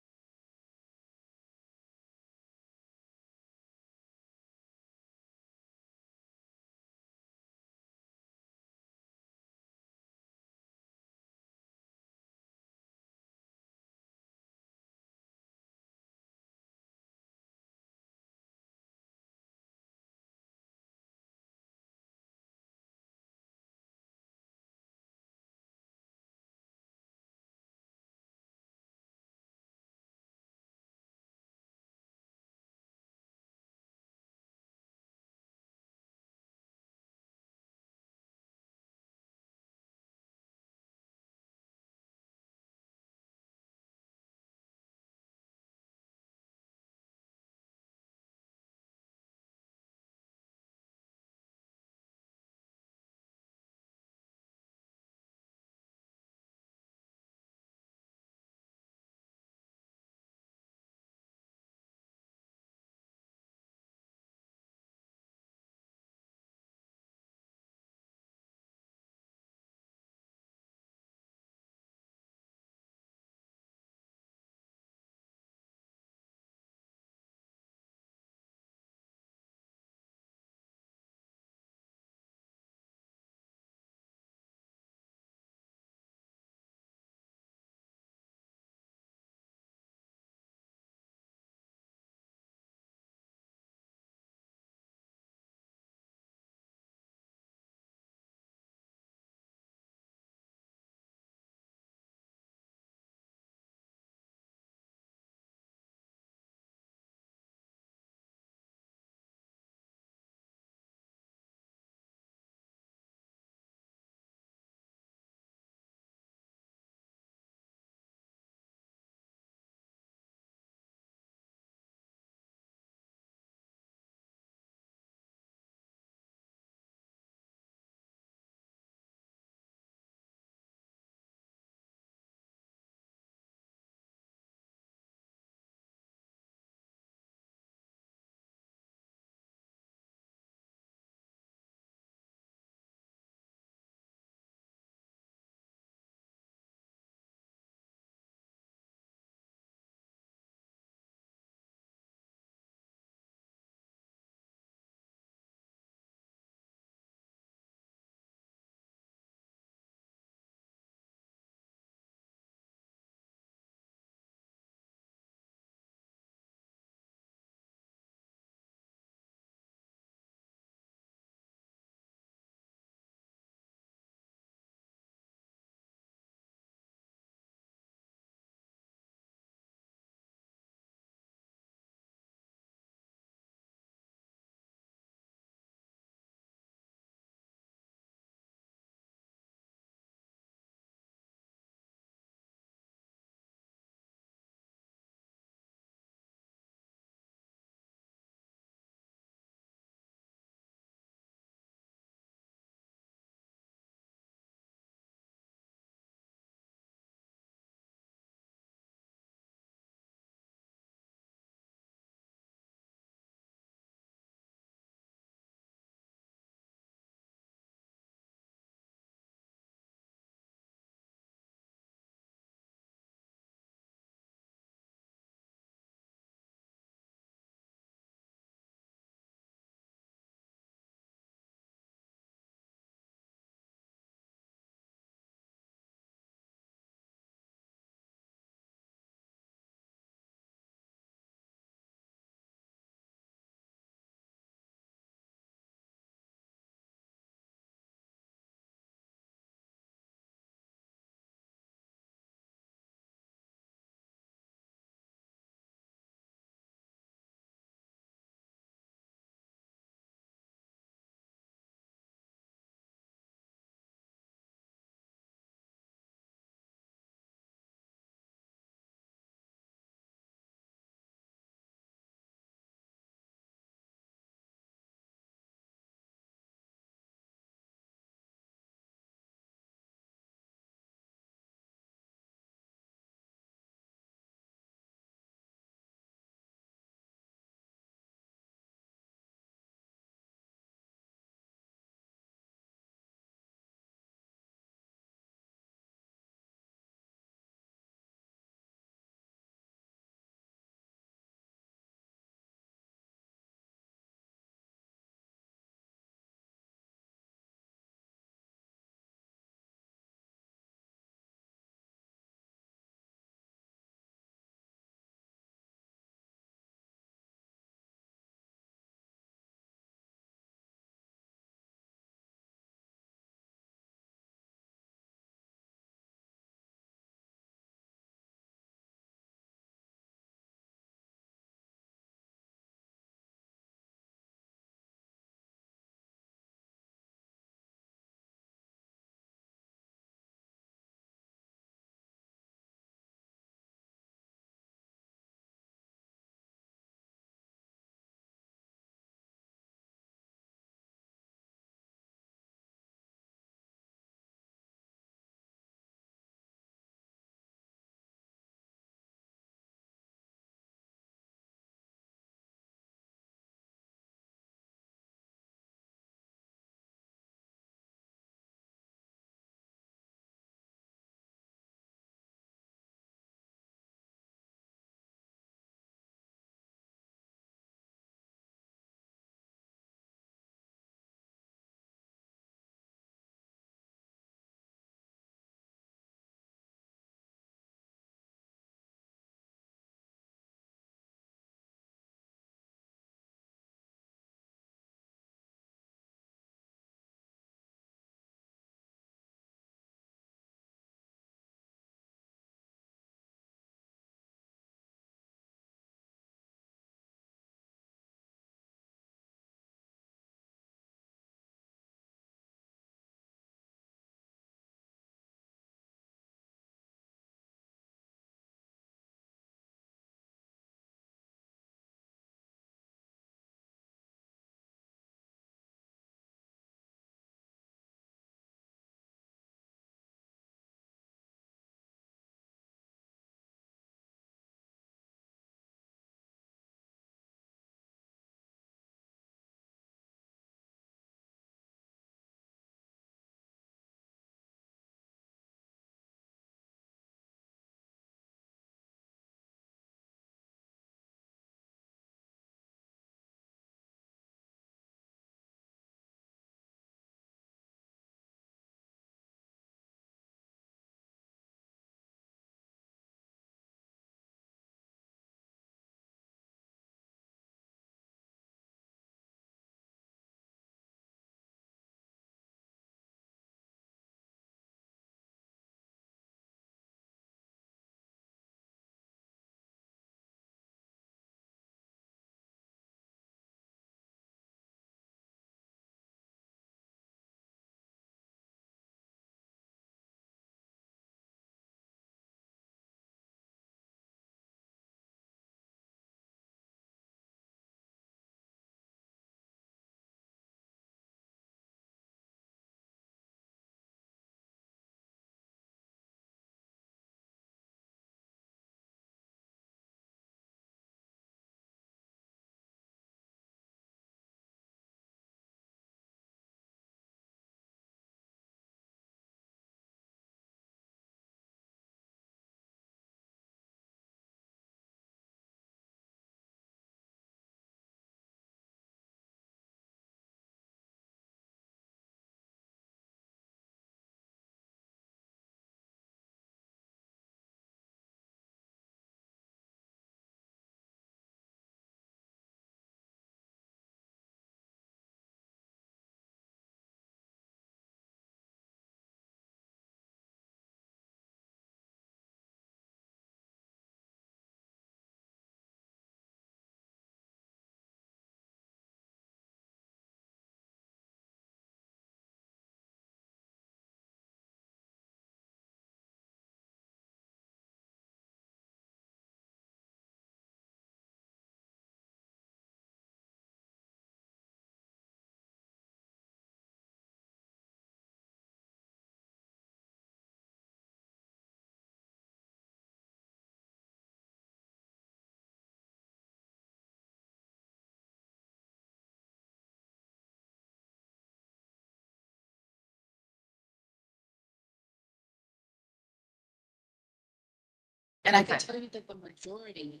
And I can tell you that the majority,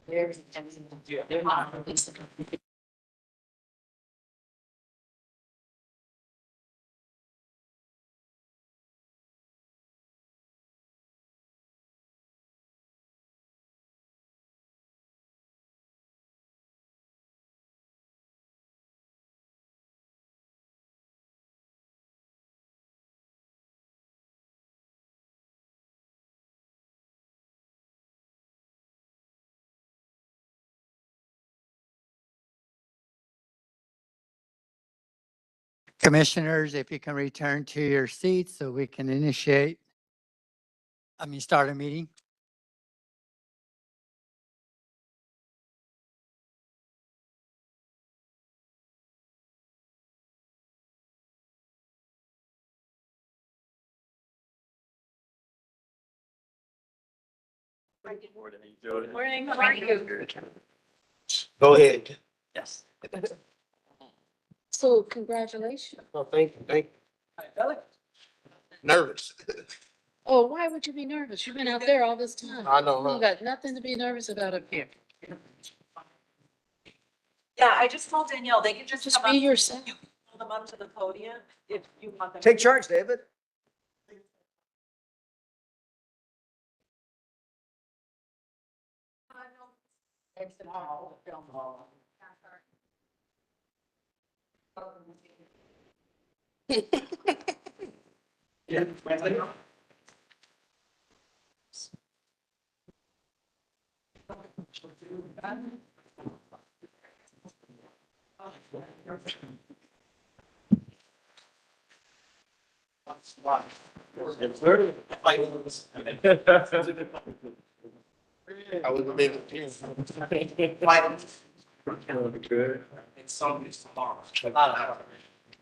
they're not releasing. Commissioners, if you can return to your seats so we can start a meeting. Morning, how are you? Go ahead. Yes. So congratulations. Well, thank you. Nervous. Oh, why would you be nervous? You've been out there all this time. I know, huh? You got nothing to be nervous about up here. Yeah, I just told Danielle, they can just Just come be up, yourself. you can pull them up to the podium if you want them. Take charge, David. I was a bit. Good.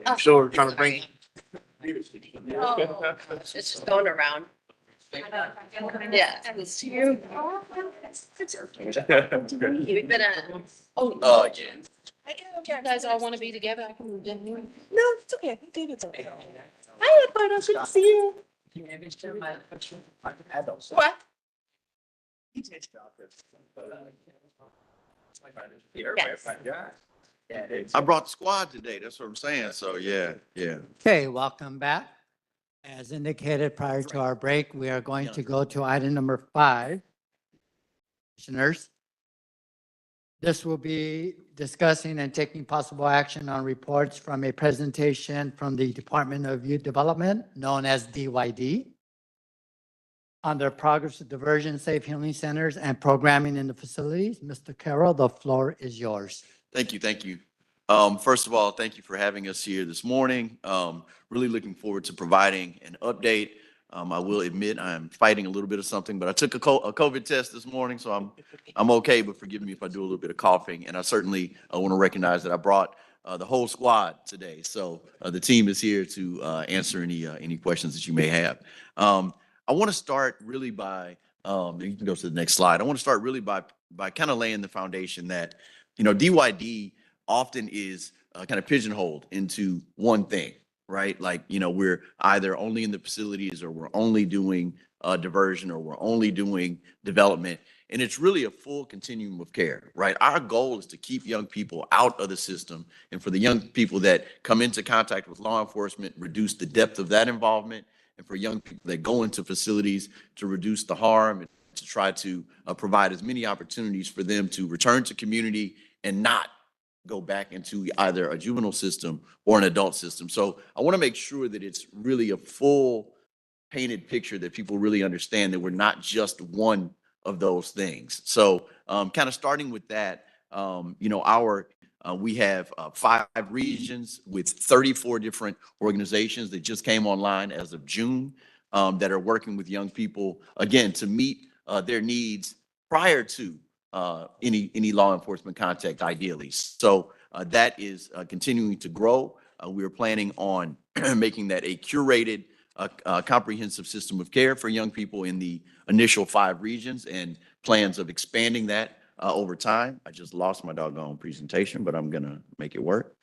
I'm sure trying to bring. Oh, it's just going around. Yeah, it's you. You've been a. Oh, yeah. You guys all want to be together? I can move in here. No, it's okay. David's okay. Hi, Edward. Good to see you. What? I brought the squad today. That's what I'm saying. So yeah. Okay, welcome back. As indicated prior to our break, we are going to go to item number 5. Commissioners, this will be discussing and taking possible action on reports from a presentation from the Department of Youth Development, known as DYD, on their progress of diversion, safe healing centers, and programming in the facilities. Mr. Carroll, the floor is yours. Thank you. First of all, thank you for having us here this morning. Really looking forward to providing an update. I will admit I'm fighting a little bit of something, but I took a COVID test this morning, so I'm okay, but forgive me if I do a little bit of coughing. And I certainly want to recognize that I brought the whole squad today. So the team is here to answer any questions that you may have. I want to start really by, you can go to the next slide. I want to start really by kind of laying the foundation that, DYD often is kind of pigeonholed into one thing, right? Like, we're either only in the facilities or we're only doing diversion or we're only doing development. And it's really a full continuum of care, right? Our goal is to keep young people out of the system, and for the young people that come into contact with law enforcement, reduce the depth of that involvement, and for young people that go into facilities to reduce the harm and to try to provide as many opportunities for them to return to community and not go back into either a juvenile system or an adult system. So I want to make sure that it's really a full painted picture, that people really understand that we're not just one of those things. So kind of starting with that, we have 5 regions with 34 different organizations that just came online as of June, that are working with young people, again, to meet their needs prior to any law enforcement contact, ideally. So that is continuing to grow. We are planning on making that a curated, comprehensive system of care for young people in the initial 5 regions, and plans of expanding that over time. I just lost my doggone presentation, but I'm gonna make it work.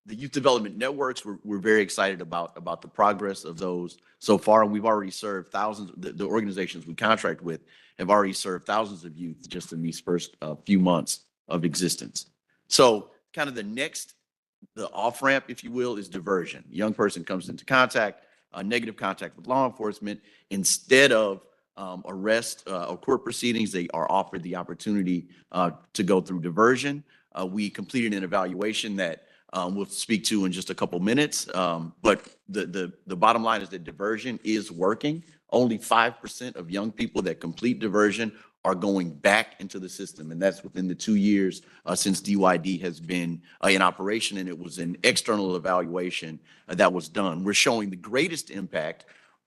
The youth development networks, we're very excited about the progress of those so far. And we've already served thousands, the organizations we contract with have already served thousands of youth just in these first few months of existence. So kind of the off-ramp, if you will, is diversion. A young person comes into negative contact with law enforcement. Instead of arrest or court proceedings, they are offered the opportunity to go through diversion. We completed an evaluation that we'll speak to in just a couple minutes. But the bottom line is that diversion is working. Only 5% of young people that complete diversion are going back into the system. And that's within the 2 years since DYD has been in operation. And it was an external evaluation that was done. We're showing the greatest impact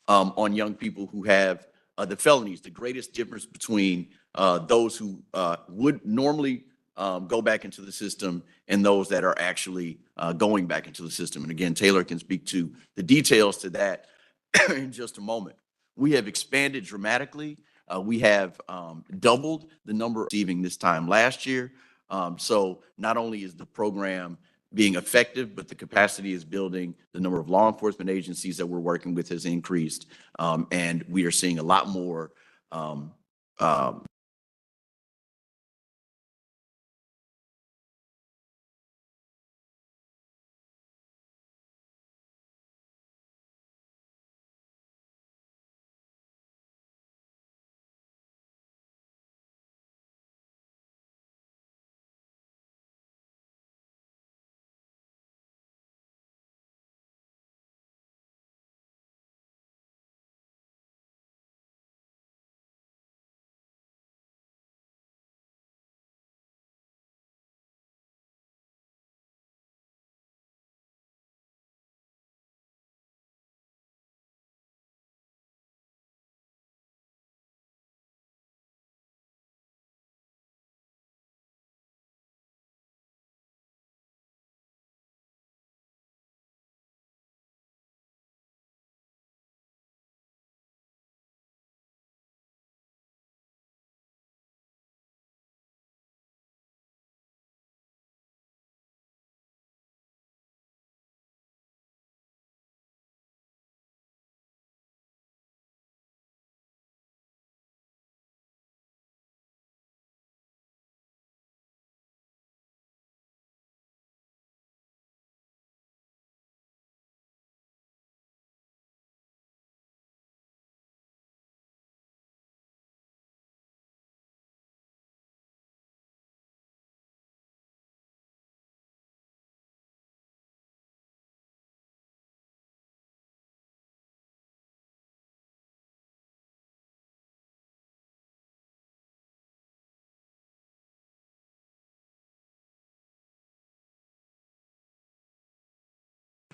on young people who have the felonies, the greatest difference between those who would normally go back into the system and those that are actually going back into the system. And again, Taylor can speak to the details to that in just a moment. We have expanded dramatically. We have doubled the number receiving this time last year. So not only is the program being effective, but the capacity is building. The number of law enforcement agencies that we're working with has increased. And we are seeing a lot more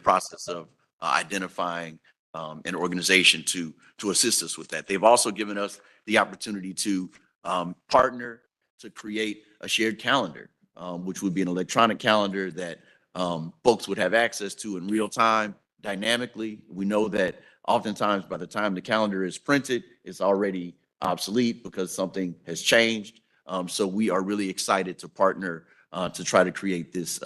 process of identifying an organization to assist us with that. They've also given us the opportunity to partner to create a shared calendar, which would be an electronic calendar that folks would have access to in real time, dynamically. We know that oftentimes by the time the calendar is printed, it's already obsolete because something has changed. So we are really excited to partner to try to create this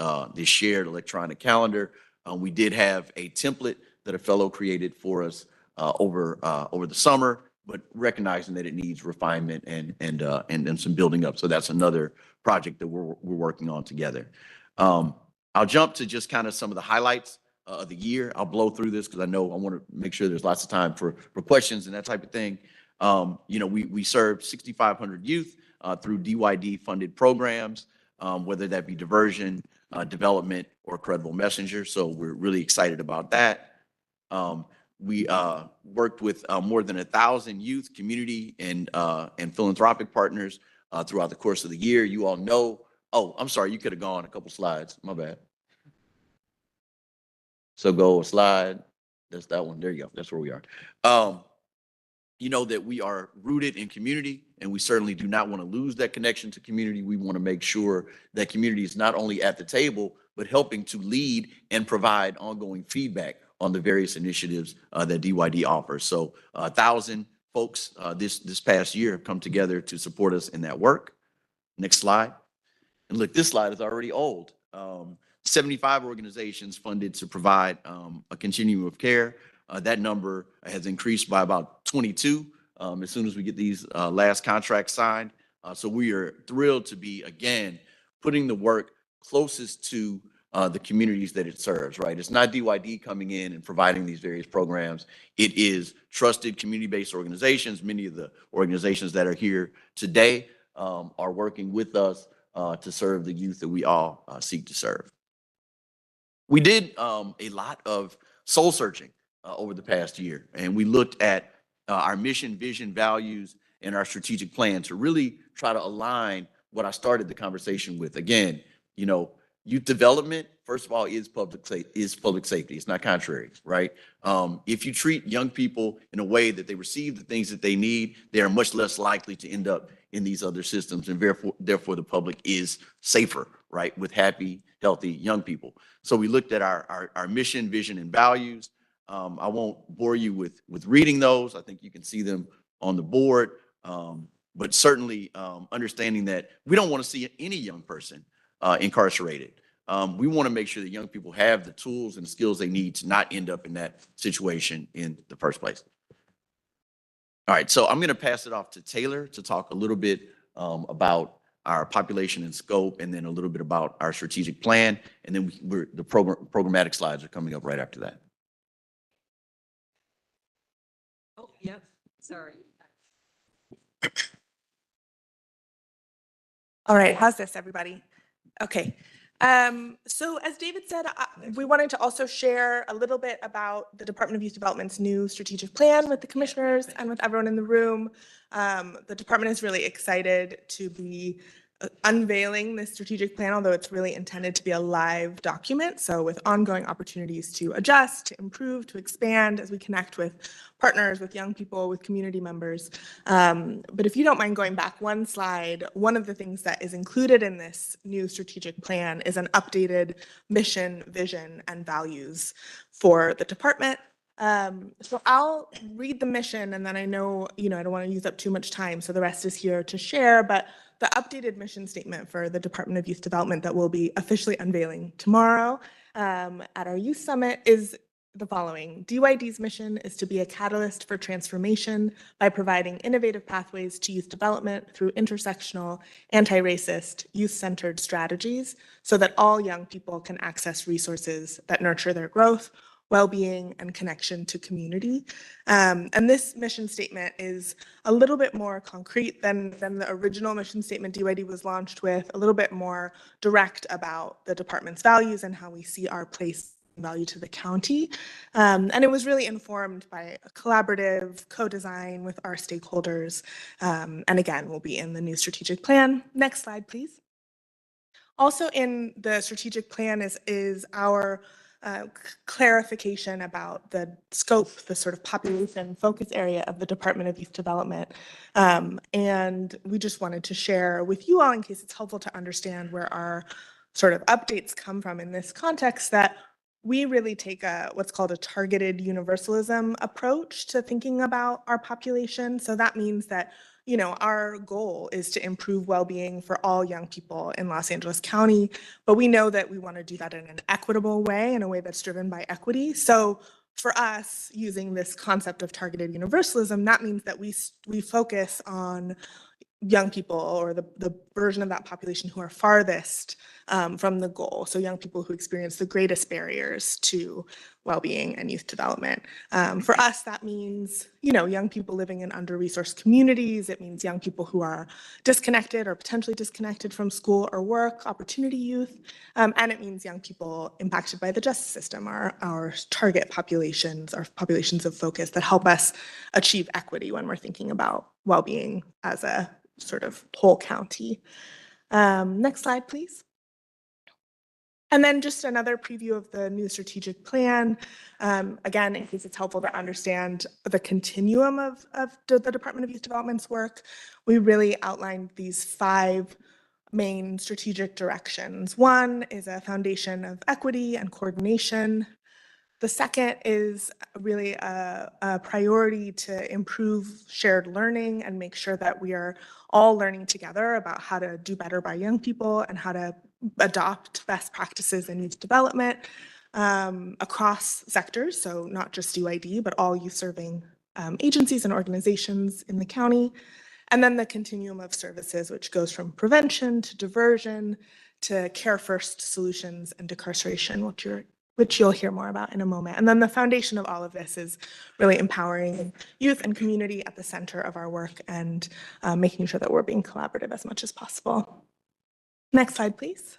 shared electronic calendar. We did have a template that a fellow created for us over the summer, but recognizing that it needs refinement and some building up. So that's another project that we're working on together. I'll jump to just kind of some of the highlights of the year. I'll blow through this because I know I want to make sure there's lots of time for questions and that type of thing. We served 6,500 youth through DYD funded programs, whether that be diversion, development, or credible messenger. So we're really excited about that. We worked with more than 1,000 youth, community, and philanthropic partners throughout the course of the year. You all know, oh, I'm sorry, you could have gone a couple slides, my bad. So go a slide, that's that one, there you go, that's where we are. You know that we are rooted in community, and we certainly do not want to lose that connection to community. We want to make sure that community is not only at the table, but helping to lead and provide ongoing feedback on the various initiatives that DYD offers. So 1,000 folks this past year have come together to support us in that work. Next slide. And look, this slide is already old. 75 organizations funded to provide a continuum of care. That number has increased by about 22 as soon as we get these last contracts signed. So we are thrilled to be, again, putting the work closest to the communities that it serves, right? It's not DYD coming in and providing these various programs. It is trusted community-based organizations. Many of the organizations that are here today are working with us to serve the youth that we all seek to serve. We did a lot of soul searching over the past year, and we looked at our mission, vision, values, and our strategic plan to really try to align what I started the conversation with. Again, you know, youth development, first of all, is public safety. It's not contrary, right? If you treat young people in a way that they receive the things that they need, they are much less likely to end up in these other systems, and therefore the public is safer, right, with happy, healthy young people. So we looked at our mission, vision, and values. I won't bore you with reading those. I think you can see them on the board, but certainly understanding that we don't want to see any young person incarcerated. We want to make sure that young people have the tools and the skills they need to not end up in that situation in the first place. All right, so I'm going to pass it off to Taylor to talk a little bit about our population and scope, and then a little bit about our strategic plan, and then the programmatic slides are coming up right after that. Oh, yep, sorry. All right, how's this, everybody? Okay. So as David said, we wanted to also share a little bit about the Department of Youth Development's new strategic plan with the commissioners and with everyone in the room. The department is really excited to be unveiling this strategic plan, although it's really intended to be a live document. So with ongoing opportunities to adjust, to improve, to expand as we connect with partners, with young people, with community members. But if you don't mind going back one slide, one of the things that is included in this new strategic plan is an updated mission, vision, and values for the department. So I'll read the mission, and then I know, I don't want to use up too much time, so the rest is here to share, but the updated mission statement for the Department of Youth Development that we'll be officially unveiling tomorrow at our youth summit is the following. DYD's mission is to be a catalyst for transformation by providing innovative pathways to youth development through intersectional, anti-racist, youth-centered strategies so that all young people can access resources that nurture their growth, well-being, and connection to community. And this mission statement is a little bit more concrete than the original mission statement DYD was launched with, a little bit more direct about the department's values and how we see our place and value to the county. And it was really informed by a collaborative co-design with our stakeholders. And again, will be in the new strategic plan. Next slide, please. Also in the strategic plan is our clarification about the scope, the sort of population focus area of the Department of Youth Development. And we just wanted to share with you all, in case it's helpful to understand where our sort of updates come from in this context, that we really take what's called a targeted universalism approach to thinking about our population. So that means that our goal is to improve well-being for all young people in Los Angeles County, but we know that we want to do that in an equitable way, in a way that's driven by equity. So for us, using this concept of targeted universalism, that means that we focus on young people, or the version of that population who are farthest from the goal. So young people who experience the greatest barriers to well-being and youth development. For us, that means, young people living in under-resourced communities. It means young people who are disconnected or potentially disconnected from school or work, opportunity youth. And it means young people impacted by the justice system, our target populations, our populations of focus that help us achieve equity when we're thinking about well-being as a sort of whole county. Next slide, please. And then just another preview of the new strategic plan. Again, in case it's helpful to understand the continuum of the Department of Youth Development's work, we really outlined these 5 main strategic directions. One is a foundation of equity and coordination. The second is really a priority to improve shared learning and make sure that we are all learning together about how to do better by young people and how to adopt best practices in youth development across sectors, so not just UID, but all youth-serving agencies and organizations in the county. And then the continuum of services, which goes from prevention to diversion to care first solutions and decarceration, which you'll hear more about in a moment. And then the foundation of all of this is really empowering youth and community at the center of our work and making sure that we're being collaborative as much as possible. Next slide, please.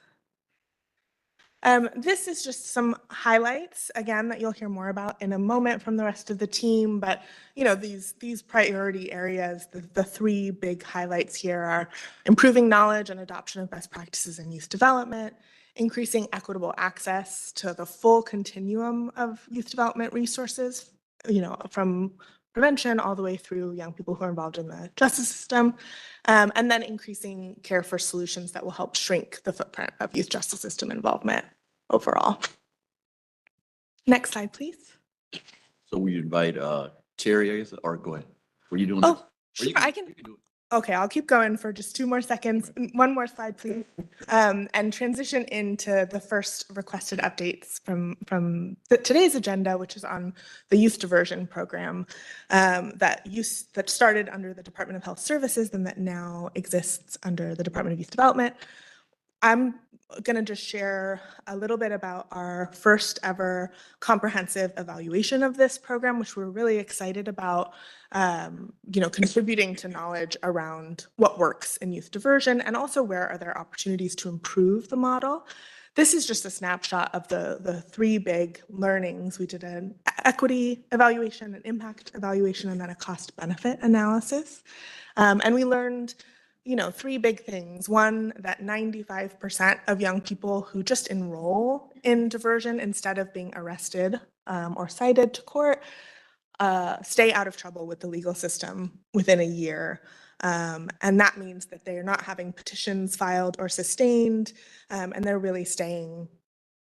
This is just some highlights, again, that you'll hear more about in a moment from the rest of the team. But these priority areas, the three big highlights here are improving knowledge and adoption of best practices in youth development, increasing equitable access to the full continuum of youth development resources, from prevention all the way through young people who are involved in the justice system, and then increasing care for solutions that will help shrink the footprint of youth justice system involvement overall. Next slide, please. So we invite Terry, I guess, or go ahead. Were you doing Oh, this? sure, I can. Okay, I'll keep going for just 2 more seconds. One more slide, please. And transition into the first requested updates from today's agenda, which is on the youth diversion program that started under the Department of Health Services and that now exists under the Department of Youth Development. I'm going to just share a little bit about our first ever comprehensive evaluation of this program, which we're really excited about, contributing to knowledge around what works in youth diversion and also where are there opportunities to improve the model. This is just a snapshot of the three big learnings. We did an equity evaluation, an impact evaluation, and then a cost benefit analysis. And we learned three big things. One, that 95% of young people who just enroll in diversion instead of being arrested or cited to court stay out of trouble with the legal system within a year. And that means that they're not having petitions filed or sustained, and they're really staying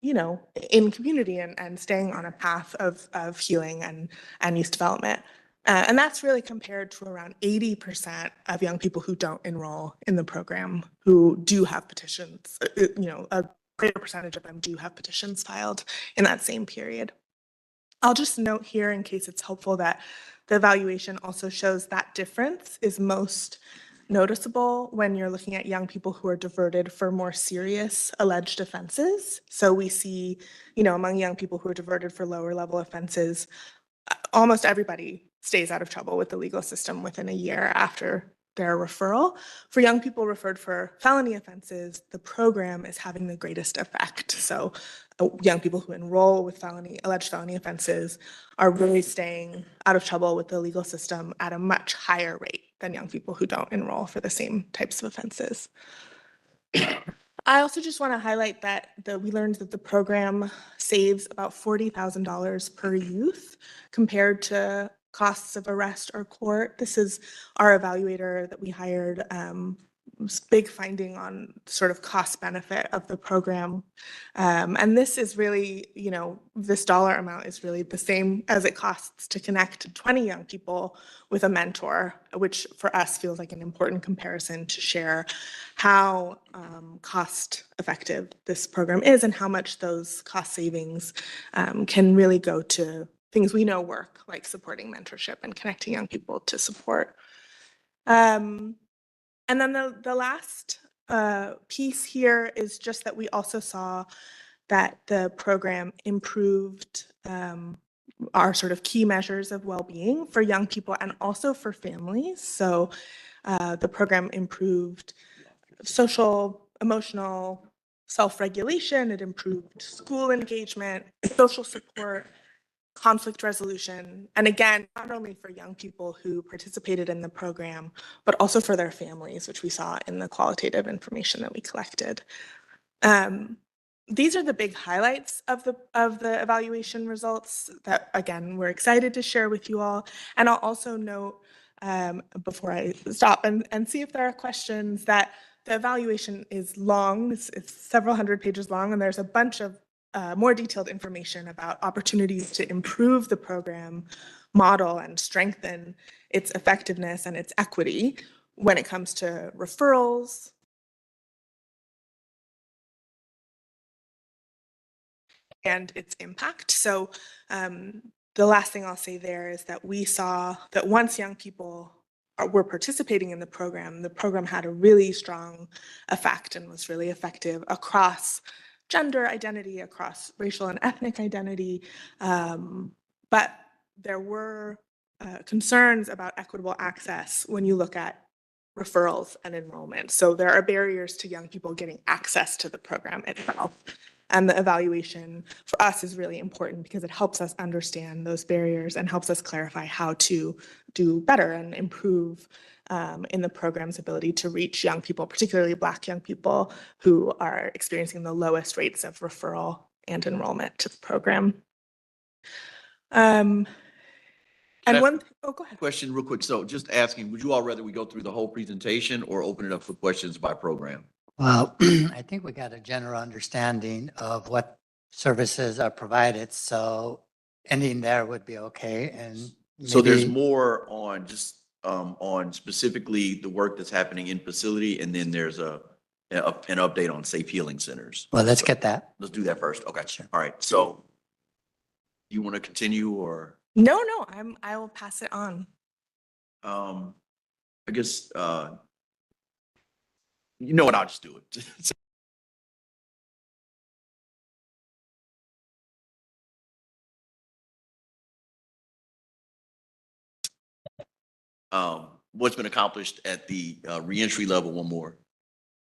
in community and staying on a path of healing and youth development. And that's really compared to around 80% of young people who don't enroll in the program who do have petitions. A greater percentage of them do have petitions filed in that same period. I'll just note here, in case it's helpful, that the evaluation also shows that difference is most noticeable when you're looking at young people who are diverted for more serious alleged offenses. So we see, among young people who are diverted for lower level offenses, almost everybody stays out of trouble with the legal system within a year after their referral. For young people referred for felony offenses, the program is having the greatest effect. So young people who enroll with alleged felony offenses are really staying out of trouble with the legal system at a much higher rate than young people who don't enroll for the same types of offenses. I also just want to highlight that we learned that the program saves about $40,000 per youth compared to costs of arrest or court. This is our evaluator that we hired. Big finding on sort of cost benefit of the program. And this is really, this dollar amount is really the same as it costs to connect 20 young people with a mentor, which for us feels like an important comparison to share how cost effective this program is and how much those cost savings can really go to things we know work, like supporting mentorship and connecting young people to support. And then the last piece here is just that we also saw that the program improved our sort of key measures of well-being for young people and also for families. So the program improved social, emotional self-regulation, it improved school engagement, social support, conflict resolution, and again, not only for young people who participated in the program, but also for their families, which we saw in the qualitative information that we collected. These are the big highlights of the evaluation results that, again, we're excited to share with you all. And I'll also note, before I stop and see if there are questions, that the evaluation is long. It's several hundred pages long, and there's a bunch of more detailed information about opportunities to improve the program model and strengthen its effectiveness and its equity when it comes to referrals, and its impact. So the last thing I'll say there is that we saw that once young people were participating in the program had a really strong effect and was really effective across gender identity, across racial and ethnic identity. But there were concerns about equitable access when you look at referrals and enrollment. So there are barriers to young people getting access to the program itself. And the evaluation for us is really important because it helps us understand those barriers and helps us clarify how to do better and improve in the program's ability to reach young people, particularly Black young people who are experiencing the lowest rates of referral and enrollment to the program. And one, oh, go ahead. Question real quick. So just asking, would you all rather we go through the whole presentation or open it up for questions by program? Well, I think we got a general understanding of what services are provided, so ending there would be okay. And So there's maybe, more on just on specifically the work that's happening in facility, and then there's an update on safe healing centers. well, let's get that. Let's do that first. Okay. Sure. All right. So you want to continue or? No, I will pass it on. I guess you know what? I'll just do it. What's been accomplished at the reentry level? One more.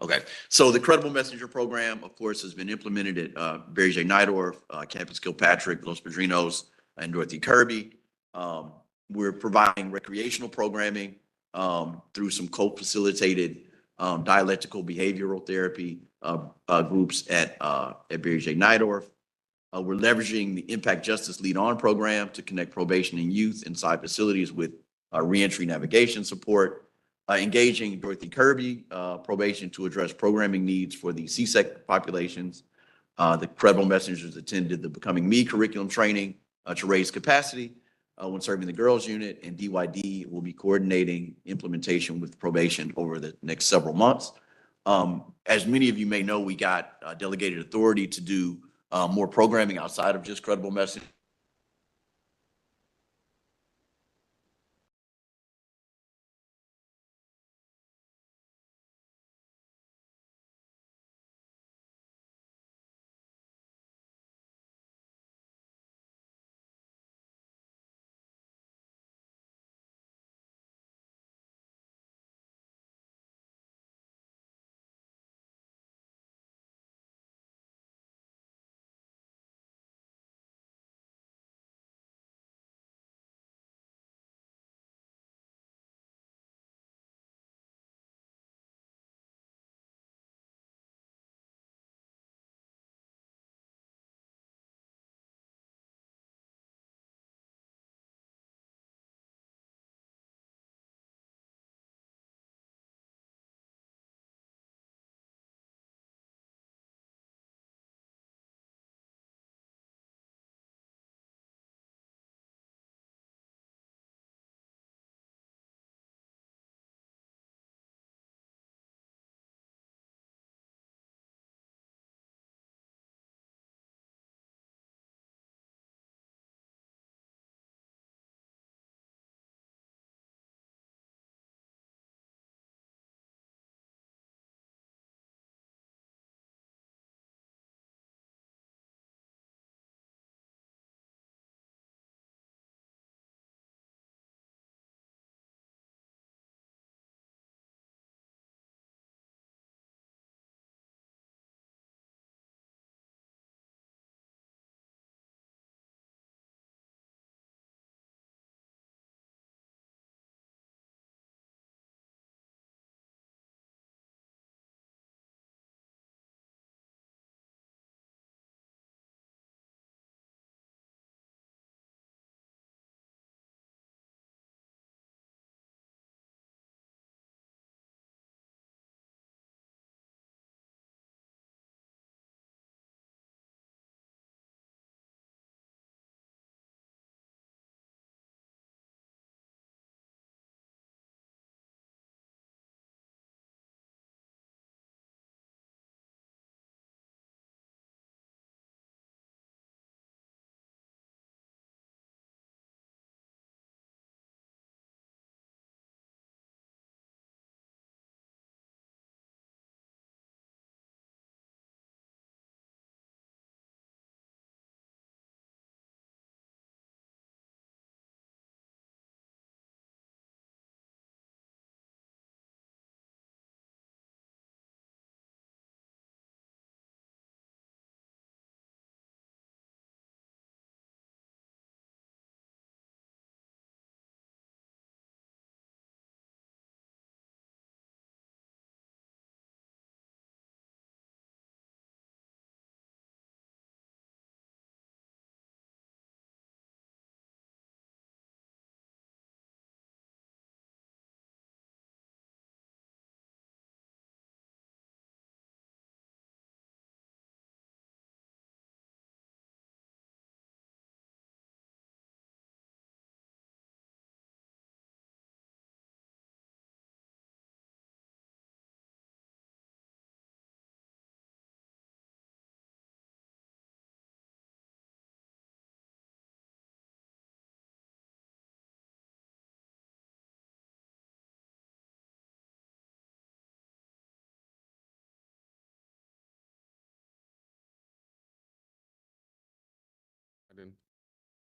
Okay, so the Credible Messenger program, of course, has been implemented at Barry J. Nydorf, Campus Kilpatrick, Los Padrinos, and Dorothy Kirby. We're providing recreational programming through some co-facilitated dialectical behavioral therapy groups at Barry J. Nydorf. We're leveraging the Impact Justice Lead On program to connect probation and youth inside facilities with reentry navigation support. Engaging Dorothy Kirby probation to address programming needs for the CSEC populations. The Credible Messengers attended the Becoming Me curriculum training to raise capacity when serving the girls unit, and DYD will be coordinating implementation with probation over the next several months. As many of you may know, we got delegated authority to do more programming outside of just Credible Messengers.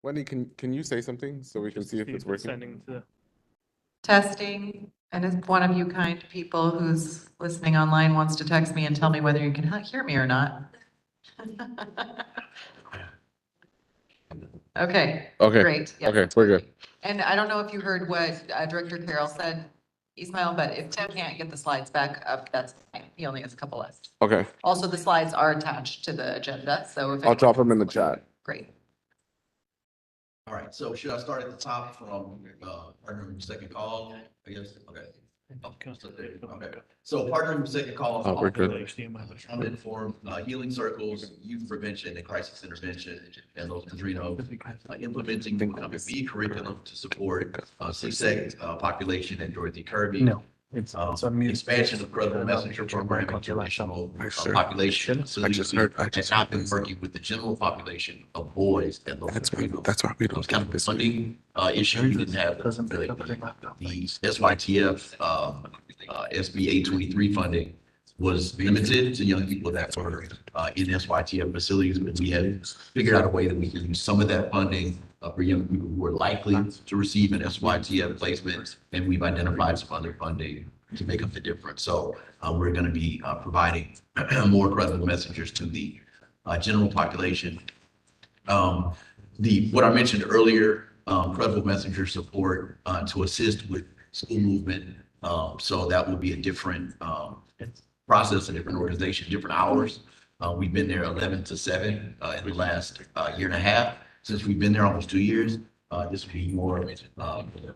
Wendy, can you say something so we can see if it's working? Testing, and if one of you kind people who's listening online wants to text me and tell me whether you can hear me or not. Okay. Okay. Great. Yes, Okay, it's we're working. good. And I don't know if you heard what Director Carroll said, Ismail, but if Tim can't get the slides back up, that's fine. He only has a couple left. Okay, Also, the slides are attached to the agenda, so if. I'll drop anyone- them in the chat. Great. All right, so should I start at the top from, partner in second call, I guess, okay. Okay, so partner in second call. Oh, we're good. Trauma-informed, healing circles, youth prevention and crisis intervention, and Los Padrinos, implementing the B curriculum to support, CSEC, population and Dorothy Kirby. No. Expansion of credible messenger programming to additional population facilities. Has not been working with the general population of boys and those. That's why we don't Kind of a funding issue. We didn't have the SYTF, SB 823 funding was limited to young people that were in SYTF facilities, but we had figured out a way that we can use some of that funding for young people who are likely to receive an SYTF placement, and we've identified some other funding to make up the difference. So we're going to be providing more credible messengers to the general population. What I mentioned earlier, credible messenger support to assist with school movement. So that will be a different process, a different organization, different hours. We've been there 11 to 7 in the last year and a half. Since we've been there almost 2 years, this will be more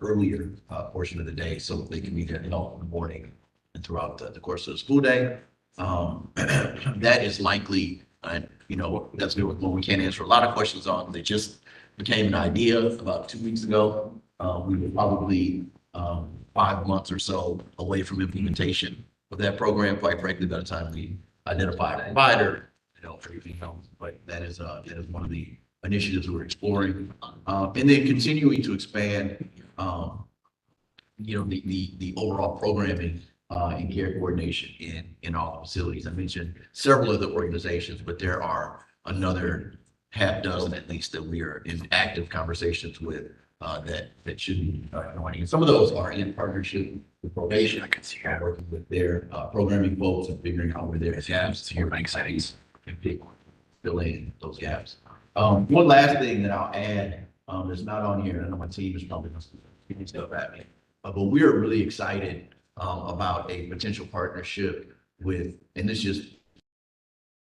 earlier portion of the day, so they can be there in the morning and throughout the course of the school day. That is likely, that's when we can't answer a lot of questions on. They just became an idea about 2 weeks ago. We were probably 5 months or so away from implementation of that program. Quite frankly, by the time we identified a provider, everything else, but that is one of the initiatives we're exploring, and then continuing to expand, the overall programming and care coordination in all the facilities. I mentioned several other organizations, but there are another half dozen at least that we are in active conversations with that should be joining. And some of those are in partnership with probation. I can see working with their programming folks and figuring out where their gaps here settings and fill in those gaps. One last thing that I'll add, that's not on here, I know my team is probably going to stuff at me, but we're really excited about a potential partnership with, and this just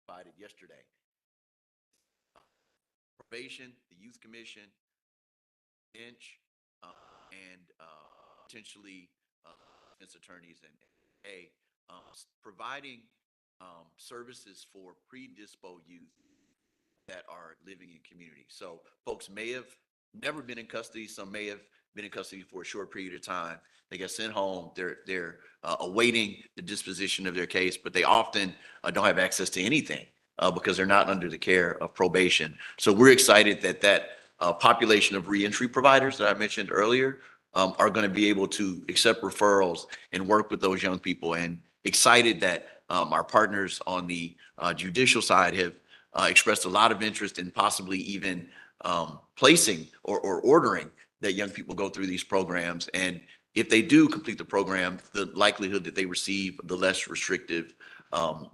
provided yesterday, probation, the youth commission, bench, and potentially defense attorneys and providing services for predispo youth that are living in community. So folks may have never been in custody. Some may have been in custody for a short period of time. They get sent home. They're awaiting the disposition of their case, but they often don't have access to anything because they're not under the care of probation. So we're excited that population of reentry providers that I mentioned earlier are going to be able to accept referrals and work with those young people, and excited that our partners on the judicial side have expressed a lot of interest in possibly even placing or ordering that young people go through these programs. And if they do complete the program, the likelihood that they receive the less restrictive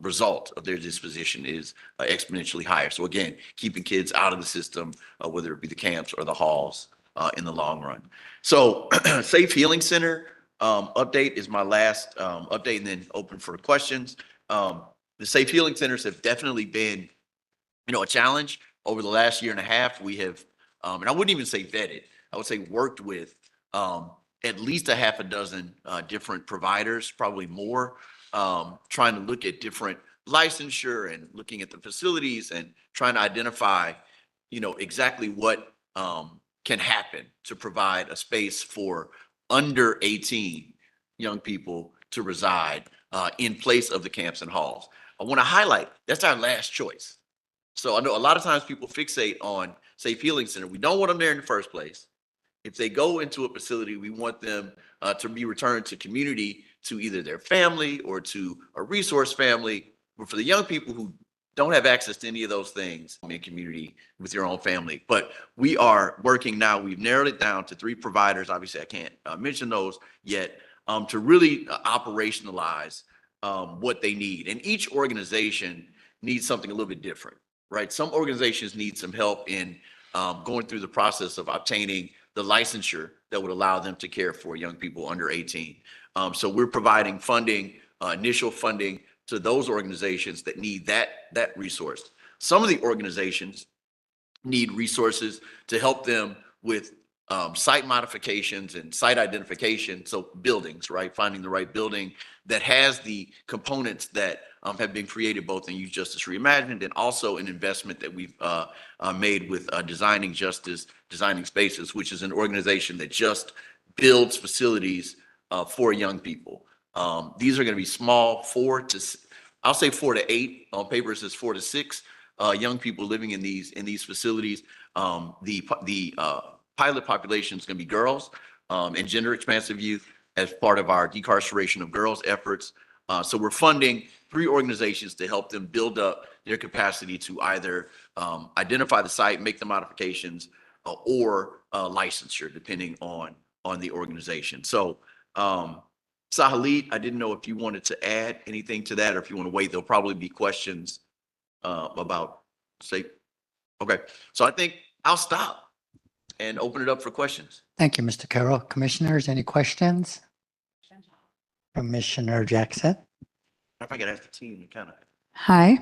result of their disposition is exponentially higher. So again, keeping kids out of the system, whether it be the camps or the halls in the long run. So Safe Healing Center update is my last update, and then open for questions. The Safe Healing Centers have definitely been a challenge over the last year and a half. We have, and I wouldn't even say vetted, I would say worked with at least a half a dozen different providers, probably more, trying to look at different licensure and looking at the facilities and trying to identify, exactly what can happen to provide a space for under 18 young people to reside in place of the camps and halls. I want to highlight that's our last choice. So I know a lot of times people fixate on Safe Healing Center. We don't want them there in the first place. If they go into a facility, we want them to be returned to community, to either their family or to a resource family. But for the young people who don't have access to any of those things in community with your own family. But we are working now. We've narrowed it down to 3 providers. Obviously, I can't mention those yet, to really operationalize what they need. And each organization needs something a little bit different, right? Some organizations need some help in going through the process of obtaining the licensure that would allow them to care for young people under 18. So we're providing funding, initial funding to those organizations that need that resource. Some of the organizations need resources to help them with site modifications and site identification. So buildings, right? Finding the right building that has the components that have been created both in Youth Justice Reimagined and also an investment that we've made with Designing Justice, Designing Spaces, which is an organization that just builds facilities for young people. These are going to be small, I'll say 4 to 8. On paper it says 4 to 6 young people living in these facilities. The pilot population is going to be girls and gender expansive youth as part of our decarceration of girls efforts. So we're funding 3 organizations to help them build up their capacity to either identify the site, make the modifications, or licensure, depending on the organization. So Sahalit, I didn't know if you wanted to add anything to that, or if you want to wait. There'll probably be questions about, say, okay. So I think I'll stop and open it up for questions. Thank you, Mr. Carroll. Commissioners, any questions? Commissioner Jackson? If I could ask the team to kind of. Hi.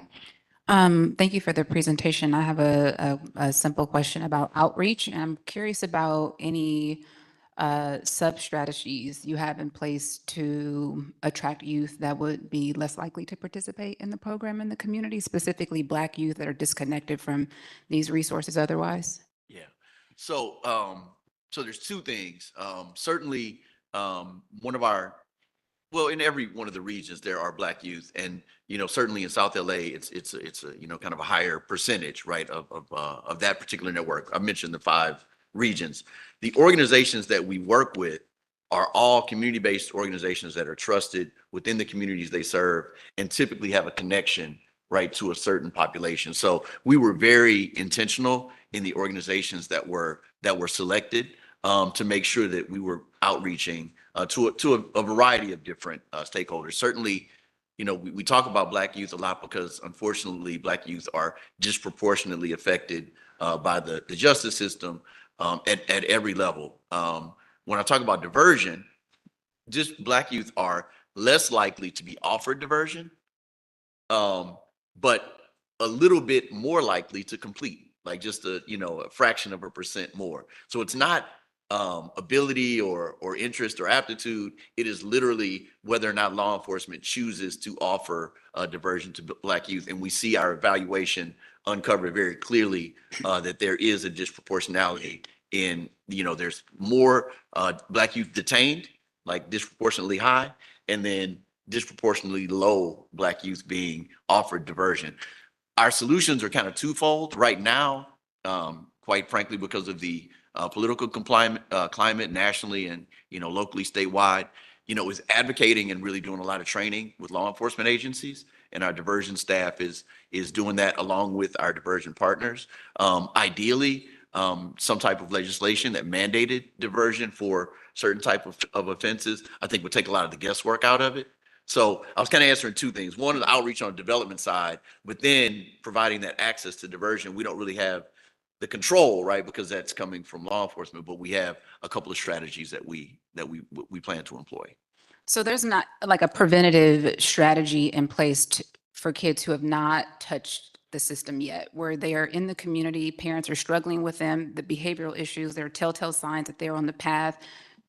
Thank you for the presentation. I have a simple question about outreach. And I'm curious about any sub-strategies you have in place to attract youth that would be less likely to participate in the program in the community, specifically Black youth that are disconnected from these resources otherwise? Yeah. So, so there's 2 things. Certainly, one of our, well, in every one of the regions, there are Black youth, and certainly in South LA, it's a kind of a higher percentage, right, of that particular network. I mentioned the 5 regions. The organizations that we work with are all community-based organizations that are trusted within the communities they serve, and typically have a connection, right, to a certain population. So we were very intentional in the organizations that were selected to make sure that we were outreaching to a variety of different stakeholders. Certainly, we talk about Black youth a lot because unfortunately Black youth are disproportionately affected by the justice system at every level. When I talk about diversion, just Black youth are less likely to be offered diversion, but a little bit more likely to complete, like just a fraction of a percent more. So it's not ability or interest or aptitude. It is literally whether or not law enforcement chooses to offer diversion to Black youth. And we see our evaluation uncover very clearly that there is a disproportionality in, there's more Black youth detained, like disproportionately high, and then disproportionately low Black youth being offered diversion. Our solutions are kind of twofold right now, quite frankly, because of the political climate nationally and locally, statewide, is advocating and really doing a lot of training with law enforcement agencies, and our diversion staff is doing that along with our diversion partners. Ideally, some type of legislation that mandated diversion for certain type of offenses, I think would take a lot of the guesswork out of it. So I was kind of answering 2 things. One is outreach on the development side, but then providing that access to diversion. We don't really have the control, right? Because that's coming from law enforcement, but we have a couple of strategies that we plan to employ. So there's not like a preventative strategy in place for kids who have not touched the system yet, where they are in the community, parents are struggling with them, the behavioral issues, there are telltale signs that they're on the path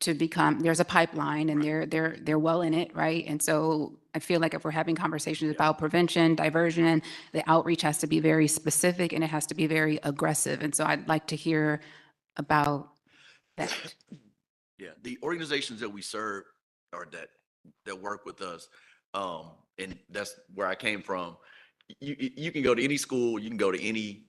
to become, there's a pipeline and they're well in it, right? And so I feel like if we're having conversations about prevention, diversion, the outreach has to be very specific and it has to be very aggressive. And so I'd like to hear about that. Yeah, the organizations that we serve or that work with us, and that's where I came from. You can go to any school, you can go to any,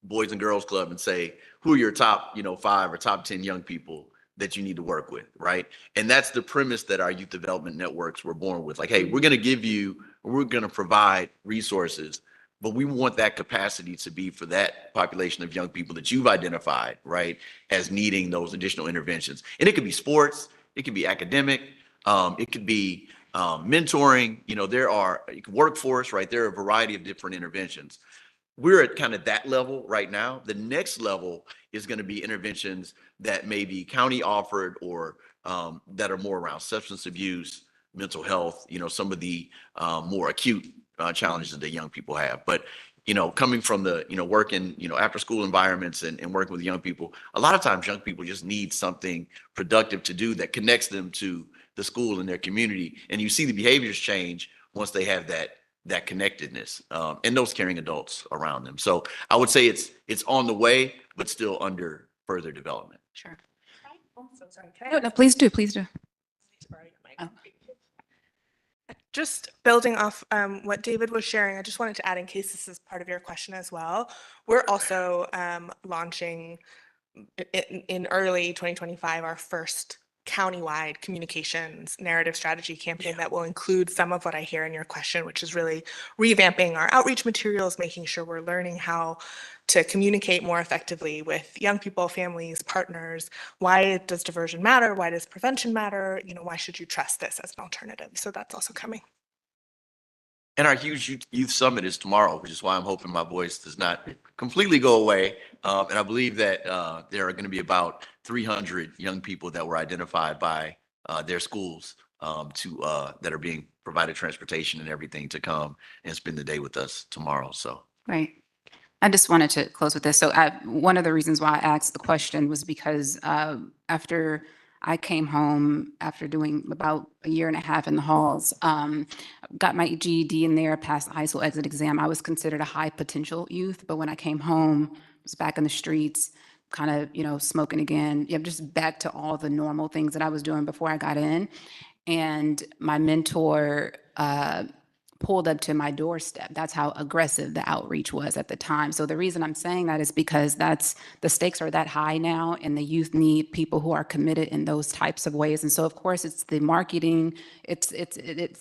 Boys and Girls Club and say, who are your top, 5 or top 10 young people that you need to work with, right? And that's the premise that our youth development networks were born with. Like, hey, we're going to provide resources But we want that capacity to be for that population of young people that you've identified, right, as needing those additional interventions. And it could be sports, it could be academic, it could be mentoring, there are workforce, right? There are a variety of different interventions. We're at kind of that level right now. The next level is going to be interventions that may be county offered or that are more around substance abuse, mental health, some of the more acute challenges that young people have. But, coming from the, working, after school environments and working with young people, a lot of times young people just need something productive to do that connects them to the school and their community. And you see the behaviors change once they have that connectedness and those caring adults around them. So I would say it's on the way, but still under further development. Sure. Oh, so sorry. Can I No, ask no, please do, please do. Oh. Just building off what David was sharing, I just wanted to add, in case this is part of your question as well, we're also launching in early 2025 our first countywide communications narrative strategy campaign that will include some of what I hear in your question, which is really revamping our outreach materials, making sure we're learning how to communicate more effectively with young people, families, partners. Why does diversion matter? Why does prevention matter? Why should you trust this as an alternative? So that's also coming. And our huge youth summit is tomorrow, which is why I'm hoping my voice does not completely go away. And I believe that there are going to be about 300 young people that were identified by their schools that are being provided transportation and everything to come and spend the day with us tomorrow. So. Right. I just wanted to close with this. So one of the reasons why I asked the question was because after I came home after doing about a year and a half in the halls, got my GED in there, passed the high school exit exam. I was considered a high potential youth, but when I came home, was back in the streets, kind of, smoking again, just back to all the normal things that I was doing before I got in. And my mentor pulled up to my doorstep. That's how aggressive the outreach was at the time. So the reason I'm saying that is because the stakes are that high now, and the youth need people who are committed in those types of ways. And so of course it's the marketing, it's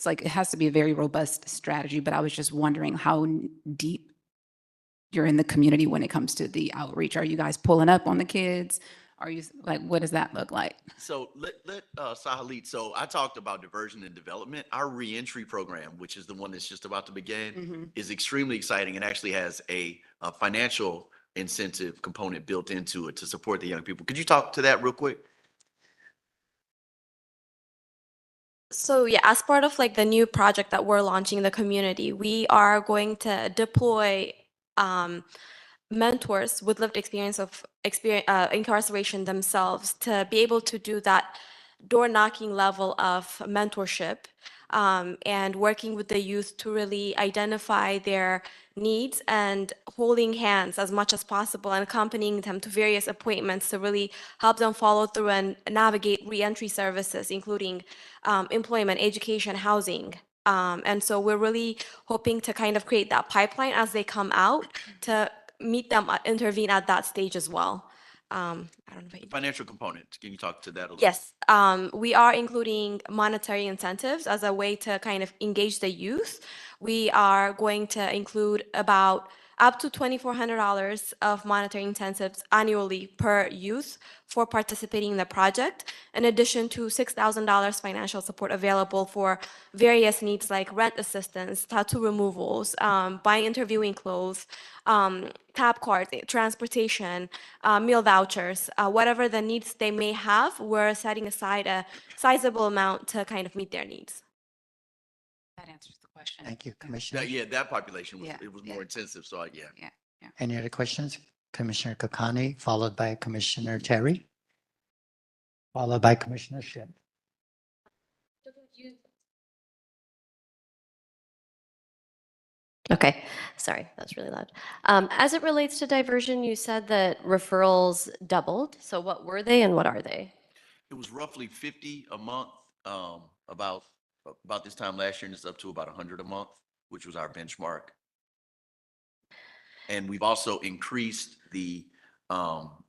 like, it has to be a very robust strategy, but I was just wondering how deep you're in the community when it comes to the outreach. Are you guys pulling up on the kids? Are you like, what does that look like? So let Saha lead. So I talked about diversion and development. Our reentry program, which is the one that's just about to begin, is extremely exciting and actually has a financial incentive component built into it to support the young people. Could you talk to that real quick? So yeah, as part of like the new project that we're launching in the community, we are going to deploy mentors with lived experience of incarceration themselves to be able to do that door knocking level of mentorship and working with the youth to really identify their needs and holding hands as much as possible and accompanying them to various appointments to really help them follow through and navigate reentry services, including employment, education, housing. And so we're really hoping to kind of create that pipeline as they come out to meet them, intervene at that stage as well. I don't know if The financial component. Can you talk to that a little? Yes, we are including monetary incentives as a way to kind of engage the youth. We are going to include about up to $2,400 of monetary incentives annually per youth for participating in the project, in addition to $6,000 financial support available for various needs like rent assistance, tattoo removals, buying interviewing clothes, tap cards, transportation, meal vouchers, whatever the needs they may have, we're setting aside a sizable amount to kind of meet their needs. That answers the question. Thank you, Commissioner. That population was, Yeah, it was more intensive. So yeah. Any other questions? Commissioner Kakani, followed by Commissioner Terry, followed by Commissioner Shipp. Okay, sorry, that was really loud. As it relates to diversion, you said that referrals doubled. So what were they and what are they? It was roughly 50 a month, about this time last year, and it's up to about 100 a month, which was our benchmark. And we've also increased the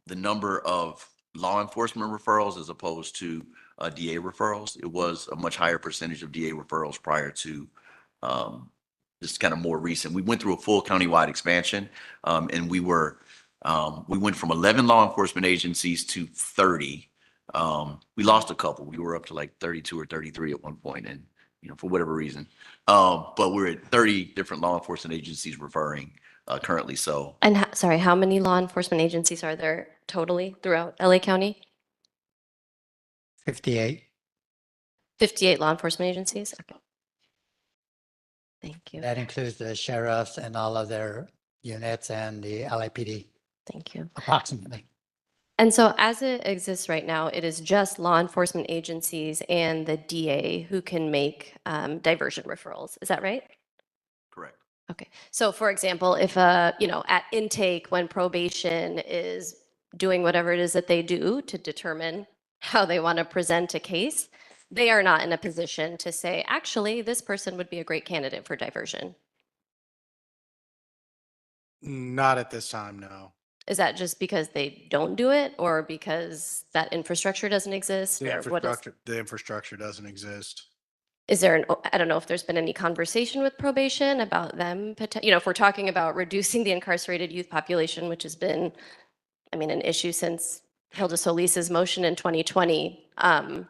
number of law enforcement referrals as opposed to DA referrals. It was a much higher percentage of DA referrals prior to this is kind of more recent. We went through a full countywide expansion, and we went from 11 law enforcement agencies to 30. We lost a couple. We were up to like 32 or 33 at one point, and for whatever reason. But we're at 30 different law enforcement agencies referring currently. So, And sorry, how many law enforcement agencies are there totally throughout LA County? 58. 58 law enforcement agencies? Okay. Thank you. That includes the sheriffs and all of their units and the LAPD. Thank you. Approximately. And so as it exists right now, it is just law enforcement agencies and the DA who can make diversion referrals. Is that right? correct. Okay. So for example, if at intake when probation is doing whatever it is that they do to determine how they want to present a case, they are not in a position to say, actually, this person would be a great candidate for diversion. Not at this time, no. Is that just because they don't do it or because that infrastructure doesn't exist? The Or what is, infrastructure doesn't exist. is there I don't know if there's been any conversation with probation about them, if we're talking about reducing the incarcerated youth population, which has been, an issue since Hilda Solis's motion in 2020. I'm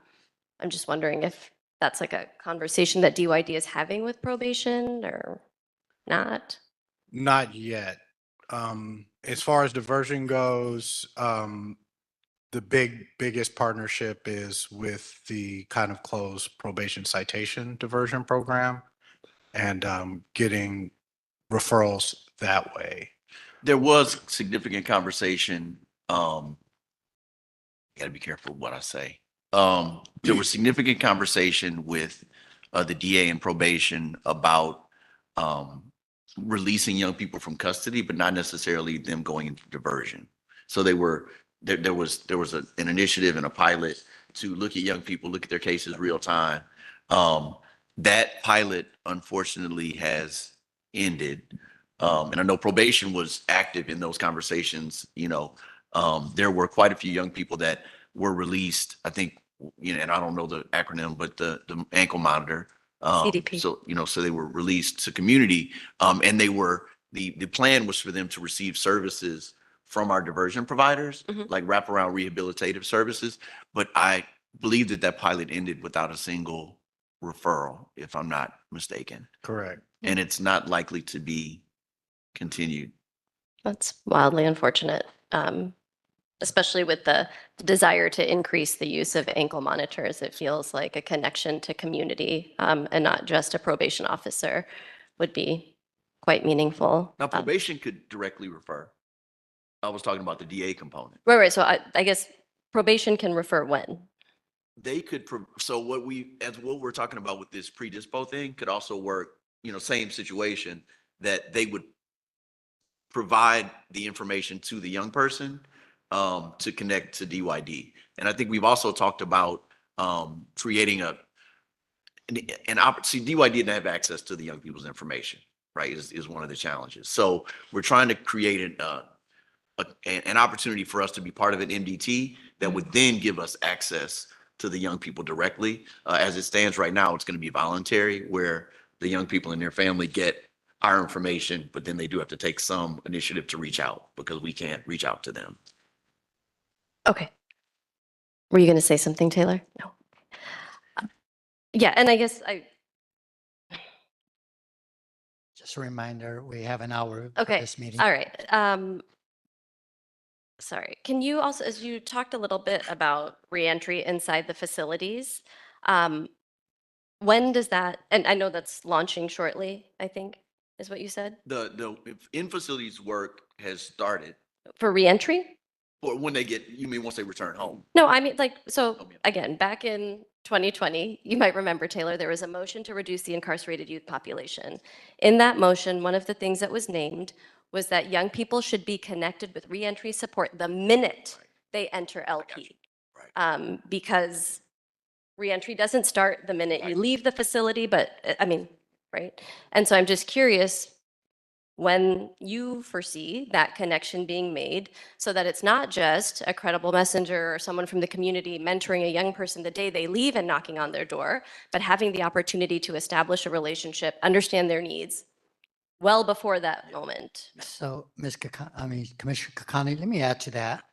just wondering if that's like a conversation that DYD is having with probation or not. Not yet. As far as diversion goes, the biggest partnership is with the kind of closed probation citation diversion program and getting referrals that way. There was significant conversation. Gotta be careful what I say. There was significant conversation with the DA and probation about releasing young people from custody, but not necessarily them going into diversion. So there was an initiative and a pilot to look at young people, look at their cases real time. That pilot unfortunately has ended. And I know probation was active in those conversations. There were quite a few young people that were released, I think, and I don't know the acronym, but the ankle monitor. CDP. So they were released to community, and the plan was for them to receive services from our diversion providers, like wraparound rehabilitative services. But I believe that pilot ended without a single referral, if I'm not mistaken. Correct. And it's not likely to be continued. That's wildly unfortunate, especially with the desire to increase the use of ankle monitors. It feels like a connection to community and not just a probation officer would be quite meaningful. Now, probation could directly refer. I was talking about the DA component. Right. So I guess probation can refer when? They could, so what we're talking about with this predispo thing could also work, same situation, that they would provide the information to the young person to connect to DYD. And I think we've also talked about creating an opportunity. DYD didn't have access to the young people's information, right, is one of the challenges. So we're trying to create an opportunity for us to be part of an MDT that would then give us access to the young people directly. As it stands right now, it's going to be voluntary, where the young people and their family get our information, but then they do have to take some initiative to reach out because we can't reach out to them. Okay. Were you going to say something, Taylor? No. Yeah, and I guess Just a reminder, we have an hour for okay. this meeting. All right. Sorry. Can you also, as you talked a little bit about reentry inside the facilities, when does that, and I know that's launching shortly, I think, is what you said? The in-facilities work has started. For reentry? Or when you mean once they return home? No, so again, back in 2020, you might remember, Taylor, there was a motion to reduce the incarcerated youth population. In that motion, one of the things that was named was that young people should be connected with reentry support the minute they enter LP. Because reentry doesn't start the minute you leave the facility, but right? And so I'm just curious when you foresee that connection being made so that it's not just a credible messenger or someone from the community mentoring a young person the day they leave and knocking on their door, but having the opportunity to establish a relationship, understand their needs, well before that moment. So, Commissioner Kakani, let me add to that.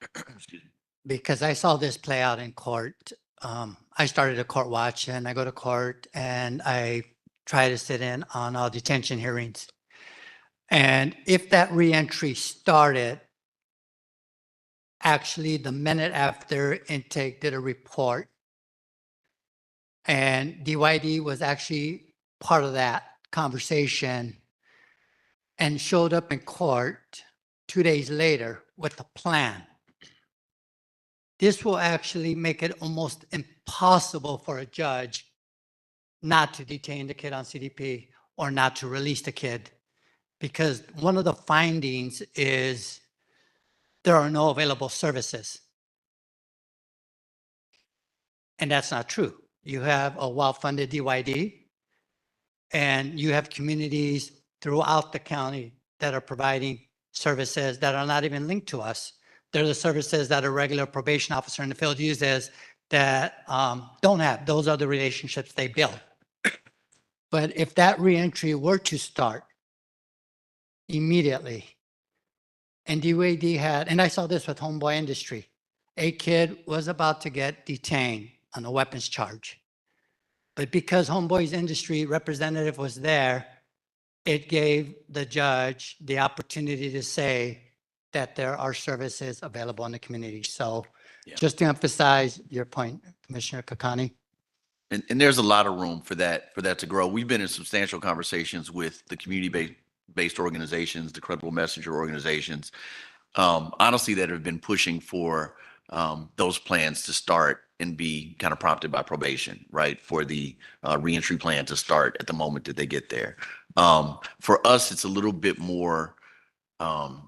Because I saw this play out in court. I started a court watch and I go to court and I try to sit in on all detention hearings. And if that reentry started, actually the minute after intake did a report, and DYD was actually part of that conversation and showed up in court 2 days later with a plan. This will actually make it almost impossible for a judge not to detain the kid on CDP or not to release the kid, because one of the findings is there are no available services. And that's not true. You have a well-funded DYD, and you have communities throughout the county that are providing services that are not even linked to us. They're the services that a regular probation officer in the field uses that don't have. Those are the relationships they build. But if that reentry were to start immediately, and DYD had, and I saw this with Homeboy Industry, a kid was about to get detained on a weapons charge. But because Homeboy's Industry representative was there, it gave the judge the opportunity to say that there are services available in the community. So just to emphasize your point, Commissioner Kakani. And there's a lot of room for that to grow. We've been in substantial conversations with the community-based organizations, the credible messenger organizations, honestly, that have been pushing for those plans to start and be kind of prompted by probation, right? For the reentry plan to start at the moment that they get there. For us, it's a little bit more, I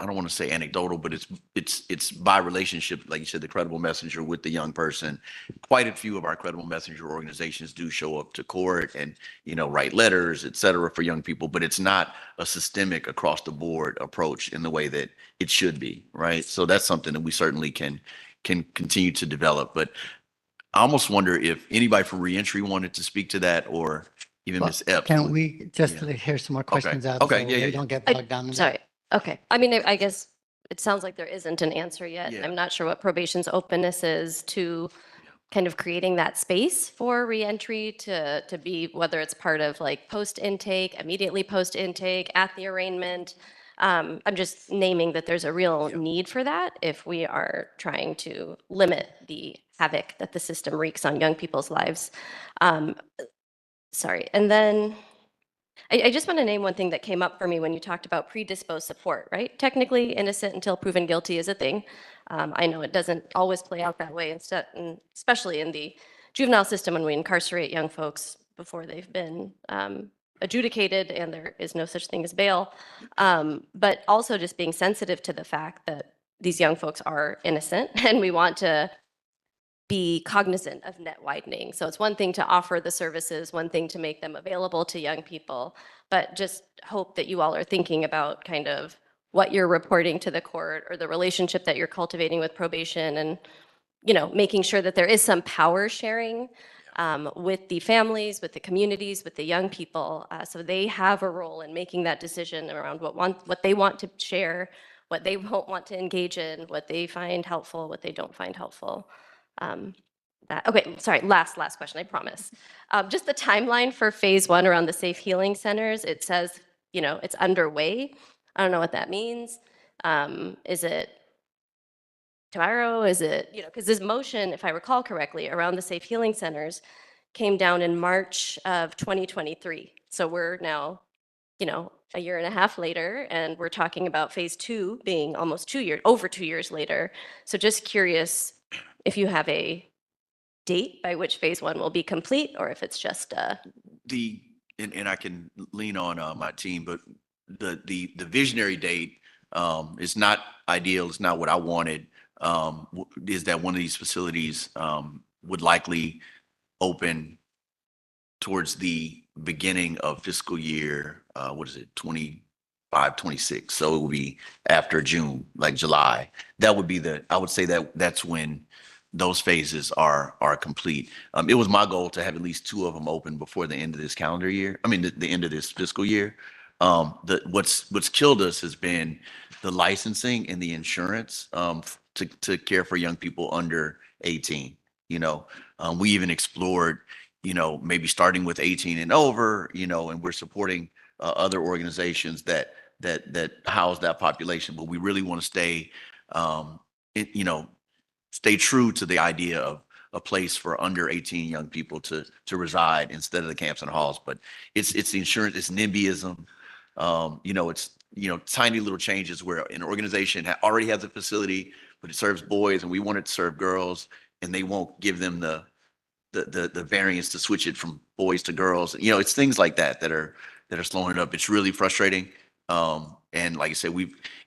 don't want to say anecdotal, but it's by relationship, like you said, the credible messenger with the young person. Quite a few of our credible messenger organizations do show up to court and, write letters, et cetera, for young people, but it's not a systemic across the board approach in the way that it should be, right? So that's something that we certainly can continue to develop. But I almost wonder if anybody from reentry wanted to speak to that, or even Ms. Epps. Can we just hear some more questions out? Okay, so yeah, we yeah. don't get bogged down in Sorry. that? Okay. I mean, I guess it sounds like there isn't an answer yet. Yeah. I'm not sure what probation's openness is to kind of creating that space for reentry to be, whether it's part of like post-intake, immediately post-intake, at the arraignment. I'm just naming that there's a real need for that if we are trying to limit the havoc that the system wreaks on young people's lives. Sorry. And then I just want to name one thing that came up for me when you talked about predisposed support, right? Technically innocent until proven guilty is a thing. I know it doesn't always play out that way, instead, especially in the juvenile system when we incarcerate young folks before they've been adjudicated and there is no such thing as bail. But also just being sensitive to the fact that these young folks are innocent and we want to be cognizant of net widening. So it's one thing to offer the services, one thing to make them available to young people, but just hope that you all are thinking about kind of what you're reporting to the court or the relationship that you're cultivating with probation, and making sure that there is some power sharing with the families, with the communities, with the young people, so they have a role in making that decision around what they want to share, what they won't want to engage in, what they find helpful, what they don't find helpful. Okay, sorry, last question, I promise. Just the timeline for phase 1 around the safe healing centers. It says, it's underway. I don't know what that means. Is it tomorrow? Is it, because this motion, if I recall correctly, around the safe healing centers came down in March of 2023. So we're now, a year and a half later, and we're talking about phase 2 being almost over 2 years later. So just curious if you have a date by which phase 1 will be complete, or if it's just and I can lean on my team, but the visionary date is not ideal. It's not what I wanted. Is that one of these facilities would likely open towards the beginning of fiscal year, 25, 26. So it will be after June, like July. That would be I would say that's when those phases are complete. It was my goal to have at least 2 of them open before the end of this calendar year. I mean, the end of this fiscal year. What's killed us has been the licensing and the insurance to care for young people under 18. We even explored, maybe starting with 18 and over, and we're supporting other organizations that house that population. But we really want to um, stay true to the idea of a place for under 18 young people to reside instead of the camps and halls. But it's the insurance, it's NIMBYism. It's tiny little changes where an organization already has a facility, but it serves boys, and we want it to serve girls, and they won't give them the variance to switch it from boys to girls. It's things like that are slowing it up. It's really frustrating. And like I said,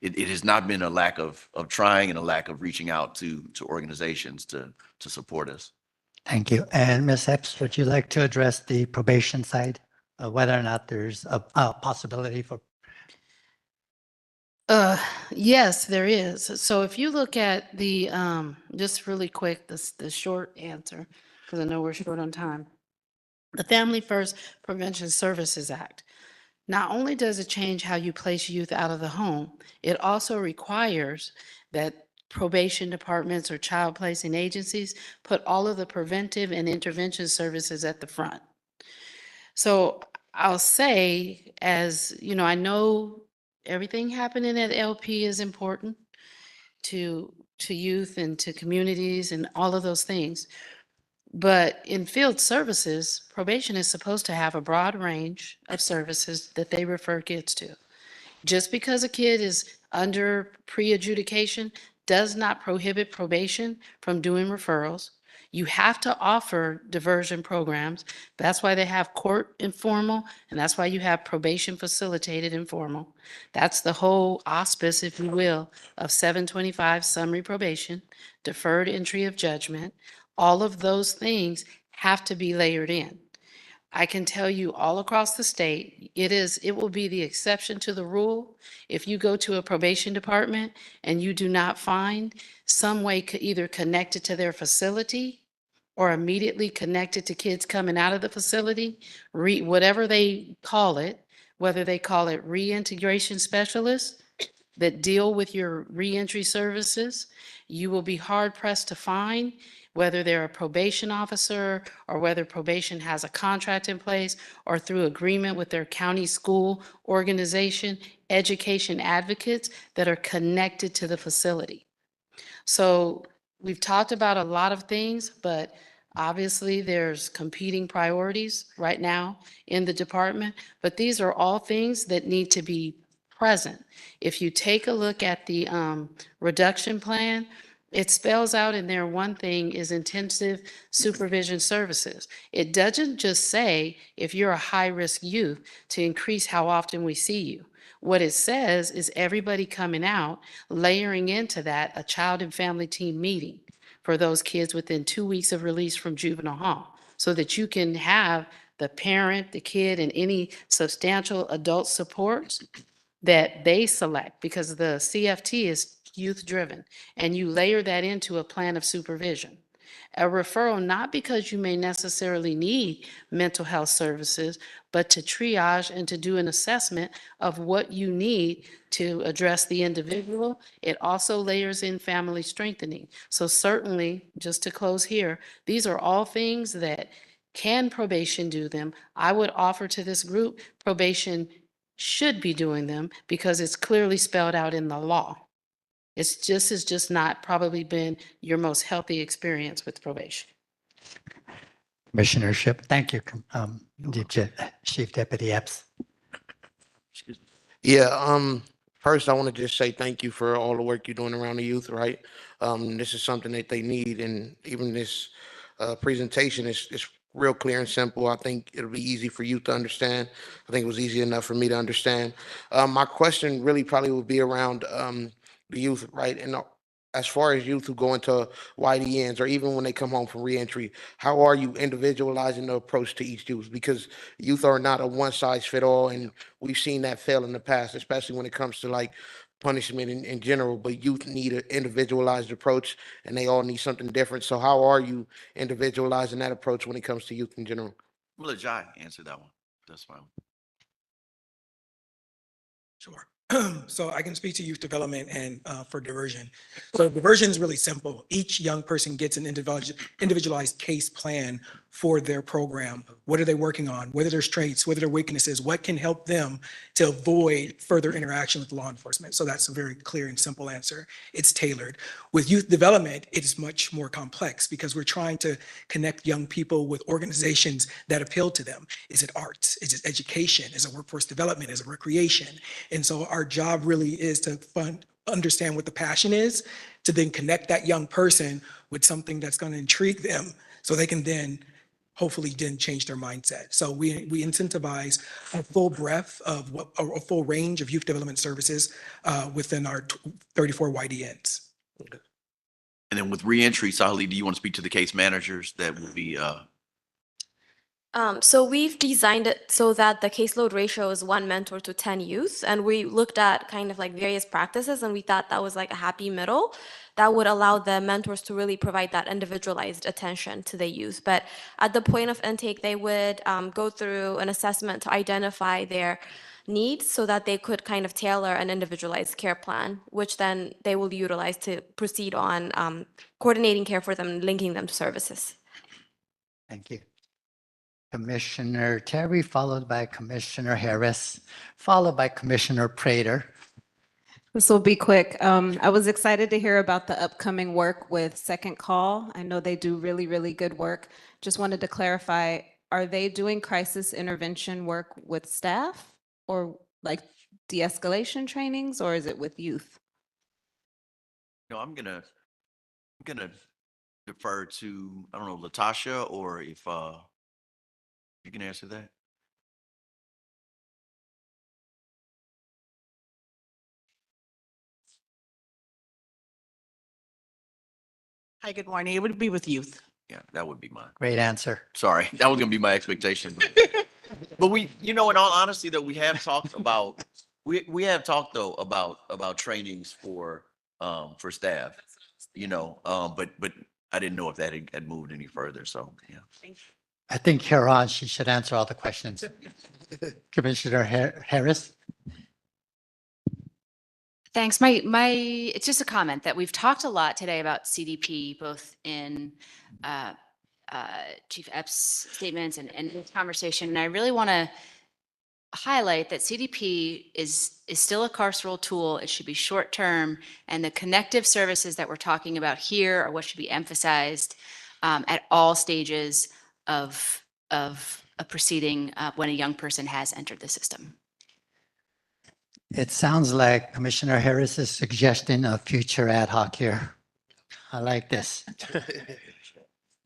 it has not been a lack of trying and a lack of reaching out to organizations to support us. Thank you. And Ms. Epps, would you like to address the probation side, whether or not there's a possibility for? Yes, there is. So if you look at the, just really quick, the short answer, because I know we're short on time. The Family First Prevention Services Act. Not only does it change how you place youth out of the home, it also requires that probation departments or child placing agencies put all of the preventive and intervention services at the front. So I'll say, as you know, I know everything happening at LP is important to youth and to communities and all of those things. But in field services, probation is supposed to have a broad range of services that they refer kids to. Just because a kid is under pre-adjudication does not prohibit probation from doing referrals. You have to offer diversion programs. That's why they have court informal, and that's why you have probation facilitated informal. That's the whole auspice, if you will, of 725 summary probation, deferred entry of judgment. All of those things have to be layered in. I can tell you all across the state, it will be the exception to the rule. If you go to a probation department and you do not find some way either connected to their facility or immediately connected to kids coming out of the facility, whatever they call it, whether they call it reintegration specialists that deal with your reentry services, you will be hard pressed to find whether they're a probation officer or whether probation has a contract in place or through agreement with their county school organization, education advocates that are connected to the facility. So we've talked about a lot of things, but obviously there's competing priorities right now in the department, but these are all things that need to be present. If you take a look at the reduction plan, it spells out in there one thing is intensive supervision services. It doesn't just say if you're a high-risk youth to increase how often we see you. What it says is everybody coming out, layering into that a child and family team meeting for those kids within 2 weeks of release from juvenile hall, so that you can have the parent, the kid, and any substantial adult supports that they select, because the CFT is youth-driven, and you layer that into a plan of supervision. A referral, not because you may necessarily need mental health services, but to triage and to do an assessment of what you need to address the individual. It also layers in family strengthening. So certainly, just to close here, these are all things that can probation do them. I would offer to this group, probation should be doing them because it's clearly spelled out in the law. It's just not probably been your most healthy experience with probation. Commissionership. Thank you, Chief Deputy Epps. Yeah, first I want to just say thank you for all the work you're doing around the youth, right? This is something that they need, and even this presentation is real clear and simple. I think it'll be easy for you to understand. I think it was easy enough for me to understand. My question really probably would be around the youth, right? And as far as youth who go into YDNs or even when they come home from reentry, how are you individualizing the approach to each youth? Because youth are not a one size fit all, and we've seen that fail in the past, especially when it comes to like punishment in general. But youth need an individualized approach, and they all need something different. So how are you individualizing that approach when it comes to youth in general? I'm gonna let Jai answer that one. That's fine. Sure. So I can speak to youth development and for diversion. So diversion is really simple. Each young person gets an individualized case plan for their program. What are they working on? What are their strengths? What are their weaknesses? What can help them to avoid further interaction with law enforcement? So that's a very clear and simple answer. It's tailored. With youth development, it is much more complex because we're trying to connect young people with organizations that appeal to them. Is it arts? Is it education? Is it workforce development? Is it recreation? And so our job really is to understand what the passion is, to then connect that young person with something that's going to intrigue them so they can then hopefully then change their mindset. So we incentivize a full breadth of a full range of youth development services within our 34 YDNs. And then with reentry, Sahali, do you want to speak to the case managers that will be So we've designed it so that the caseload ratio is 1 mentor to 10 youth, and we looked at kind of like various practices, and we thought that was like a happy middle that would allow the mentors to really provide that individualized attention to the youth. But at the point of intake, they would go through an assessment to identify their needs so that they could kind of tailor an individualized care plan, which then they will utilize to proceed on coordinating care for them and linking them to services. Thank you. Commissioner Terry, followed by Commissioner Harris, followed by Commissioner Prater. This will be quick. I was excited to hear about the upcoming work with Second Call. I know they do really, really good work. Just wanted to clarify, are they doing crisis intervention work with staff or like de-escalation trainings, or is it with youth? No, I'm gonna defer to, I don't know, Latasha, or if you can answer that. Hi, good morning. It would be with youth. Yeah, that would be mine. Great answer. Sorry, that was gonna be my expectation. But we, in all honesty, though, we have talked about, we have talked though about trainings for staff, but I didn't know if that had moved any further, so, yeah. I think here on, she should answer all the questions. Commissioner Harris? Thanks. It's just a comment that we've talked a lot today about CDP, both in Chief Epps' statements and this conversation. And I really want to highlight that CDP is still a carceral tool. It should be short-term, and the connective services that we're talking about here are what should be emphasized at all stages of a proceeding when a young person has entered the system. It sounds like Commissioner Harris is suggesting a future ad hoc here. I like this.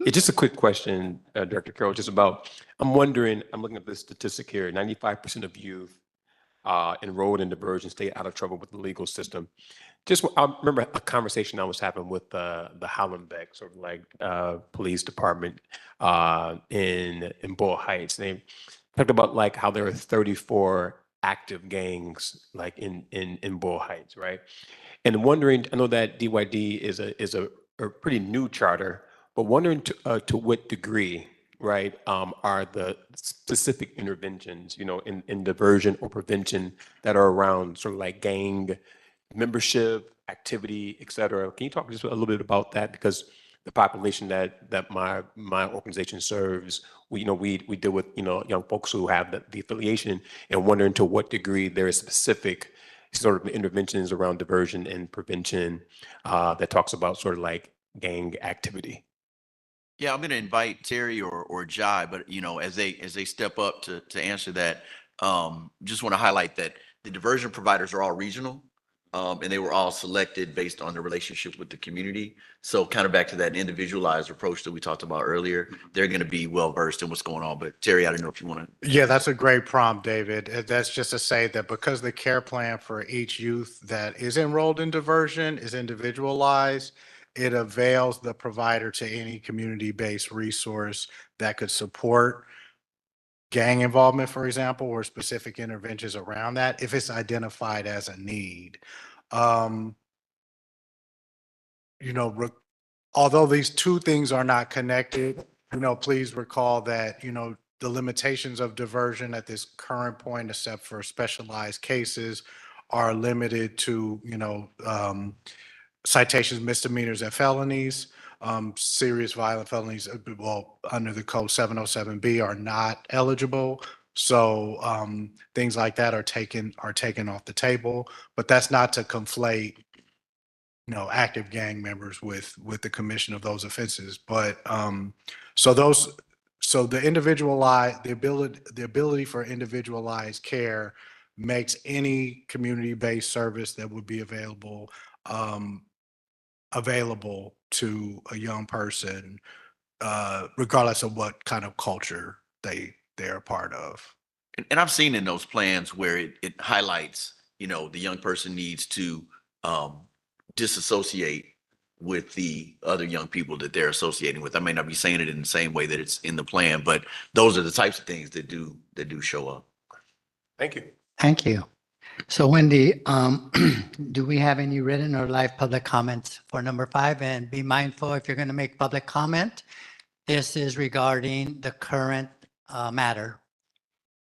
Yeah, just a quick question, Director Carroll, just about, I'm wondering, I'm looking at this statistic here, 95% of youth enrolled in diversion stay out of trouble with the legal system. I remember a conversation I was having with the Hollenbeck, sort of like police department in Bull Heights. They talked about like how there are 34 active gangs like in Bull Heights, right? And wondering, I know that DYD is a pretty new charter, but wondering to what degree, right, are the specific interventions, in diversion or prevention that are around sort of like gang membership, activity, et cetera. Can you talk just a little bit about that? Because the population that my organization serves, we deal with, young folks who have the affiliation, and wondering to what degree there is specific sort of interventions around diversion and prevention that talks about sort of like gang activity. Yeah, I'm going to invite Terry or Jai, but as they step up to answer that, just want to highlight that the diversion providers are all regional, and they were all selected based on the relationship with the community. So kind of back to that individualized approach that we talked about earlier, they're going to be well versed in what's going on. But Terry, I don't know if you want to. Yeah, that's a great prompt, David. That's just to say that because the care plan for each youth that is enrolled in diversion is individualized, it avails the provider to any community-based resource that could support gang involvement, for example, or specific interventions around that if it's identified as a need. Although these two things are not connected, please recall that, the limitations of diversion at this current point, except for specialized cases, are limited to, citations, misdemeanors, and felonies. Serious violent felonies, well, under the code 707B are not eligible. So things like that are taken off the table. But that's not to conflate, active gang members with the commission of those offenses. But so the ability for individualized care makes any community-based service that would be available to a young person, regardless of what kind of culture they're a part of. And I've seen in those plans where it highlights, the young person needs to disassociate with the other young people that they're associating with. I may not be saying it in the same way that it's in the plan, but those are the types of things that do show up. Thank you. Thank you. So Wendy, do we have any written or live public comments for number 5? And be mindful if you're going to make public comment, this is regarding the current matter,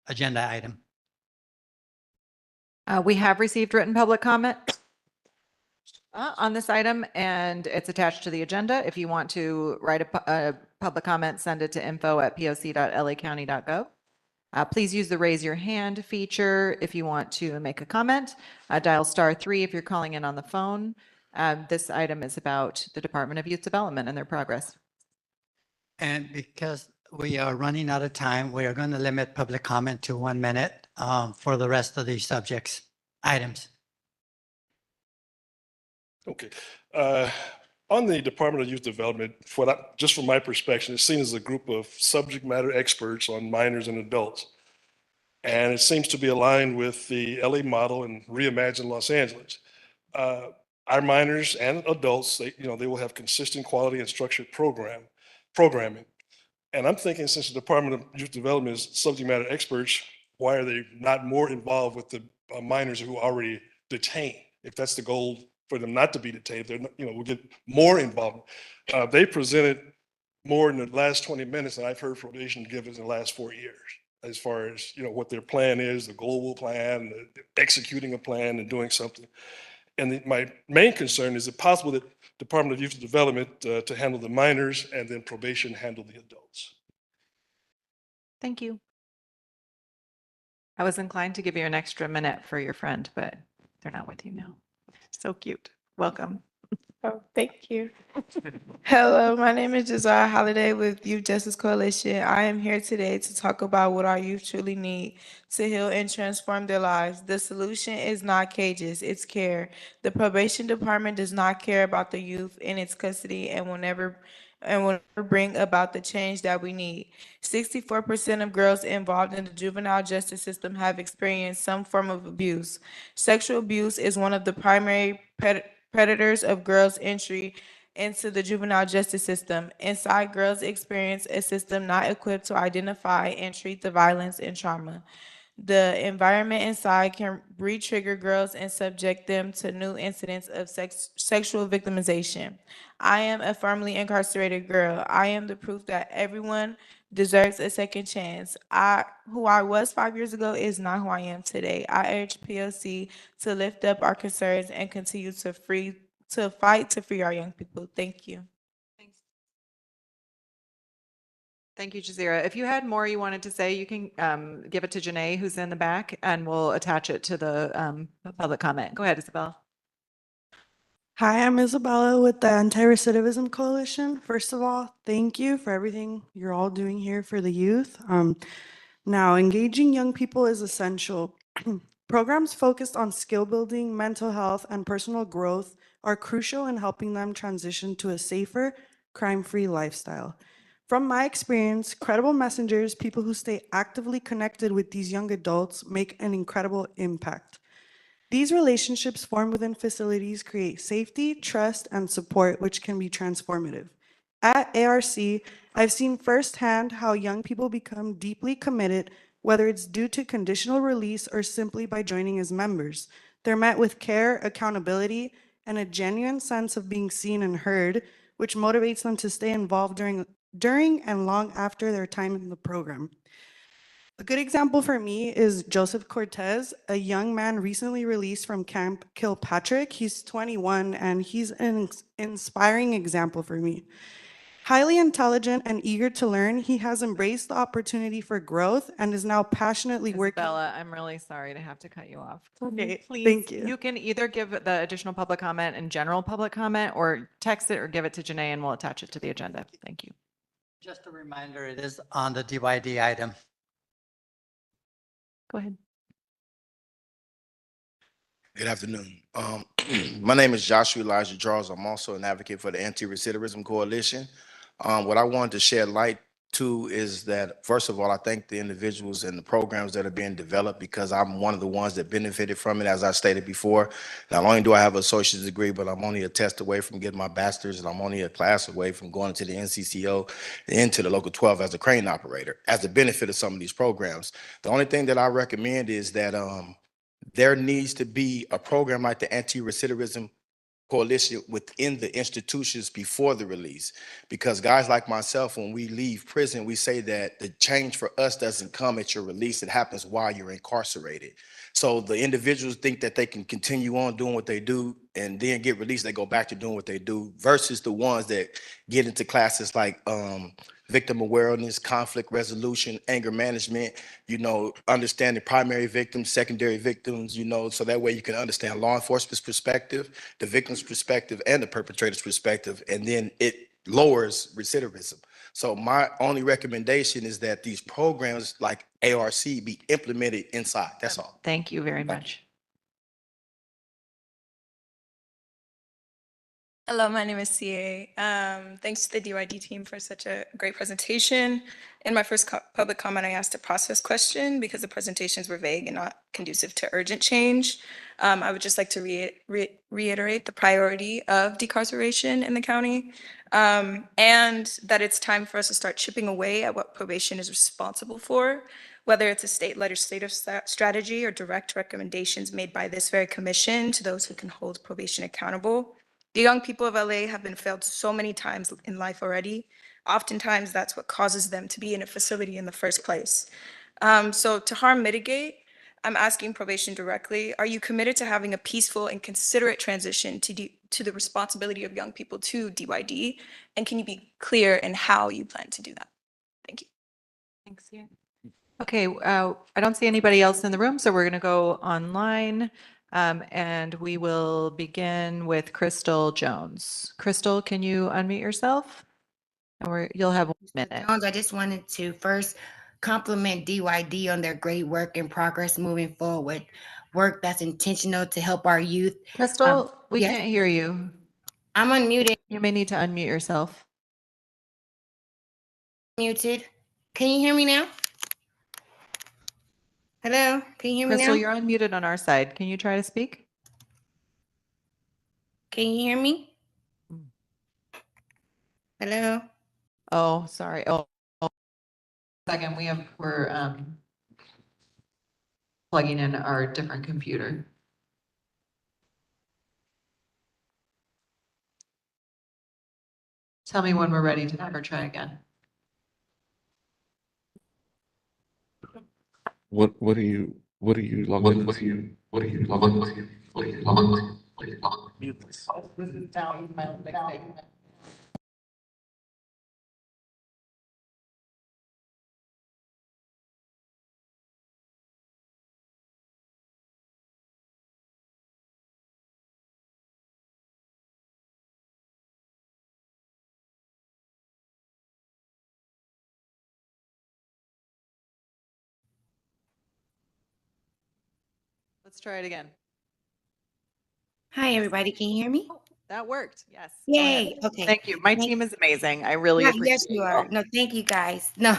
agenda item. We have received written public comment on this item, and it's attached to the agenda. If you want to write a public comment, send it to info@poc.lacounty.gov. Please use the raise your hand feature if you want to make a comment. Dial *3 if you're calling in on the phone. This item is about the Department of Youth Development and their progress. And because we are running out of time, we are going to limit public comment to 1 minute for the rest of these items. Okay. On the Department of Youth Development, just from my perspective, it's seen as a group of subject matter experts on minors and adults. And it seems to be aligned with the LA model and Reimagine Los Angeles. Our minors and adults, they will have consistent quality and structured programming. And I'm thinking, since the Department of Youth Development is subject matter experts, why are they not more involved with the minors who are already detained? If that's the goal for them not to be detained, we'll get more involved. They presented more in the last 20 minutes than I've heard probation give us in the last 4 years, as far as, what their plan is, the global plan, executing a plan and doing something. And my main concern is it possible that Department of Youth Development to handle the minors and then probation handle the adults? Thank you. I was inclined to give you an extra minute for your friend, but they're not with you now. So cute. Welcome. Oh, thank you. Hello, my name is Josiah Holiday with Youth Justice Coalition. I am here today to talk about what our youth truly need to heal and transform their lives. The solution is not cages, it's care. The probation department does not care about the youth in its custody and will never bring about the change that we need. 64% of girls involved in the juvenile justice system have experienced some form of abuse. Sexual abuse is one of the primary predators of girls' entry into the juvenile justice system. Inside, girls experience a system not equipped to identify and treat the violence and trauma. The environment inside can re-trigger girls and subject them to new incidents of sexual victimization. I am a formerly incarcerated girl. I am the proof that everyone deserves a second chance. Who I was 5 years ago is not who I am today. I urge POC to lift up our concerns and continue to fight to free our young people. Thank you. Thank you, Jazira. If you had more you wanted to say, you can give it to Janae, who's in the back, and we'll attach it to the public comment. Go ahead, Isabel. Hi, I'm Isabella with the Anti-Recidivism Coalition. First of all, thank you for everything you're all doing here for the youth. Now, engaging young people is essential. Programs focused on skill building, mental health, and personal growth are crucial in helping them transition to a safer, crime-free lifestyle. From my experience, credible messengers, people who stay actively connected with these young adults, make an incredible impact. These relationships formed within facilities create safety, trust, and support, which can be transformative. At ARC, I've seen firsthand how young people become deeply committed, whether it's due to conditional release or simply by joining as members. They're met with care, accountability, and a genuine sense of being seen and heard, which motivates them to stay involved during and long after their time in the program. A good example for me is Joseph Cortez, a young man recently released from Camp Kilpatrick. He's 21 and he's an inspiring example for me. Highly intelligent and eager to learn, he has embraced the opportunity for growth and is now passionately working. Bella, I'm really sorry to have to cut you off. Okay, Please, thank you. you can either give the additional public comment and general public comment or text it or give it to Janae and we'll attach it to the agenda. Thank you. Just a reminder, it is on the DYD item. Go ahead. Good afternoon. My name is Joshua Elijah Charles. I'm also an advocate for the Anti-Recidivism Coalition. What I wanted to shed light to is that, first of all, I thank the individuals and the programs that are being developed because I'm one of the ones that benefited from it, as I stated before. Not only do I have an associate's degree, but I'm only a test away from getting my bachelor's, and I'm only a class away from going to the NCCO and into the local 12 as a crane operator, as the benefit of some of these programs. The only thing that I recommend is that there needs to be a program like the Anti-Recidivism Coalition within the institutions before the release. Because guys like myself, when we leave prison, we say that the change for us doesn't come at your release, it happens while you're incarcerated. So the individuals think that they can continue on doing what they do and then get released, they go back to doing what they do, versus the ones that get into classes like victim awareness, conflict resolution, anger management, understanding primary victims, secondary victims, so that way you can understand law enforcement's perspective, the victim's perspective, and the perpetrator's perspective, and then it lowers recidivism. So my only recommendation is that these programs like ARC be implemented inside. That's all. Thank you very much. Hello, my name is CA. Thanks to the DYD team for such a great presentation. In my first public comment, I asked a process question because the presentations were vague and not conducive to urgent change. I would just like to reiterate the priority of decarceration in the county, and that it's time for us to start chipping away at what probation is responsible for, whether it's a state legislative strategy or direct recommendations made by this very commission to those who can hold probation accountable. The young people of LA have been failed so many times in life already. Oftentimes, that's what causes them to be in a facility in the first place. So to harm mitigate, I'm asking probation directly, are you committed to having a peaceful and considerate transition to the responsibility of young people to DYD? And can you be clear in how you plan to do that? Thank you. Thanks, yeah. Okay, I don't see anybody else in the room, so we're going to go online. And we will begin with Crystal Jones. Crystal, can you unmute yourself? Or you'll have 1 minute. Jones, I just wanted to first compliment DYD on their great work and progress moving forward. Work that's intentional to help our youth. Crystal, we yes. can't hear you. I'm unmuted. You may need to unmute yourself. Muted. Can you hear me now? Hello, can you hear me Crystal, now? you're unmuted on our side. Can you try to speak? Can you hear me? Hello? Oh, sorry. Oh, second, we're plugging in our different computer. Tell me when we're ready to have her try again. What are you logging into? Mute this. Let's try it again. Hi, everybody. Can you hear me? That worked. Yes. Yay. Okay. Thank you. My team is amazing. I really appreciate Yes, you are. No, thank you guys. No,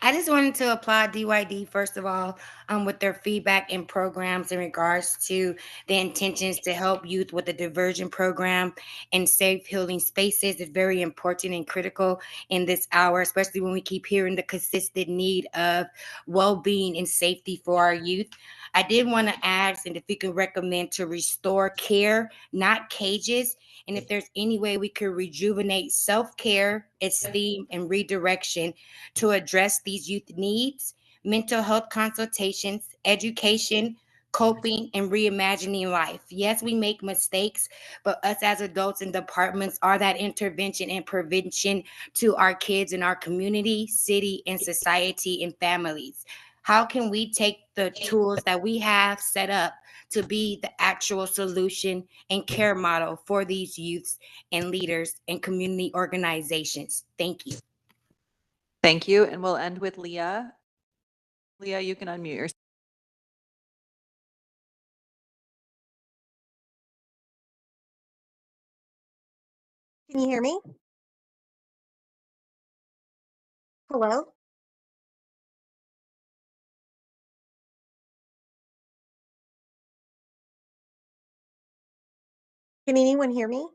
I just wanted to applaud DYD, first of all, with their feedback and programs in regards to the intentions to help youth with the diversion program and safe healing spaces is very important and critical in this hour, especially when we keep hearing the consistent need of well-being and safety for our youth. I did want to ask, and if we could recommend to restore care, not cages, and if there's any way we could rejuvenate self-care, esteem, and redirection to address these youth needs, mental health consultations, education, coping, and reimagining life. Yes, we make mistakes, but us as adults and departments are that intervention and prevention to our kids in our community, city, and society and families. How can we take the tools that we have set up to be the actual solution and care model for these youths and leaders and community organizations? Thank you. Thank you. And we'll end with Leah. Leah, you can unmute yourself. Can you hear me? Hello? Can anyone hear me?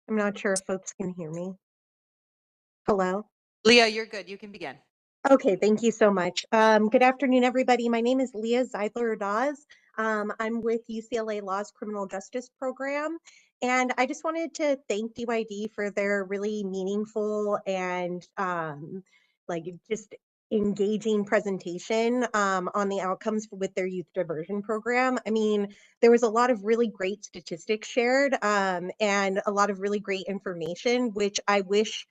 I'm not sure if folks can hear me. Hello? Leah, you're good. You can begin. Okay, thank you so much. Good afternoon, everybody. My name is Leah Zeidler-Dawes. I'm with UCLA Law's Criminal Justice Program, and I just wanted to thank DYD for their really meaningful and like just engaging presentation on the outcomes with their youth diversion program. I mean, there was a lot of really great statistics shared and a lot of really great information, which I wish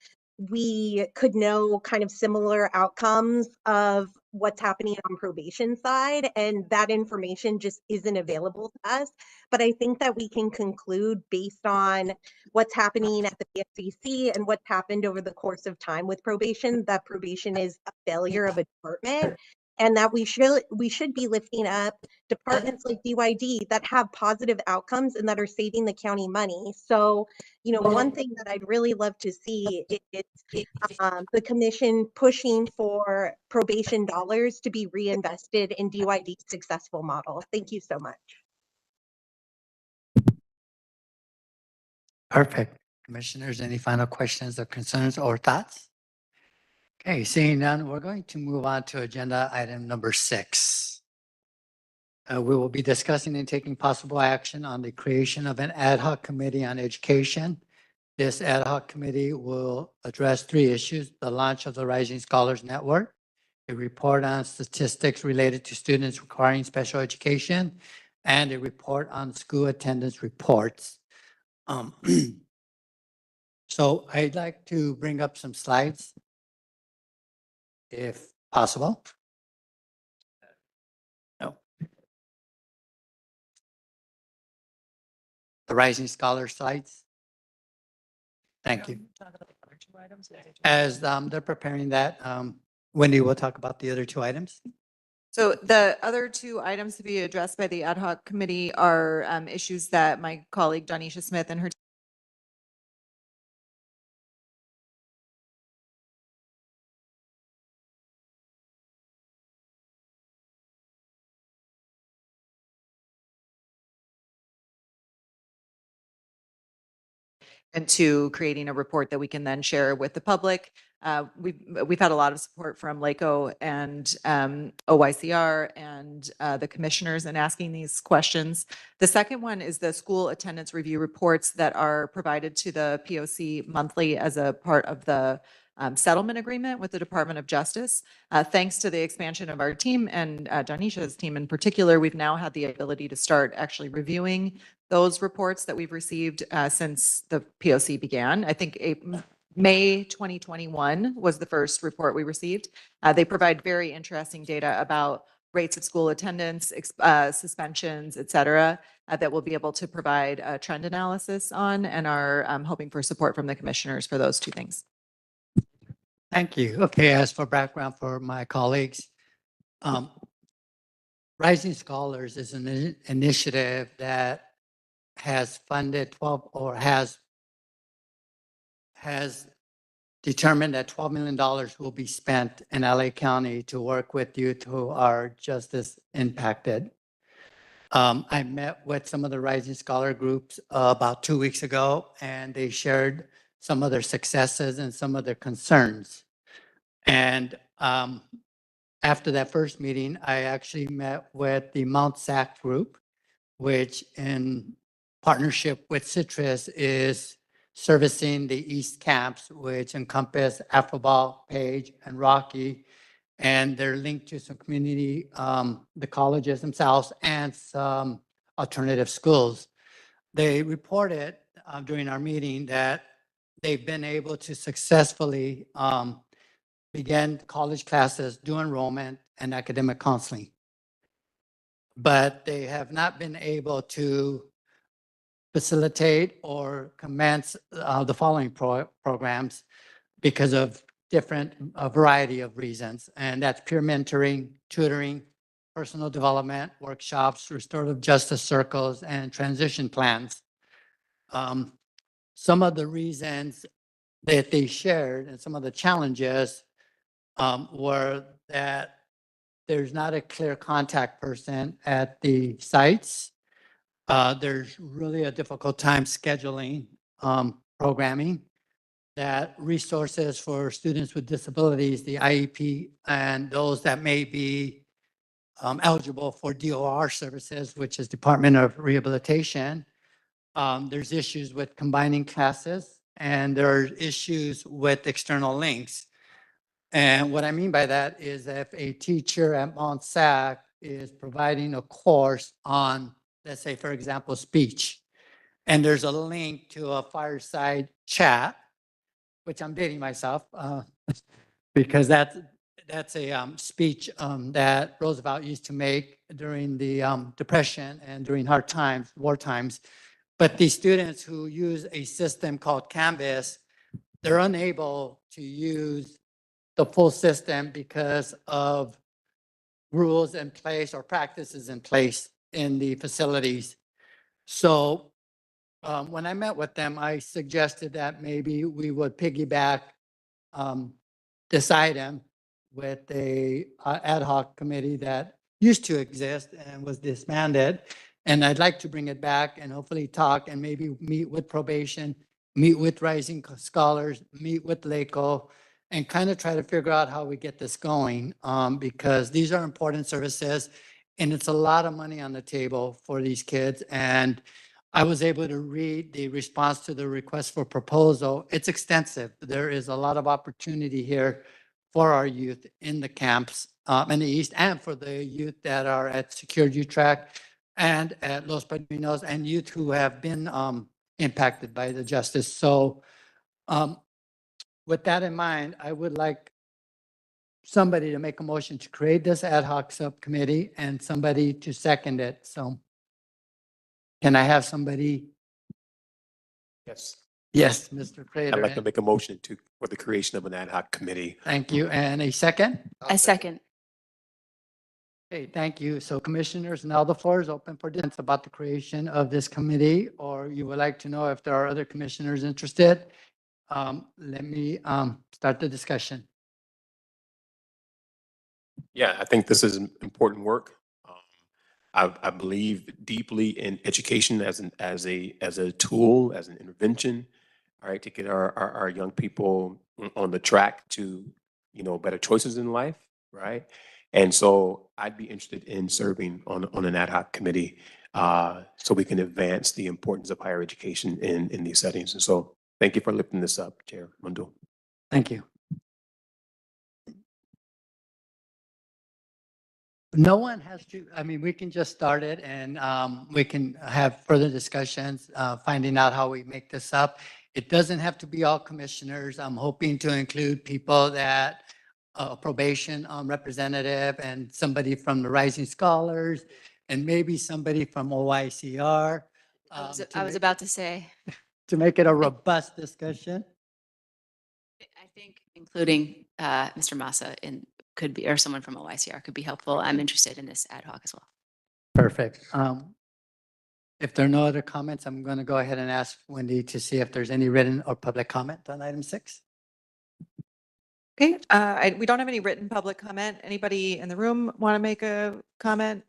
we could know kind of similar outcomes of what's happening on probation side, and that information just isn't available to us. But I think that we can conclude based on what's happening at the PSCC and what's happened over the course of time with probation, that probation is a failure of a department, and that we should be lifting up departments like DYD that have positive outcomes and that are saving the county money. So, you know, one thing that I'd really love to see is the commission pushing for probation dollars to be reinvested in DYD's successful model. Thank you so much. Perfect. Commissioners, any final questions or concerns or thoughts? Okay, seeing none, we're going to move on to agenda item number 6. We will be discussing and taking possible action on the creation of an ad hoc committee on education. This ad hoc committee will address 3 issues: the launch of the Rising Scholars Network, a report on statistics related to students requiring special education, and a report on school attendance reports. So I'd like to bring up some slides, if possible. No. The Rising Scholar slides. Thank you. As they're preparing that, Wendy will talk about the other 2 items. So the other 2 items to be addressed by the ad hoc committee are issues that my colleague Donisha Smith and her and to creating a report that we can then share with the public. We've had a lot of support from LACO and OYCR and the commissioners in asking these questions. The second one is the school attendance review reports that are provided to the POC monthly as a part of the settlement agreement with the Department of Justice. Thanks to the expansion of our team and Donisha's team in particular, we've now had the ability to start actually reviewing those reports that we've received since the POC began. I think May 2021 was the first report we received. They provide very interesting data about rates of school attendance, suspensions, et cetera, that we'll be able to provide a trend analysis on, and are hoping for support from the commissioners for those 2 things. Thank you. Okay, as for background for my colleagues, Rising Scholars is an initiative that has funded 12 or has determined that $12 million will be spent in LA County to work with youth who are justice impacted. I met with some of the Rising Scholar groups about 2 weeks ago, and they shared some of their successes and some of their concerns. And after that first meeting, I actually met with the Mount SAC group, which in partnership with Citrus is servicing the East camps, which encompass Appleball, Page, and Rocky. And they're linked to some community, the colleges themselves and some alternative schools. They reported during our meeting that they've been able to successfully begin college classes, do enrollment and academic counseling. But they have not been able to facilitate or commence the following programs because of a variety of reasons. And that's peer mentoring, tutoring, personal development, workshops, restorative justice circles, and transition plans. Some of the reasons that they shared and some of the challenges were that there's not a clear contact person at the sites. There's really a difficult time scheduling programming, that resources for students with disabilities, the IEP, and those that may be eligible for DOR services, which is Department of Rehabilitation. There's issues with combining classes, and there are issues with external links. And what I mean by that is if a teacher at Mount SAC is providing a course on, let's say, for example, speech, and there's a link to a fireside chat, which I'm dating myself because that's a speech that Roosevelt used to make during the Depression and during hard times, war times. But these students who use a system called Canvas, they're unable to use the full system because of rules in place or practices in place in the facilities. So when I met with them, I suggested that maybe we would piggyback this item with a ad hoc committee that used to exist and was disbanded. And I'd like to bring it back and hopefully talk and maybe meet with probation, meet with Rising Scholars, meet with LACO, and kind of try to figure out how we get this going because these are important services and it's a lot of money on the table for these kids. And I was able to read the response to the request for proposal. It's extensive. There is a lot of opportunity here for our youth in the camps in the East and for the youth that are at Secured Youth Track and at Los Padrinos and youth who have been impacted by the justice. So with that in mind, I would like somebody to make a motion to create this ad hoc subcommittee and somebody to second it. So can I have somebody? Yes. Yes, Mr. Prater. I'd like to make a motion for the creation of an ad hoc committee. Thank you. And a second? I second. Okay, thank you. So commissioners, now the floor is open for dissent about the creation of this committee, or you would like to know if there are other commissioners interested. Let me start the discussion. Yeah, I think this is important work. I believe deeply in education as a tool, as an intervention, all right, to get our young people on the track to, better choices in life, right? And so I'd be interested in serving on an ad hoc committee so we can advance the importance of higher education in these settings. And so thank you for lifting this up, Chair Mundo. Thank you. No one has to, I mean, we can just start it and we can have further discussions, finding out how we make this up. It doesn't have to be all commissioners. I'm hoping to include people that probation representative and somebody from the Rising Scholars and maybe somebody from OICR. I was about to say. To make it a robust discussion. I think including Mr. Massa could be, or someone from OICR could be helpful. I'm interested in this ad hoc as well. Perfect. If there are no other comments, I'm going to go ahead and ask Wendy to see if there's any written or public comment on item 6. Okay, we don't have any written public comment. Anybody in the room want to make a comment?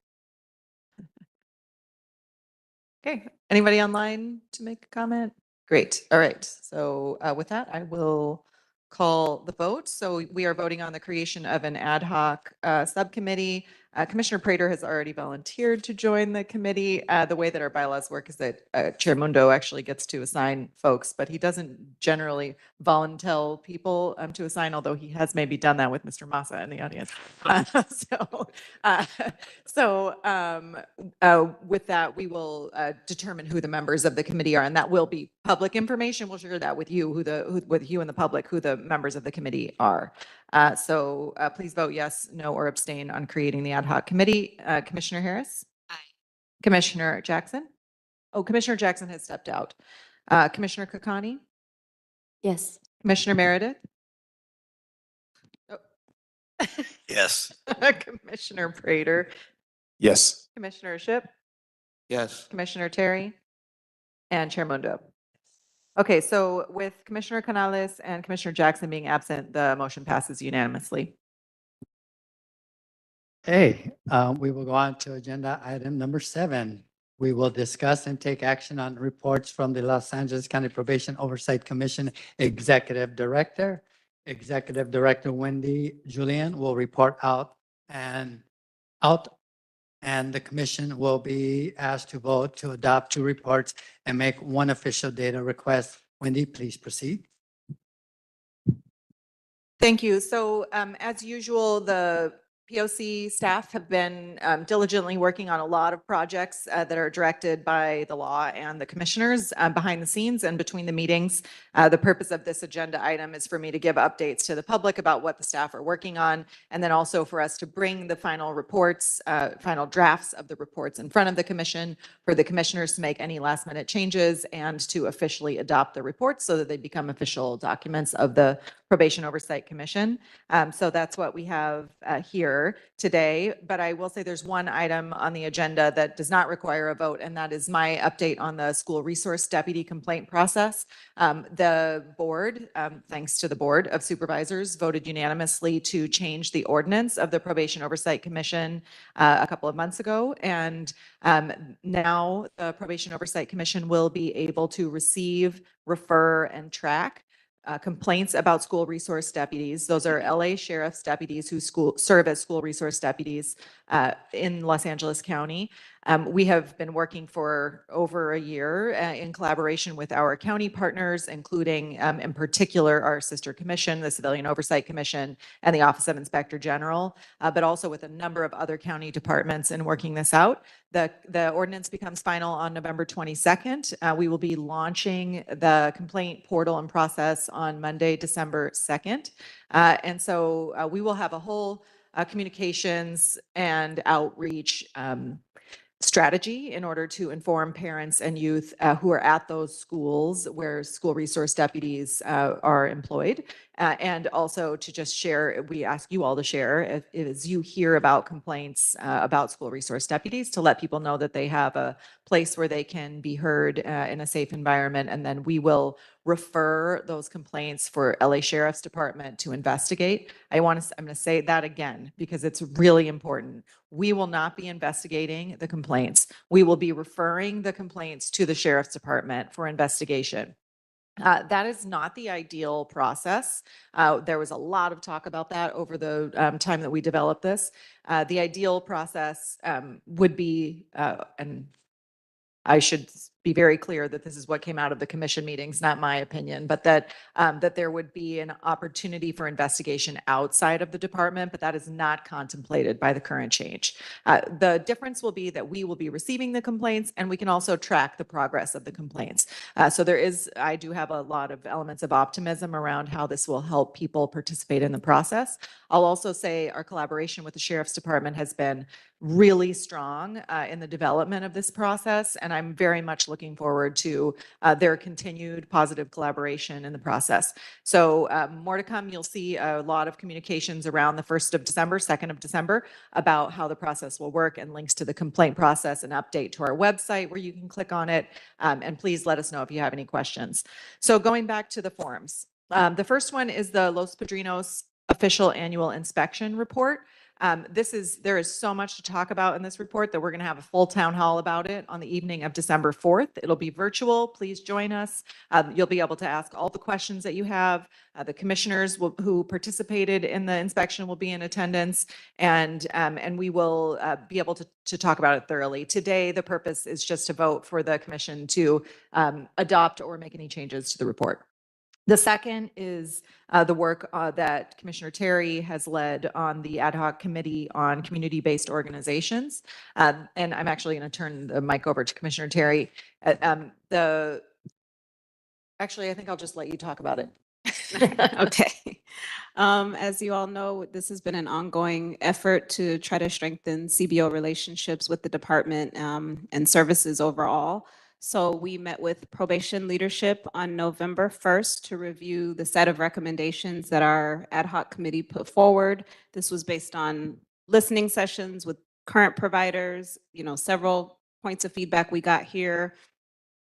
Okay, anybody online to make a comment? Great, all right. So with that, I will call the vote. So we are voting on the creation of an ad hoc subcommittee. Commissioner Prater has already volunteered to join the committee. The way that our bylaws work is that Chair Mundo actually gets to assign folks, but he doesn't generally volunteer people to assign, although he has maybe done that with Mr. Massa in the audience. With that, we will determine who the members of the committee are, and that will be public information. We'll share that with you, with you and the public, who the members of the committee are. Please vote yes, no, or abstain on creating the ad hoc committee. Commissioner Harris? Aye. Commissioner Jackson? Oh, Commissioner Jackson has stepped out. Commissioner Kakani? Yes. Commissioner Meredith? Yes. Commissioner Prater? Yes. Commissioner Ship? Yes. Commissioner Terry? And Chair Mundo. Okay, so with Commissioner Canales and Commissioner Jackson being absent, the motion passes unanimously. Hey, we will go on to agenda item number 7. We will discuss and take action on reports from the Los Angeles County Probation Oversight Commission Executive Director. Executive Director Wendy Julian will report out, and the commission will be asked to vote to adopt 2 reports and make 1 official data request. Wendy, please proceed. Thank you. So as usual, the POC staff have been diligently working on a lot of projects that are directed by the law and the commissioners behind the scenes and between the meetings. The purpose of this agenda item is for me to give updates to the public about what the staff are working on, and then also for us to bring the final reports, final drafts of the reports in front of the commission for the commissioners to make any last minute changes and to officially adopt the reports so that they become official documents of the Probation Oversight Commission. So that's what we have here today. But I will say there's one item on the agenda that does not require a vote, and that is my update on the school resource deputy complaint process. The board, thanks to the Board of Supervisors, voted unanimously to change the ordinance of the Probation Oversight Commission a couple of months ago. And now the Probation Oversight Commission will be able to receive, refer, and track complaints about school resource deputies. Those are LA Sheriff's deputies who serve as school resource deputies in Los Angeles County. We have been working for over a year in collaboration with our county partners, including in particular our sister commission, the Civilian Oversight Commission, and the Office of Inspector General, but also with a number of other county departments in working this out. The ordinance becomes final on November 22nd. We will be launching the complaint portal and process on Monday, December 2nd. And so we will have a whole communications and outreach strategy in order to inform parents and youth who are at those schools where school resource deputies are employed. And also to just share, we ask you all to share as you hear about complaints about school resource deputies, to let people know that they have a place where they can be heard in a safe environment. And then we will refer those complaints for LA Sheriff's Department to investigate. I'm going to say that again because it's really important. We will not be investigating the complaints. We will be referring the complaints to the Sheriff's Department for investigation. That is not the ideal process. There was a lot of talk about that over the time that we developed this. The ideal process would be, and I should be very clear that this is what came out of the commission meetings, not my opinion, but that there would be an opportunity for investigation outside of the department, but that is not contemplated by the current change. The difference will be that we will be receiving the complaints and we can also track the progress of the complaints. So I do have a lot of elements of optimism around how this will help people participate in the process. I'll also say our collaboration with the Sheriff's Department has been really strong in the development of this process, and I'm very much looking forward to their continued positive collaboration in the process. So more to come. You'll see a lot of communications around the 1st of December, 2nd of December about how the process will work, and links to the complaint process, and update to our website where you can click on it. And please let us know if you have any questions. So going back to the forms. The first one is the Los Padrinos Official Annual Inspection Report. There is so much to talk about in this report that we're going to have a full town hall about it on the evening of December 4th. It'll be virtual. Please join us. You'll be able to ask all the questions that you have. The commissioners who participated in the inspection will be in attendance, and we will be able to talk about it thoroughly. Today, the purpose is just to vote for the commission to adopt or make any changes to the report. The second is the work that Commissioner Terry has led on the ad hoc committee on community-based organizations. And I'm actually going to turn the mic over to Commissioner Terry. Actually, I think I'll just let you talk about it. Okay. As you all know, this has been an ongoing effort to try to strengthen CBO relationships with the department and services overall. So we met with probation leadership on November 1st to review the set of recommendations that our ad hoc committee put forward. This was based on listening sessions with current providers, several points of feedback we got here,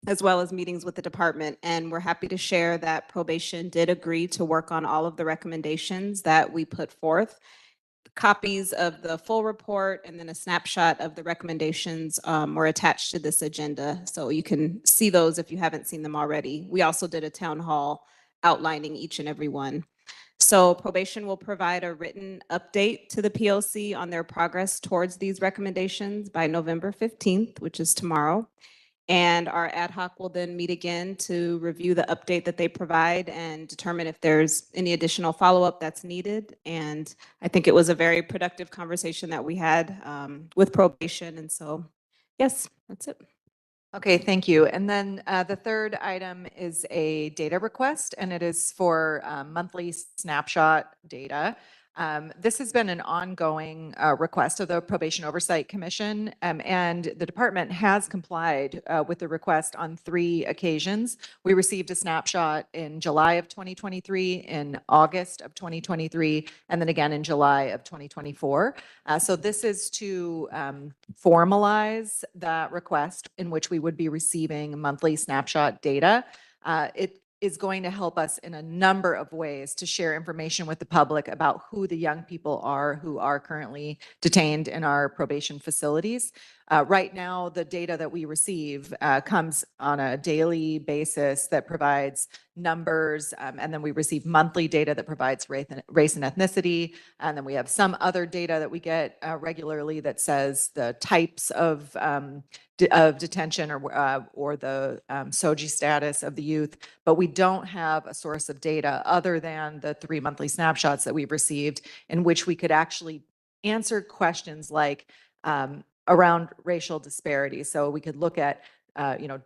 as well as meetings with the department. And we're happy to share that probation did agree to work on all of the recommendations that we put forth. Copies of the full report and then a snapshot of the recommendations were attached to this agenda. So you can see those if you haven't seen them already. We also did a town hall outlining each and every one. So probation will provide a written update to the PLC on their progress towards these recommendations by November 15th, which is tomorrow. And our ad hoc will then meet again to review the update that they provide and determine if there's any additional follow-up that's needed. And I think it was a very productive conversation that we had with probation. And so, yes, that's it. Okay, thank you. And then the third item is a data request, and it is for monthly snapshot data. This has been an ongoing request of the Probation Oversight Commission, and the department has complied with the request on 3 occasions. We received a snapshot in July of 2023, in August of 2023, and then again in July of 2024. So this is to formalize that request in which we would be receiving monthly snapshot data. It is going to help us in a number of ways to share information with the public about who the young people are who are currently detained in our probation facilities. Right now, the data that we receive comes on a daily basis that provides numbers, and then we receive monthly data that provides race and ethnicity, and then we have some other data that we get regularly that says the types of detention or the SOGI status of the youth, but we don't have a source of data other than the 3 monthly snapshots that we've received in which we could actually answer questions like around racial disparities. So we could look at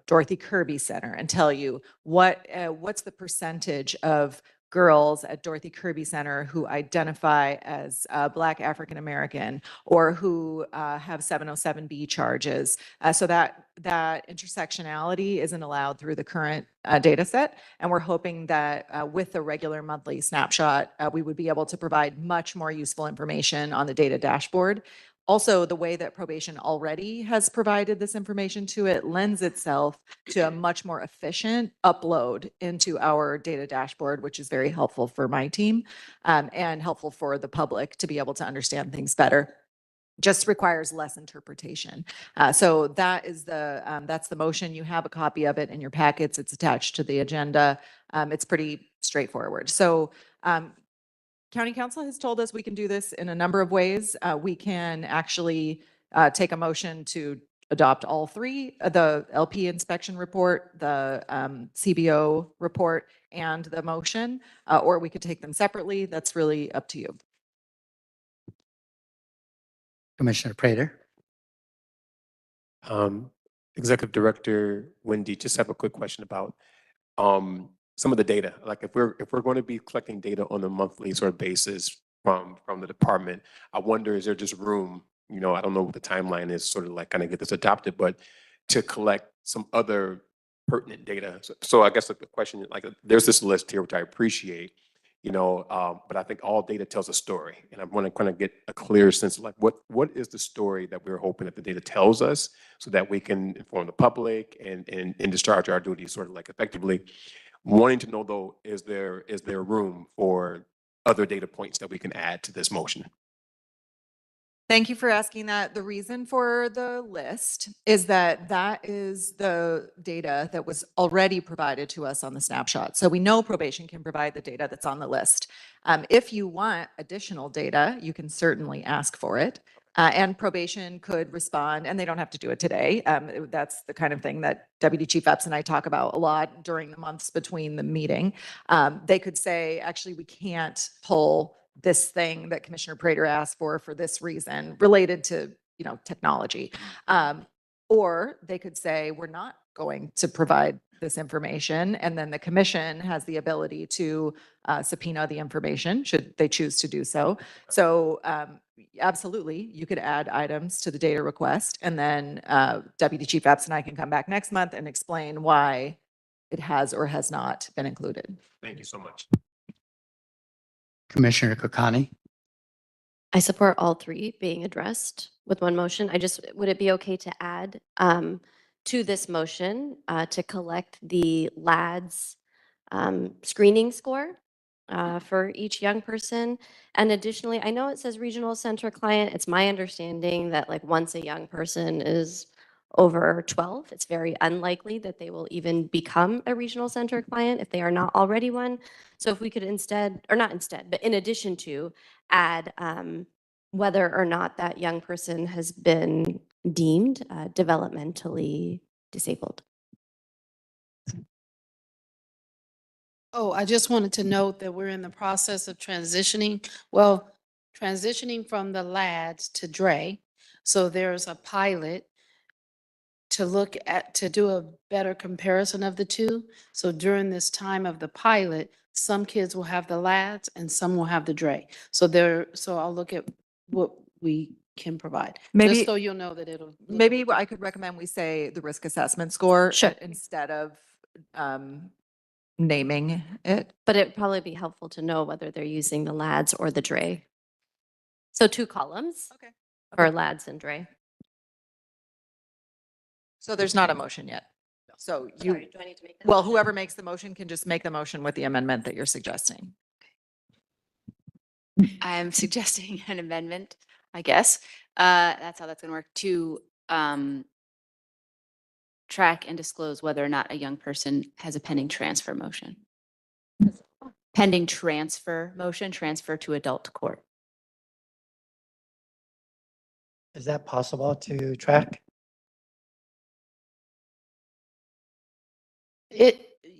Dorothy Kirby Center and tell you what's the percentage of girls at Dorothy Kirby Center who identify as Black African American or who have 707B charges. So that intersectionality isn't allowed through the current data set. And we're hoping that with the regular monthly snapshot, we would be able to provide much more useful information on the data dashboard. Also, the way that probation already has provided this information to it lends itself to a much more efficient upload into our data dashboard, which is very helpful for my team and helpful for the public to be able to understand things better. Just requires less interpretation. So that's the motion. You have a copy of it in your packets. It's attached to the agenda. It's pretty straightforward. So County Council has told us we can do this in a number of ways. We can actually take a motion to adopt all 3, the LP inspection report, the CBO report, and the motion, or we could take them separately. That's really up to you. Commissioner Prater. Executive Director Wendy, just have a quick question about some of the data. Like if we're going to be collecting data on a monthly sort of basis from the department, I wonder, is there just room, I don't know what the timeline is, sort of like kind of get this adopted, but to collect some other pertinent data. So I guess the question, like there's this list here, which I appreciate, but I think all data tells a story. And I want to kind of get a clear sense of like, what is the story that we're hoping that the data tells us so that we can inform the public and discharge our duties sort of like effectively. Wanting to know though, is there room for other data points that we can add to this motion? Thank you for asking that. The reason for the list is that that is the data that was already provided to us on the snapshot. So we know probation can provide the data that's on the list. If you want additional data, you can certainly ask for it. And probation could respond, and they don't have to do it today. That's the kind of thing that Deputy Chief Epps and I talk about a lot during the months between the meeting. They could say, actually, we can't pull this thing that Commissioner Prater asked for this reason related to, technology. Or they could say, we're not going to provide this information. And then the commission has the ability to subpoena the information should they choose to do so. So absolutely, you could add items to the data request. And then Deputy Chief Epps and I can come back next month and explain why it has or has not been included. Thank you so much. Commissioner Kokani? I support all three being addressed with one motion. Would it be okay to add to this motion to collect the LADS screening score for each young person? And additionally, I know it says regional center client. It's my understanding that like once a young person is over 12, it's very unlikely that they will even become a regional center client if they are not already one. So if we could but in addition to add whether or not that young person has been deemed developmentally disabled. Oh, I just wanted to note that we're in the process of transitioning from the LADS to DRE. So there's a pilot to do a better comparison of the two. So during this time of the pilot, some kids will have the LADS and some will have the DRE. So I'll look at what we can provide. Maybe- Just so you'll know that it'll. Maybe I could recommend we say the risk assessment score Sure. instead of naming it. But it'd probably be helpful to know whether they're using the LADS or the DRE. So 2 columns for LADS and DRE. So there's not a motion yet. So you, Sorry, do I need to make that? well, whoever makes the motion can just make the motion with the amendment that you're suggesting. I'm suggesting an amendment, I guess. That's how that's gonna work, to track and disclose whether or not a young person has a pending transfer motion. Pending transfer motion, transfer to adult court. Is that possible to track?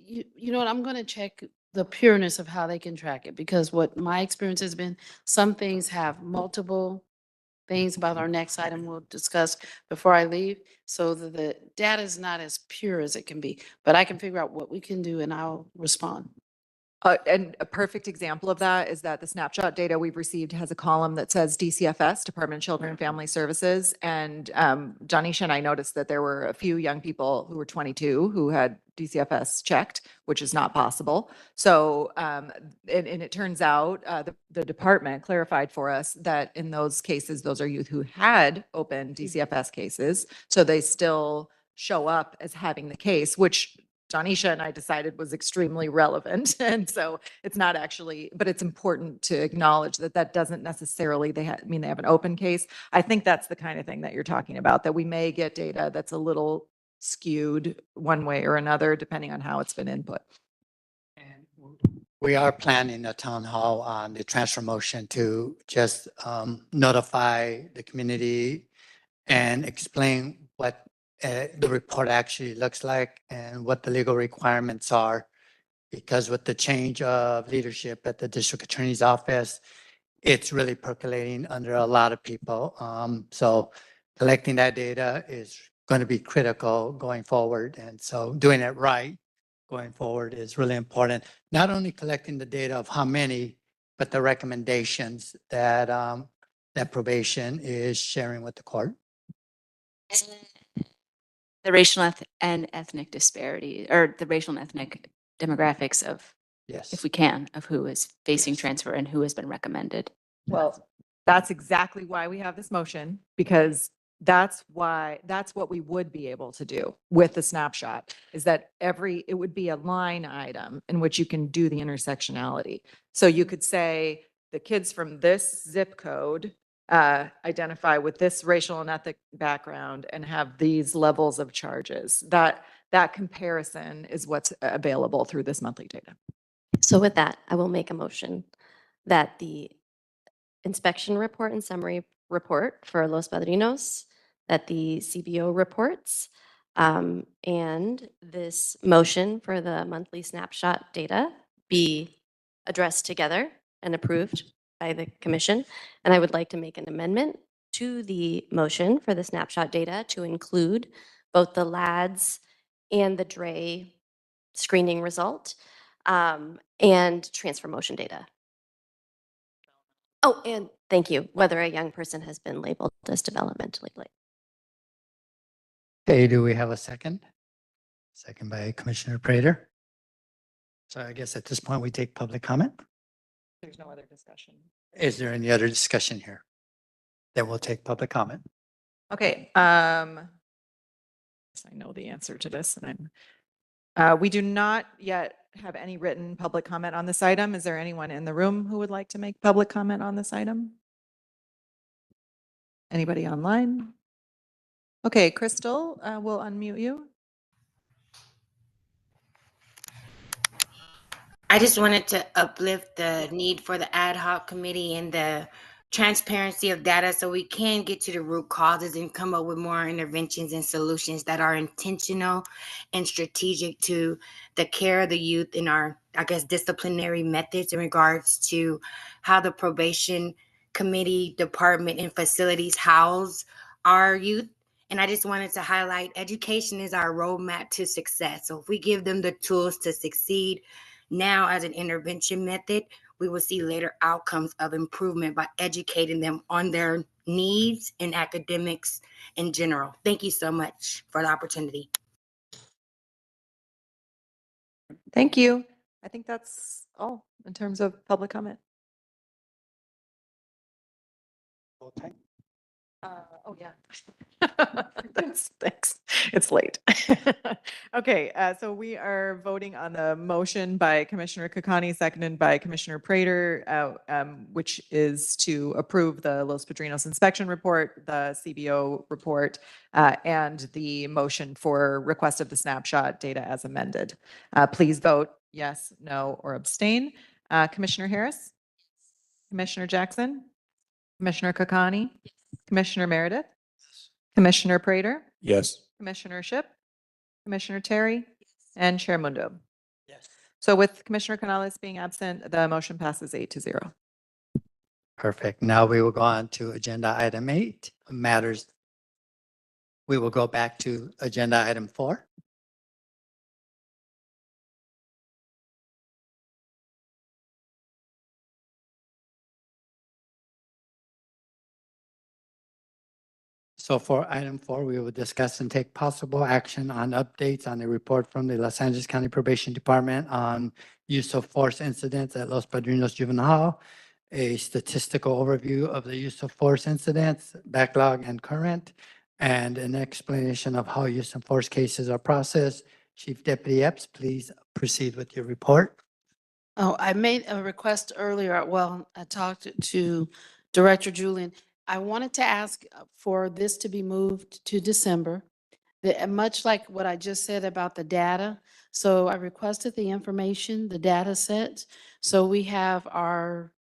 You know what, I'm gonna check the pureness of how they can track it, because what my experience has been, some things have multiple things about our next item we'll discuss before I leave. So the data is not as pure as it can be, but I can figure out what we can do and I'll respond. And a perfect example of that is that the snapshot data we've received has a column that says DCFS, Department of Children and Family Services. And Janisha and I noticed that there were a few young people who were 22 who had DCFS checked, which is not possible. So, and it turns out the department clarified for us that in those cases, those are youth who had open DCFS cases. So they still show up as having the case, which Janisha and I decided was extremely relevant. And so it's not actually, but it's important to acknowledge that that doesn't necessarily mean they have an open case. I think that's the kind of thing that you're talking about, that we may get data that's a little skewed one way or another, depending on how it's been input. We are planning a town hall on the transfer motion to just notify the community and explain what the report actually looks like and what the legal requirements are. Because with the change of leadership at the district attorney's office, it's really percolating under a lot of people. So collecting that data is going to be critical going forward. And so doing it right going forward is really important. Not only collecting the data of how many, but the recommendations that that probation is sharing with the court. The racial and ethnic disparity, or the racial and ethnic demographics of, yes, if we can, of who is facing transfer and who has been recommended. Well, that's exactly why we have this motion, because that's what we would be able to do with the snapshot, is that it would be a line item in which you can do the intersectionality. So you could say the kids from this zip code identify with this racial and ethnic background and have these levels of charges. That comparison is what's available through this monthly data. So with that, I will make a motion that the inspection report and summary report for Los Padrinos, that the CBO reports, and this motion for the monthly snapshot data be addressed together and approved by the commission. And I would like to make an amendment to the motion for the snapshot data to include both the LADS and the DRE screening result, and transfer motion data. Oh, and thank you, whether a young person has been labeled as developmentally late. Okay, do we have a second? Second by Commissioner Prater. So I guess at this point, we take public comment. There's no other discussion. Is there any other discussion here? Then we'll take public comment. Okay. I know the answer to this, and we do not yet have any written public comment on this item. Is there anyone in the room who would like to make public comment on this item? Anybody online? Okay, Crystal, we'll unmute you. I just wanted to uplift the need for the ad hoc committee and the transparency of data so we can get to the root causes and come up with more interventions and solutions that are intentional and strategic to the care of the youth in our, I guess, disciplinary methods in regards to how the probation committee, department, and facilities house our youth. And I just wanted to highlight education is our roadmap to success. So if we give them the tools to succeed, now, as an intervention method, we will see later outcomes of improvement by educating them on their needs and academics in general. Thank you so much for the opportunity. Thank you. I think that's all in terms of public comment. Oh, yeah. Thanks. It's late. Okay, so we are voting on the motion by Commissioner Kakani, seconded by Commissioner Prater, which is to approve the Los Padrinos inspection report, the CBO report, and the motion for request of the snapshot data as amended. Please vote yes, no, or abstain. Commissioner Harris? Commissioner Jackson? Commissioner Kakani? Commissioner Meredith? Commissioner Prater? Yes. Commissioner Ship? Commissioner Terry? And Chair Mundo? Yes. So with Commissioner Canales being absent, the motion passes 8-0. Perfect. Now we will go on to agenda item 8, matters. We will go back to agenda item 4. So for item 4, we will discuss and take possible action on updates on the report from the Los Angeles County Probation Department on use of force incidents at Los Padrinos Juvenile Hall, a statistical overview of the use of force incidents, backlog and current, and an explanation of how use of force cases are processed. Chief Deputy Epps, please proceed with your report. Oh, I made a request earlier. Well, I talked to Director Julian. I wanted to ask for this to be moved to December, much like what I just said about the data. So I requested the information, the data set. So we have our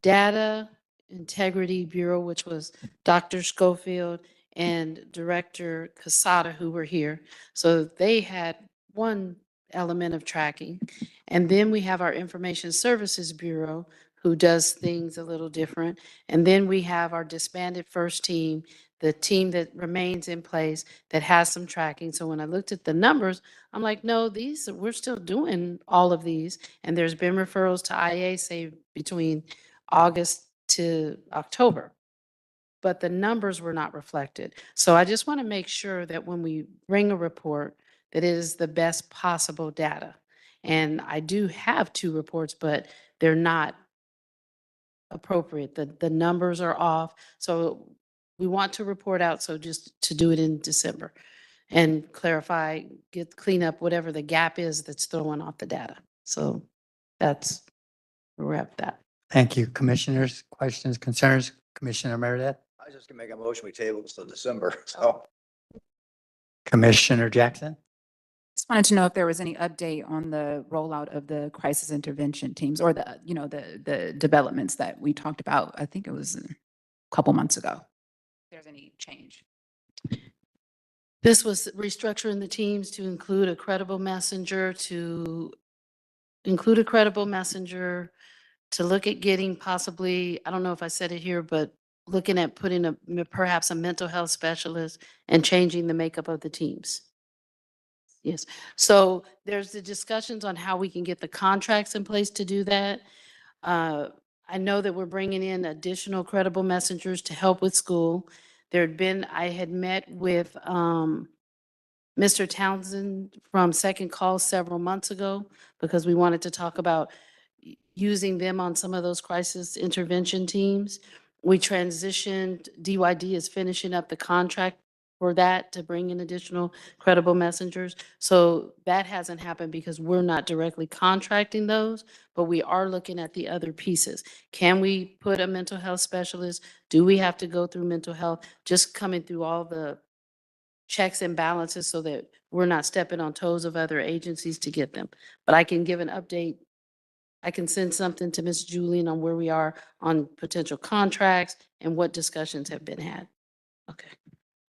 Data Integrity Bureau, which was Dr. Schofield and Director Casada, who were here. So they had one element of tracking. And then we have our Information Services Bureau, who does things a little different. And then we have our disbanded first team, the team that remains in place that has some tracking. So when I looked at the numbers, I'm like, no, we're still doing all of these. And there's been referrals to IA, say, between August to October. But the numbers were not reflected. So I just want to make sure that when we bring a report, that it is the best possible data. And I do have 2 reports, but they're not appropriate. The numbers are off. So we want to report out, so just to do it in December and clarify, clean up whatever the gap is that's throwing off the data. So that's where we're at with that. Thank you. Commissioners, questions, concerns? Commissioner Meredith, I was just gonna make a motion, we table this till December, so. Commissioner Jackson. Just wanted to know if there was any update on the rollout of the crisis intervention teams or the, you know, the developments that we talked about. I think it was a couple months ago. If there's any change. This was restructuring the teams to include a credible messenger, to look at getting possibly, I don't know if I said it here, but looking at putting perhaps a mental health specialist and changing the makeup of the teams. Yes. So there's the discussions on how we can get the contracts in place to do that. I know that we're bringing in additional credible messengers to help with school. I had met with Mr. Townsend from Second Call several months ago because we wanted to talk about using them on some of those crisis intervention teams. We transitioned, DYD is finishing up the contract for that to bring in additional credible messengers. So that hasn't happened because we're not directly contracting those, but we are looking at the other pieces. Can we put a mental health specialist? Do we have to go through mental health? Just coming through all the checks and balances so that we're not stepping on toes of other agencies to get them. But I can give an update. I can send something to Ms. Julian on where we are on potential contracts and what discussions have been had. Okay.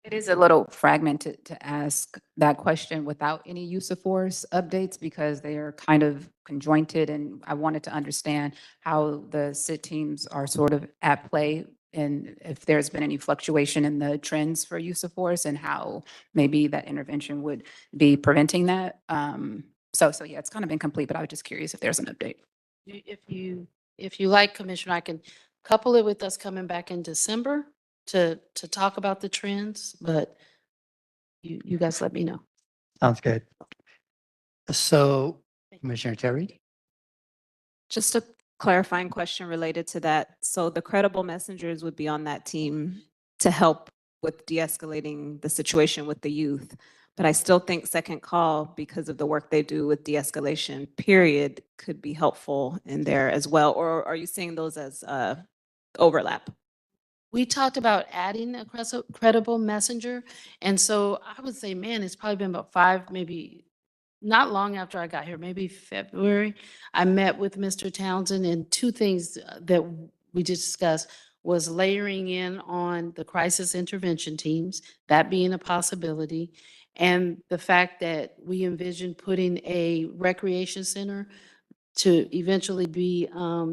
It is a little fragmented to ask that question without any use of force updates because they are kind of conjointed. And I wanted to understand how the SIT teams are sort of at play and if there's been any fluctuation in the trends for use of force and how maybe that intervention would be preventing that. So yeah, it's kind of incomplete, but I was just curious if there's an update. If you like, Commissioner, I can couple it with us coming back in December to talk about the trends, but you guys let me know. Sounds good. So Commissioner Terry. Just a clarifying question related to that. So the credible messengers would be on that team to help with de-escalating the situation with the youth. But I still think Second Call, because of the work they do with de-escalation, period, could be helpful in there as well. Or are you seeing those as overlap? We talked about adding a credible messenger. And so I would say, man, it's probably been about 5, maybe not long after I got here, maybe February, I met with Mr. Townsend and 2 things that we discussed was layering in on the crisis intervention teams, that being a possibility, and the fact that we envision putting a recreation center to eventually be,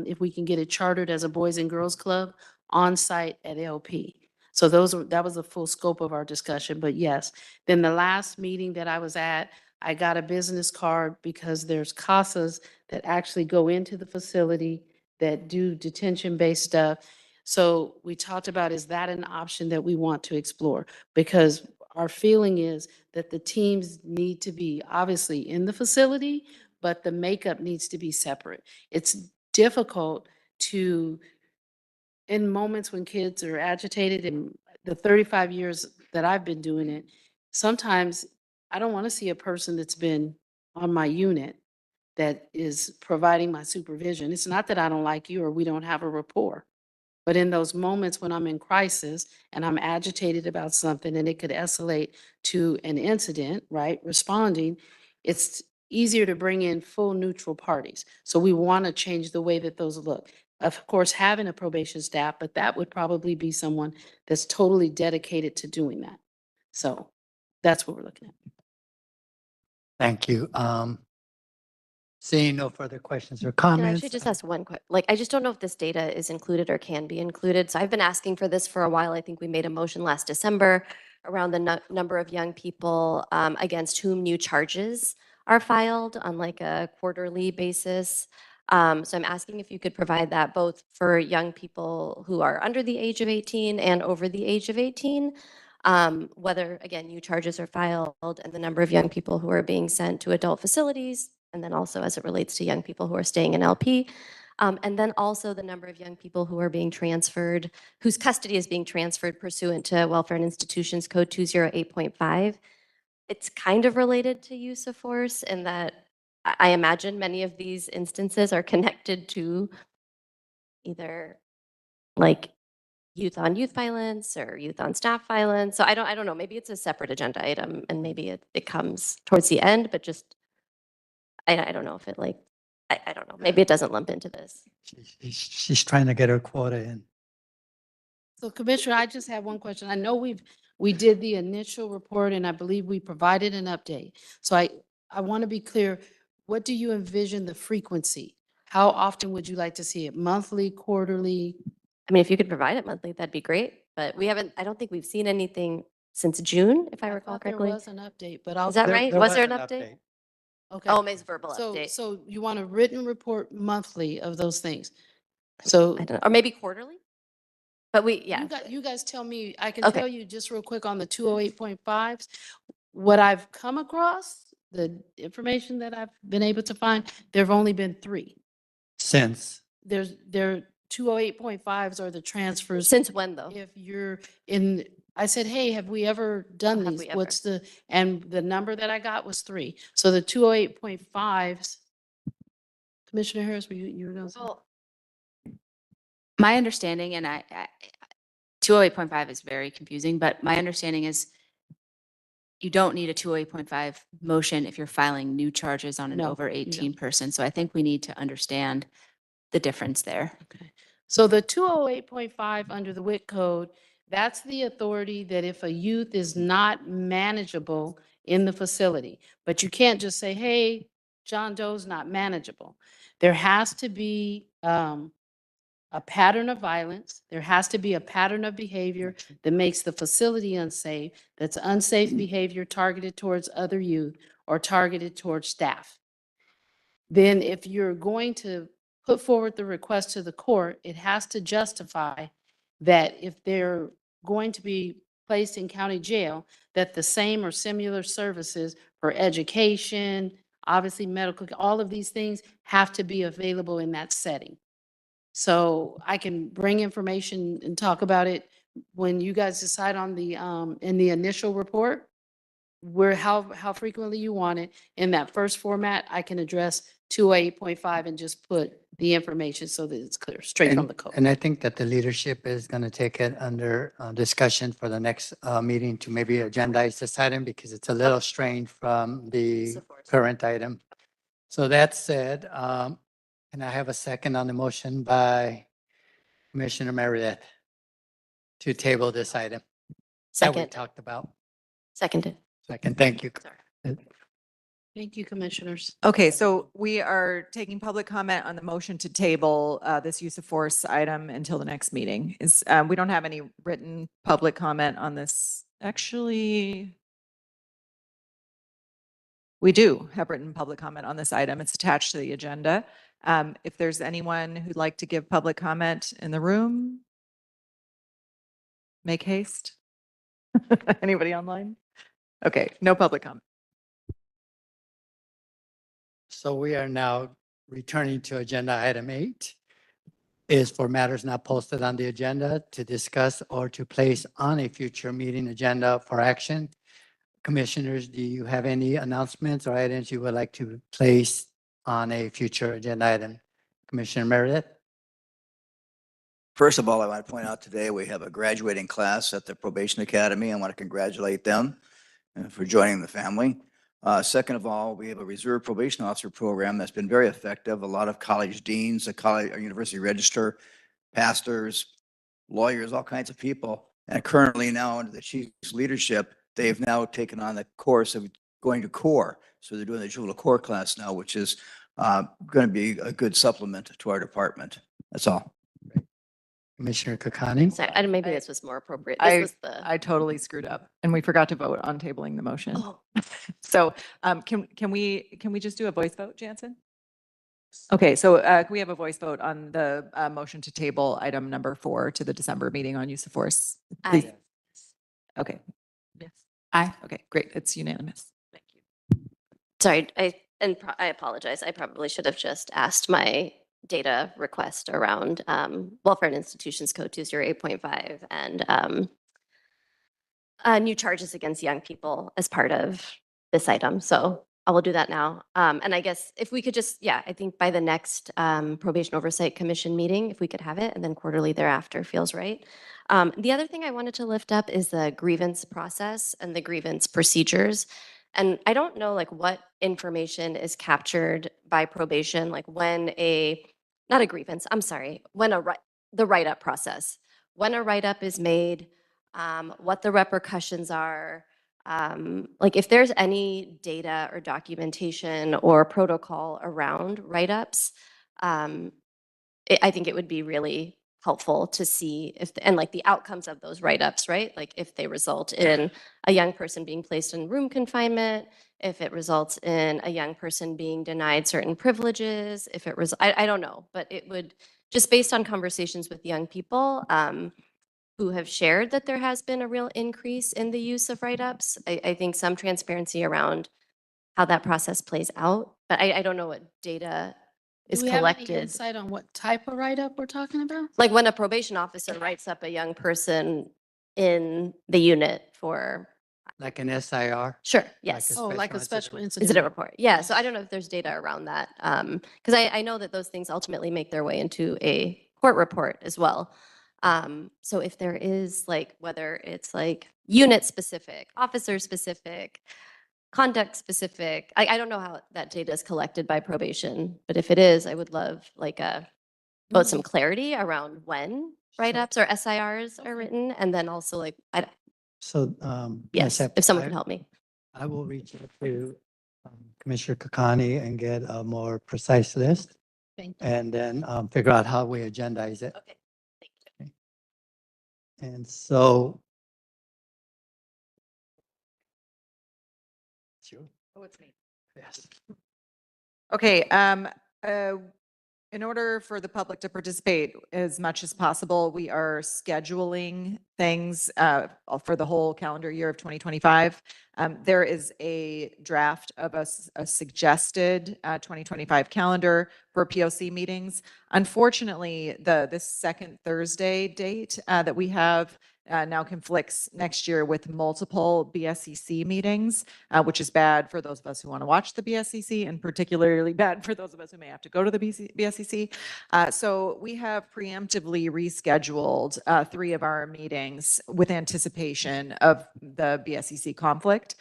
if we can get it chartered as a Boys and Girls Club on site at LP. So that was the full scope of our discussion, but yes. Then the last meeting that I was at, I got a business card because there's CASAs that actually go into the facility that do detention-based stuff. So we talked about, is that an option that we want to explore? Because our feeling is that the teams need to be obviously in the facility, but the makeup needs to be separate. It's difficult to, in moments when kids are agitated, and the 35 years that I've been doing it, sometimes I don't want to see a person that's been on my unit that is providing my supervision. It's not that I don't like you or we don't have a rapport. But in those moments when I'm in crisis and I'm agitated about something and it could escalate to an incident, right? Responding, it's easier to bring in full neutral parties. So we want to change the way that those look. Of course, having a probation staff, but that would probably be someone that's totally dedicated to doing that. So that's what we're looking at. Thank you. Seeing no further questions or Can I comments. actually just ask one question? Like, I just don't know if this data is included or can be included. So I've been asking for this for a while. I think we made a motion last December around the number of young people against whom new charges are filed on like a quarterly basis. So I'm asking if you could provide that both for young people who are under the age of 18 and over the age of 18. Whether, again, new charges are filed and the number of young people who are being sent to adult facilities, and then also as it relates to young people who are staying in LP, and then also the number of young people who are being transferred, whose custody is being transferred pursuant to Welfare and Institutions Code 208.5. It's kind of related to use of force in that I imagine many of these instances are connected to either like youth on youth violence or youth on staff violence. So I don't know, maybe it's a separate agenda item and maybe it comes towards the end, but just, I don't know if it like, I don't know, maybe it doesn't lump into this. She's trying to get her quota in. So Commissioner, I just have one question. I know we did the initial report and I believe we provided an update. So I want to be clear, what do you envision the frequency? How often would you like to see it? Monthly, quarterly? I mean, if you could provide it monthly, that'd be great, but we haven't, I don't think we've seen anything since June, if I recall There correctly. was an update, but I'll. Is that right? Was there an was update? Okay. Oh, maybe verbal So, update. so you want a written report monthly of those things? So. I don't know, or maybe quarterly? But we, yeah. You guys tell me, I can Okay. tell you just real quick on the 208.5s, what I've come across, the information that I've been able to find, there've only been 3. Since. There 208.5s are the transfers. Since when though? If you're in, I said, hey, have we ever done Have these? we ever? What's and the number that I got was 3. So the 208.5s, Commissioner Harris, you were going to say? Well, My understanding, and 208.5 is very confusing, but my understanding is you don't need a 208.5 motion if you're filing new charges on an No, over you 18 don't. person. So I think we need to understand the difference there. So the 208.5 under the WIC code, that's the authority that if a youth is not manageable in the facility, but you can't just say, hey, John Doe's not manageable. There has to be a pattern of violence. There has to be a pattern of behavior that makes the facility unsafe, that's unsafe behavior targeted towards other youth or targeted towards staff. Then if you're going to put forward the request to the court, it has to justify that if they're going to be placed in county jail, that the same or similar services for education, obviously medical, all of these things have to be available in that setting. So I can bring information and talk about it when you guys decide on the, in the initial report, where how frequently you want it. In that first format, I can address 208.5 and just put the information so that it's clear, straight from the code. And I think that the leadership is going to take it under discussion for the next meeting to maybe agendize this item because it's a little strained from the current item. So that said, can I have a second on the motion by Commissioner Meredith to table this item that we second, talked about? seconded. Second, thank you. Thank you, commissioners. Okay, so we are taking public comment on the motion to table this use of force item until the next meeting. We don't have any written public comment on this. Actually, we do have written public comment on this item. It's attached to the agenda. If there's anyone who'd like to give public comment in the room, make haste. Anybody online? Okay, no public comment. So we are now returning to agenda item 8 is for matters not posted on the agenda to discuss or to place on a future meeting agenda for action. Commissioners, do you have any announcements or items you would like to place on a future agenda item? Commissioner Meredith? First of all, I want to point out today we have a graduating class at the Probation Academy. I want to congratulate them for joining the family. Second of all, we have a reserve probation officer program that's been very effective. A lot of college deans, a university register, pastors, lawyers, all kinds of people. And currently now under the chief's leadership, they've now taken on the course of going to core. So they're doing the juvenile core class now, which is going to be a good supplement to our department. That's all. Commissioner Kokani? So maybe this was more appropriate. This was the. I totally screwed up and we forgot to vote on tabling the motion. Oh. So can we just do a voice vote, Jansen? Okay, so can we have a voice vote on the motion to table item number 4 to the December meeting on use of force? Please. Aye. Okay. Yes. Aye. Okay, great. It's unanimous. Thank you. Sorry, I apologize. I probably should have just asked my data request around Welfare and Institutions Code 208.5 and new charges against young people as part of this item. So I will do that now. And I guess if we could just, yeah, I think by the next Probation Oversight Commission meeting, if we could have it, and then quarterly thereafter feels right. The other thing I wanted to lift up is the grievance process and the grievance procedures. And I don't know like what information is captured by probation, like when not a grievance, I'm sorry, when the write-up process, when a write-up is made, what the repercussions are, like if there's any data or documentation or protocol around write-ups, I think it would be really helpful to see if, and like the outcomes of those write-ups, right? Like if they result in a young person being placed in room confinement, if it results in a young person being denied certain privileges, if it I don't know, but it would, just based on conversations with young people, who have shared that there has been a real increase in the use of write-ups. I think some transparency around how that process plays out, but I don't know what data Do is we have any collected. insight on what type of write-up we're talking about? Like when a probation officer writes up a young person in the unit for, Like an SIR? sure, yes. Oh, like a special incident. Incident report. Yeah, so I don't know if there's data around that. Because I know that those things ultimately make their way into a court report as well. So if there is like, whether it's like unit specific, officer specific, conduct specific, I don't know how that data is collected by probation, but if it is, I would love like both some clarity around when write-ups or SIRs are written, and then also like, So, yes, Ms. if someone I- can help me. I will reach out to Commissioner Kakani and get a more precise list Thank you. and then figure out how we agendize it. Okay, thank you. And so. Sure. Oh, it's me. Yes. Okay, in order for the public to participate as much as possible, we are scheduling things for the whole calendar year of 2025. There is a draft of a suggested 2025 calendar for POC meetings. Unfortunately, this second Thursday date that we have now conflicts next year with multiple BSCC meetings, which is bad for those of us who want to watch the BSCC, and particularly bad for those of us who may have to go to the BSCC. So we have preemptively rescheduled 3 of our meetings with anticipation of the BSCC conflict.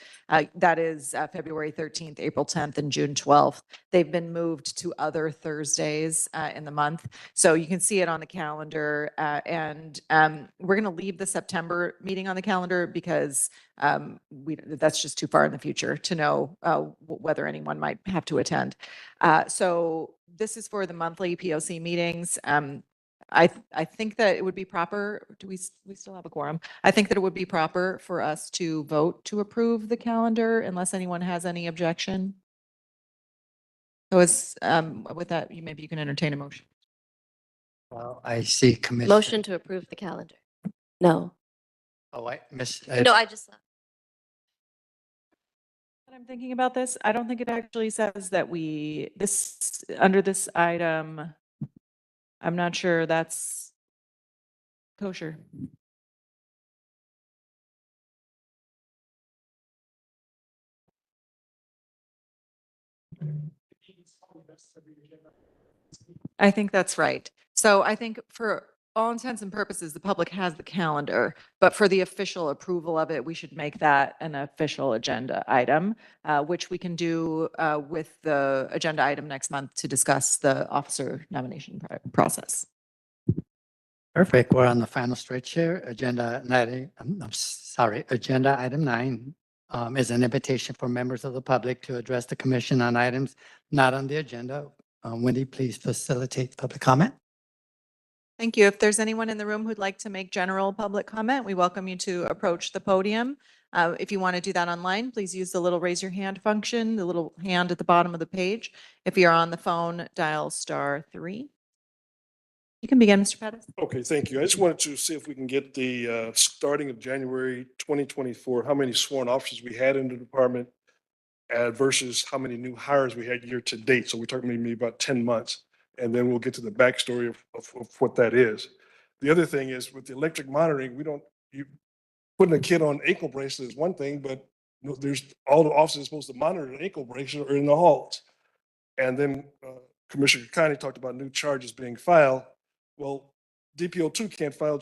That is February 13th, April 10th, and June 12th. They've been moved to other Thursdays in the month. So you can see it on the calendar. And we're going to leave the September meeting on the calendar because that's just too far in the future to know whether anyone might have to attend. So this is for the monthly POC meetings. I think that it would be proper. Do we still have a quorum? I think that it would be proper for us to vote to approve the calendar unless anyone has any objection. So with that, maybe you can entertain a motion. Well, I see Commissioner. Motion to approve the calendar. No. Oh, wait, Miss. No, I just. I'm thinking about this. I don't think it actually says that under this item, I'm not sure that's kosher. I think that's right. So I think for all intents and purposes, the public has the calendar, but for the official approval of it, we should make that an official agenda item, which we can do with the agenda item next month to discuss the officer nomination process. Perfect. We're on the final stretch here. Agenda item 9 is an invitation for members of the public to address the commission on items not on the agenda. Wendy, please facilitate public comment. Thank you. If there's anyone in the room who'd like to make general public comment, we welcome you to approach the podium. If you want to do that online, please use the little raise your hand function, the little hand at the bottom of the page. If you're on the phone, dial *3. You can begin, Mr. Pettis. Okay, thank you. I just wanted to see if we can get the starting of January 2024, how many sworn officers we had in the department versus how many new hires we had year to date. So we're talking maybe about 10 months. And then we'll get to the backstory of what that is. The other thing is with the electric monitoring, putting a kid on ankle bracelet is one thing, but there's all the officers supposed to monitor the ankle breaks are in the halls. And then Commissioner Connie talked about new charges being filed. Well, DPO2 can't file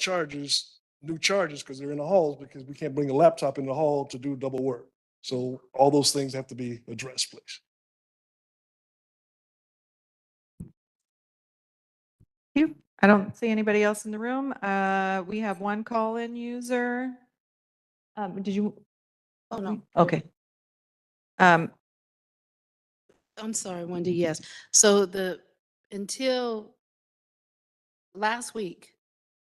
new charges because they're in the halls because we can't bring a laptop in the hall to do double work. So all those things have to be addressed, please. Thank you. I don't see anybody else in the room. We have one call-in user. Did you? Oh, no. Okay. I'm sorry, Wendy, yes. So until last week,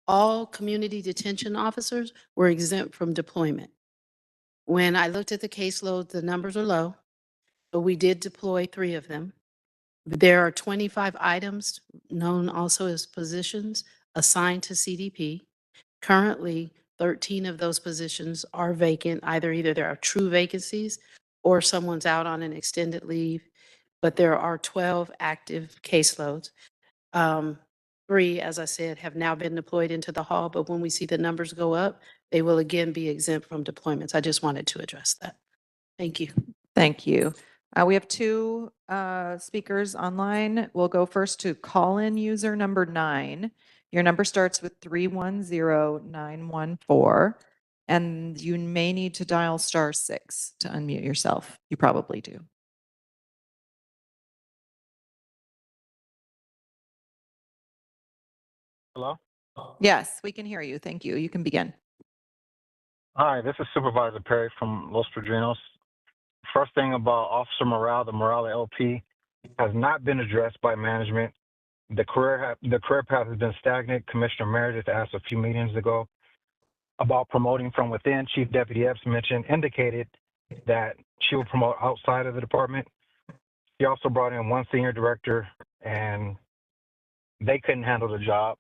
all community detention officers were exempt from deployment. When I looked at the caseload, the numbers are low, but we did deploy 3 of them. There are 25 items, known also as positions, assigned to CDP. Currently, 13 of those positions are vacant. Either there are true vacancies or someone's out on an extended leave, but there are 12 active caseloads. 3, as I said, have now been deployed into the hall, but when we see the numbers go up, they will again be exempt from deployments. I just wanted to address that. Thank you. Thank you. We have 2 speakers online. We'll go first to call-in user number 9. Your number starts with 310914, and you may need to dial *6 to unmute yourself. You probably do. Hello? Yes, we can hear you. Thank you. You can begin. Hi, this is Supervisor Perry from Los Padrinos. First thing about officer morale, the morale LP has not been addressed by management. The career path has been stagnant. Commissioner Meredith asked a few meetings ago about promoting from within. Chief Deputy Epps indicated that she will promote outside of the department. She also brought in 1 senior director, and they couldn't handle the job.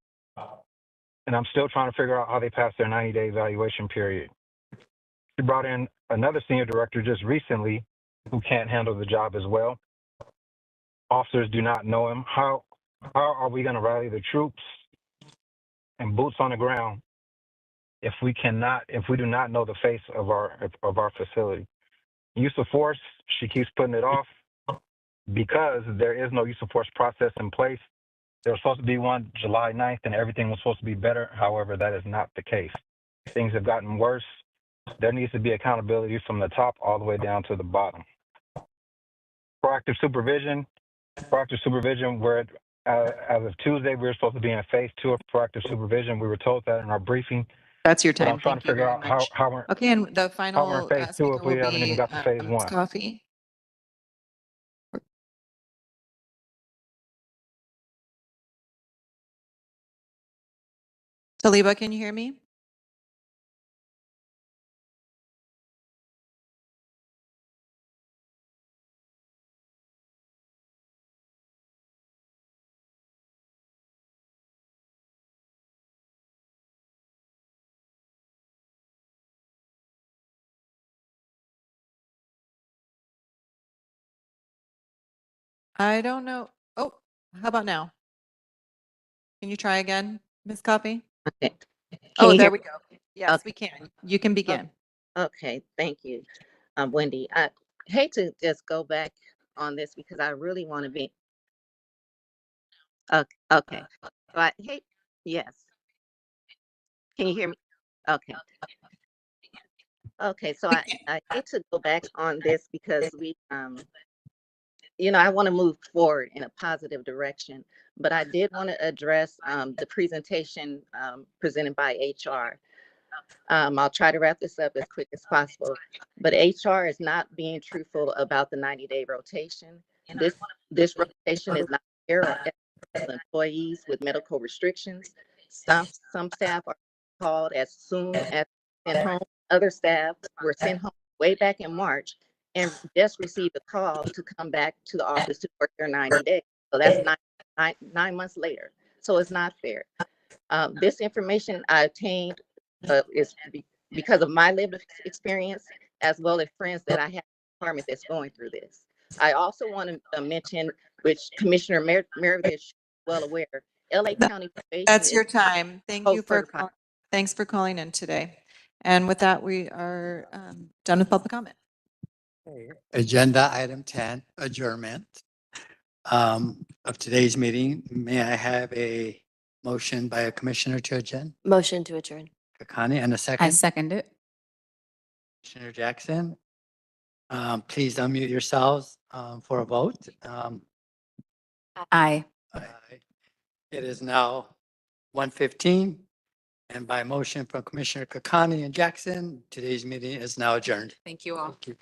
And I'm still trying to figure out how they passed their 90-day evaluation period. She brought in another senior director just recently who can't handle the job as well. Officers do not know him. How are we going to rally the troops and boots on the ground if we do not know the face of our facility? Use of force, she keeps putting it off because there is no use of force process in place. There was supposed to be one July 9th and everything was supposed to be better. However, that is not the case. Things have gotten worse. There needs to be accountability from the top all the way down to the bottom. Proactive supervision, where as of Tuesday, we were supposed to be in phase 2 of proactive supervision. We were told that in our briefing. That's your But time. I'm trying Thank to you figure very out much. how we're Okay, and the how we're final in phase 2 speaker if we will haven't even be got to phase Ms. 1. Coffey. Taliba, can you hear me? I don't know. Oh, how about now? Can you try again, Ms. Coffey? Okay. Can Oh, you there hear we me? go. Yes, we can. You can begin. Okay, thank you, Wendy. I hate to just go back on this because I really want to be. Okay. So I hate. Yes. Can you hear me? Okay. Okay. So I hate to go back on this because I want to move forward in a positive direction, but I did want to address the presentation presented by HR. I'll try to wrap this up as quick as possible, but HR is not being truthful about the 90-day rotation. This rotation is not fair or equitable to employees with medical restrictions. Some staff are called as soon as sent home. Other staff were sent home way back in March and just received a call to come back to the office to work their 90 days. So that's 9 months later. So it's not fair. This information I obtained is because of my lived experience, as well as friends that I have in the department that's going through this. I also want to mention, which Commissioner Meredith is well aware, LA County Probation That's is your time. Thank you for post-certified. thanks for calling in today. And with that, we are done with public comment. Okay, Agenda item 10, adjournment of today's meeting. May I have a motion by a commissioner to adjourn? Motion to adjourn. Kakani, and a I second? second it. Commissioner Jackson. Please unmute yourselves for a vote. Aye. Aye. It is now 1:15, and by motion from Commissioner Kakani and Jackson, today's meeting is now adjourned. Thank you all. Thank you.